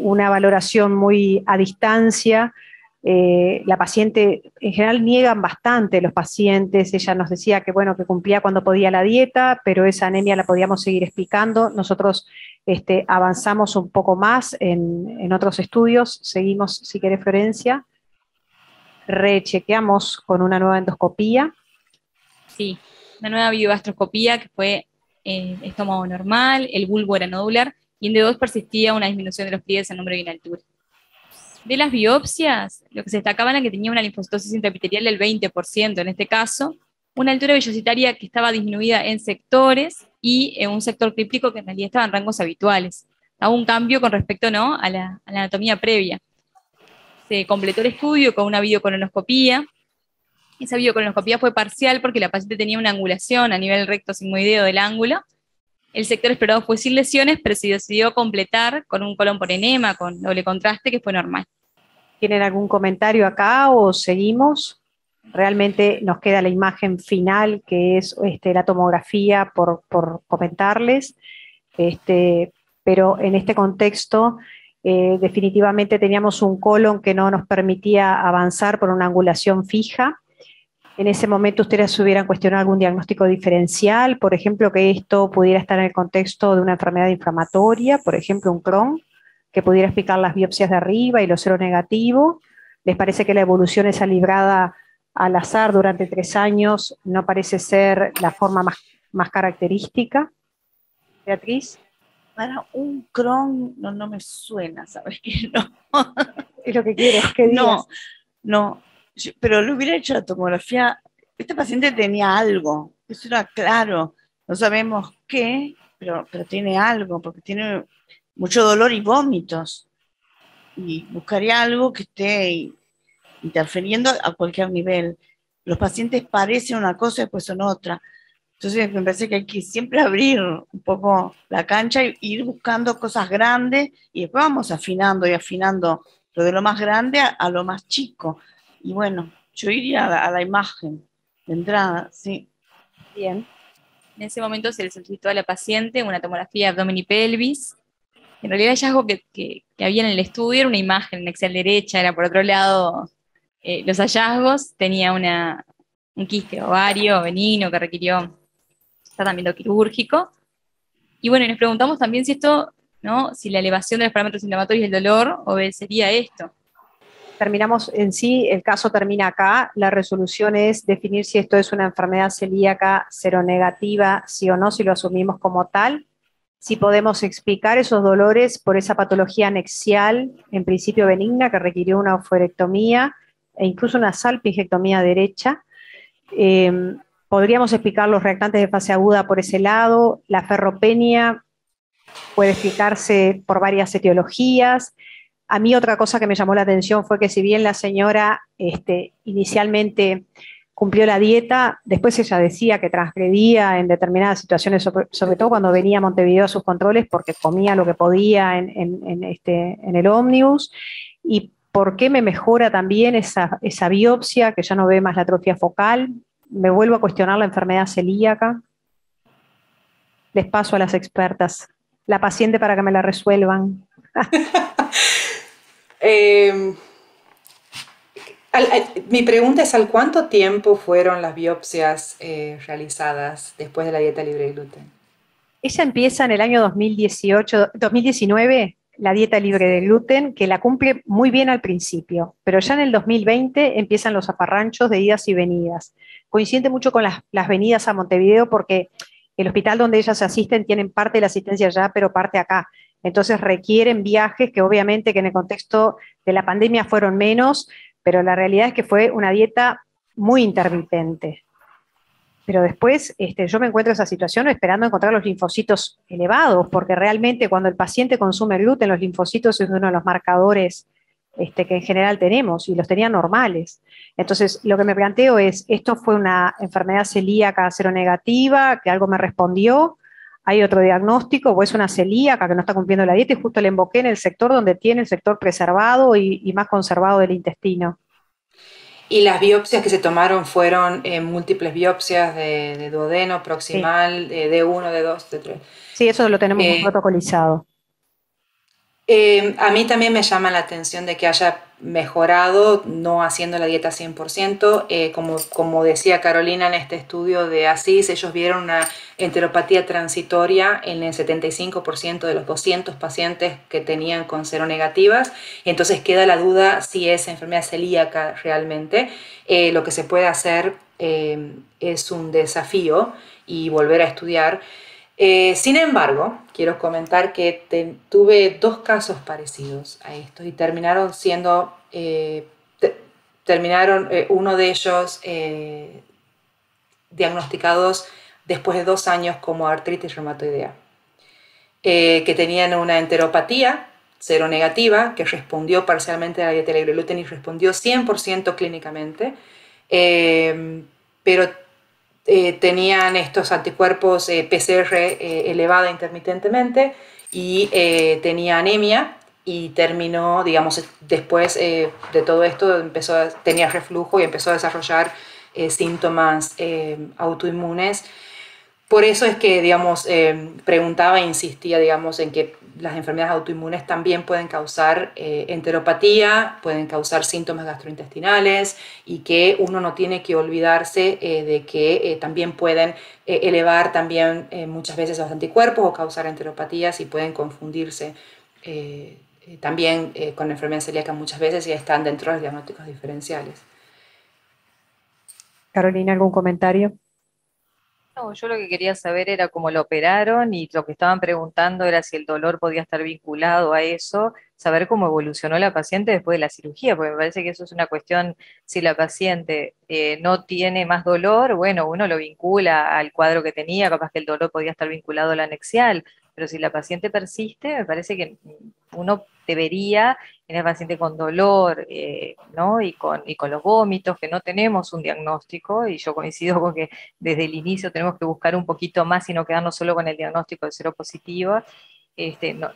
valoración muy a distancia. La paciente, en general niegan bastante los pacientes. Ella nos decía que bueno, que cumplía cuando podía la dieta, pero esa anemia la podíamos seguir explicando. Nosotros avanzamos un poco más en otros estudios. Seguimos, si querés, Florencia. Rechequeamos con una nueva endoscopía. Sí, una nueva biogastroscopía que fue en estómago normal, el bulbo era nodular, y en D2 persistía una disminución de los pliegues en número y en altura. De las biopsias, lo que se destacaba era que tenía una linfocitosis intraepitelial del 20%, en este caso, una altura vellocitaria que estaba disminuida en sectores y en un sector críptico que en realidad estaba en rangos habituales. Hubo un cambio con respecto, ¿no?, a la anatomía previa. Se completó el estudio con una videocolonoscopía. Esa videocolonoscopía fue parcial porque la paciente tenía una angulación a nivel recto sigmoideo del ángulo. El sector explorado fue sin lesiones, pero se decidió completar con un colon por enema, con doble contraste, que fue normal. ¿Tienen algún comentario acá o seguimos? Realmente nos queda la imagen final, que es la tomografía por comentarles, pero en este contexto definitivamente teníamos un colon que no nos permitía avanzar por una angulación fija. En ese momento ustedes hubieran cuestionado algún diagnóstico diferencial, por ejemplo, que esto pudiera estar en el contexto de una enfermedad inflamatoria, por ejemplo, un Crohn, que pudiera explicar las biopsias de arriba y lo seronegativo. ¿Les parece que la evolución esa librada al azar durante 3 años no parece ser la forma más característica? Beatriz. Para un Crohn no me suena, ¿sabes qué? No. Es lo que quieres que digas. No. Pero le hubiera hecho la tomografía. Esta paciente tenía algo, eso era claro. No sabemos qué, pero tiene algo, porque tiene mucho dolor y vómitos. Y buscaría algo que esté interfiriendo a cualquier nivel. Los pacientes parecen una cosa y después son otra. Entonces me parece que hay que siempre abrir un poco la cancha e ir buscando cosas grandes y después vamos afinando y afinando lo de lo más grande a lo más chico. Y bueno, yo iría a la imagen de entrada, sí. Bien. En ese momento se le solicitó a la paciente una tomografía de abdomen y pelvis. En realidad el hallazgo que había en el estudio era una imagen en Excel derecha, era por otro lado los hallazgos. Tenía un quiste ovario benigno que requirió tratamiento quirúrgico. Y bueno, nos preguntamos también si esto, ¿no?, si la elevación de los parámetros inflamatorios y el dolor obedecería a esto. Terminamos en sí, el caso termina acá. La resolución es definir si esto es una enfermedad celíaca seronegativa, sí o no, si lo asumimos como tal. Si podemos explicar esos dolores por esa patología anexial, en principio benigna, que requirió una oforectomía e incluso una salpingectomía derecha. podríamos explicar los reactantes de fase aguda por ese lado. La ferropenia puede explicarse por varias etiologías. A mí otra cosa que me llamó la atención fue que si bien la señora inicialmente cumplió la dieta, después ella decía que transgredía en determinadas situaciones, sobre todo cuando venía a Montevideo a sus controles, porque comía lo que podía en el ómnibus. ¿Y por qué me mejora también esa biopsia, que ya no ve más la atrofia focal? Me vuelvo a cuestionar la enfermedad celíaca. Les paso a las expertas. La paciente para que me la resuelvan. Mi pregunta es, ¿al cuánto tiempo fueron las biopsias realizadas después de la dieta libre de gluten? Ella empieza en el año 2019, la dieta libre de gluten, que la cumple muy bien al principio, pero ya en el 2020 empiezan los zafarranchos de idas y venidas. Coincide mucho con las venidas a Montevideo porque el hospital donde ellas asisten tienen parte de la asistencia allá, pero parte acá. Entonces requieren viajes que obviamente que en el contexto de la pandemia fueron menos, pero la realidad es que fue una dieta muy intermitente. Pero después yo me encuentro en esa situación esperando encontrar los linfocitos elevados, porque realmente cuando el paciente consume gluten, los linfocitos es uno de los marcadores que en general tenemos, y los tenía normales. Entonces, lo que me planteo es, ¿esto fue una enfermedad celíaca seronegativa, que algo me respondió? ¿Hay otro diagnóstico? ¿O es una celíaca que no está cumpliendo la dieta? Y justo le emboqué en el sector donde tiene el sector preservado y más conservado del intestino. ¿Y las biopsias que se tomaron fueron múltiples biopsias de duodeno, proximal, sí, D1, D2, D3? Sí, eso lo tenemos protocolizado. A mí también me llama la atención de que haya mejorado no haciendo la dieta 100%. Como decía Carolina en este estudio de ASIS, ellos vieron una enteropatía transitoria en el 75% de los 200 pacientes que tenían con seronegativas. Entonces queda la duda si es enfermedad celíaca realmente. Lo que se puede hacer es un desafío y volver a estudiar. Sin embargo, quiero comentar que tuve dos casos parecidos a estos y terminaron siendo, uno de ellos diagnosticados después de 2 años como artritis reumatoidea, que tenían una enteropatía seronegativa que respondió parcialmente a la dieta libre de gluten y respondió 100% clínicamente, pero tenían estos anticuerpos PCR elevada intermitentemente y tenía anemia y terminó, digamos, después de todo esto tenía reflujo y empezó a desarrollar síntomas autoinmunes. Por eso es que, digamos, preguntaba e insistía, digamos, en que las enfermedades autoinmunes también pueden causar enteropatía, pueden causar síntomas gastrointestinales y que uno no tiene que olvidarse de que también pueden elevar también muchas veces los anticuerpos o causar enteropatías y pueden confundirse también con la enfermedad celíaca muchas veces y están dentro de los diagnósticos diferenciales. Carolina, ¿algún comentario? No, yo lo que quería saber era cómo lo operaron y lo que estaban preguntando era si el dolor podía estar vinculado a eso, saber cómo evolucionó la paciente después de la cirugía, porque me parece que eso es una cuestión, si la paciente no tiene más dolor, bueno, uno lo vincula al cuadro que tenía, capaz que el dolor podía estar vinculado al anexial, pero si la paciente persiste, me parece que uno debería, en el paciente con dolor, ¿no? y con los vómitos, que no tenemos un diagnóstico, y yo coincido con que desde el inicio tenemos que buscar un poquito más y no quedarnos solo con el diagnóstico de seropositiva.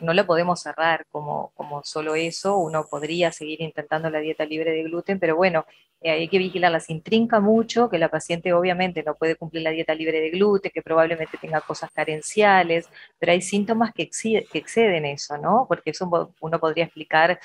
No lo podemos cerrar como solo eso, uno podría seguir intentando la dieta libre de gluten, pero bueno, hay que vigilarla, se intrinca mucho, que la paciente obviamente no puede cumplir la dieta libre de gluten, que probablemente tenga cosas carenciales, pero hay síntomas que exceden eso, ¿no? Porque eso uno podría explicar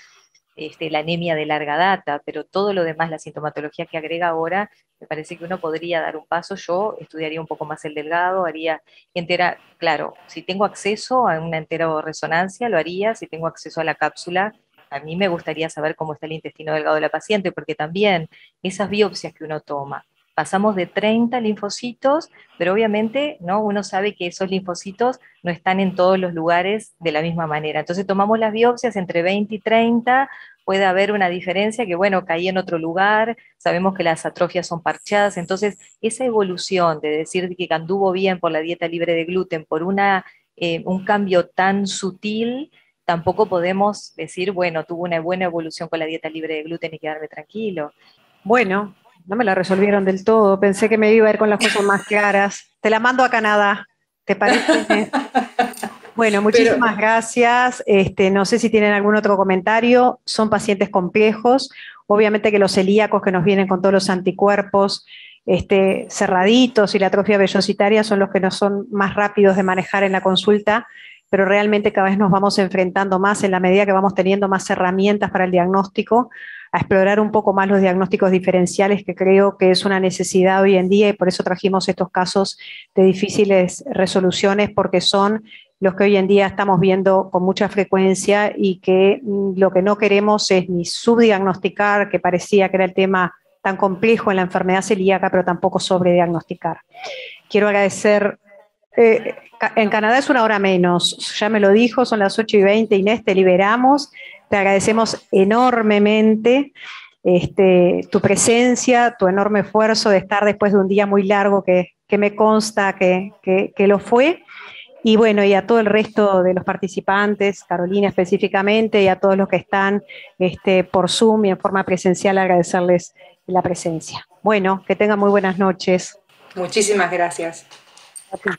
la anemia de larga data, pero todo lo demás, la sintomatología que agrega ahora, me parece que uno podría dar un paso. Yo estudiaría un poco más el delgado, haría entera, claro, si tengo acceso a una enteroresonancia, lo haría, si tengo acceso a la cápsula, a mí me gustaría saber cómo está el intestino delgado de la paciente, porque también esas biopsias que uno toma, pasamos de 30 linfocitos, pero obviamente, ¿no?, uno sabe que esos linfocitos no están en todos los lugares de la misma manera. Entonces tomamos las biopsias entre 20 y 30, puede haber una diferencia que, bueno, caí en otro lugar, sabemos que las atrofias son parchadas, entonces esa evolución de decir que anduvo bien por la dieta libre de gluten, por un cambio tan sutil, tampoco podemos decir, bueno, tuvo una buena evolución con la dieta libre de gluten y quedarme tranquilo. Bueno, no me la resolvieron del todo. Pensé que me iba a ir con las cosas más claras. Te la mando a Canadá. ¿Te parece? Bueno, muchísimas gracias. No sé si tienen algún otro comentario. Son pacientes complejos. Obviamente que los celíacos que nos vienen con todos los anticuerpos cerraditos y la atrofia vellositaria son los que nos son más rápidos de manejar en la consulta, pero realmente cada vez nos vamos enfrentando más en la medida que vamos teniendo más herramientas para el diagnóstico, a explorar un poco más los diagnósticos diferenciales, que creo que es una necesidad hoy en día, y por eso trajimos estos casos de difíciles resoluciones, porque son los que hoy en día estamos viendo con mucha frecuencia y que lo que no queremos es ni subdiagnosticar, que parecía que era el tema tan complejo en la enfermedad celíaca, pero tampoco sobrediagnosticar. Quiero agradecer. En Canadá es una hora menos, ya me lo dijo, son las 8:20, Inés, te liberamos. Te agradecemos enormemente tu presencia, tu enorme esfuerzo de estar después de un día muy largo que me consta que lo fue. Y bueno, y a todo el resto de los participantes, Carolina específicamente, y a todos los que están por Zoom y en forma presencial, agradecerles la presencia. Bueno, que tengan muy buenas noches. Muchísimas gracias. A ti.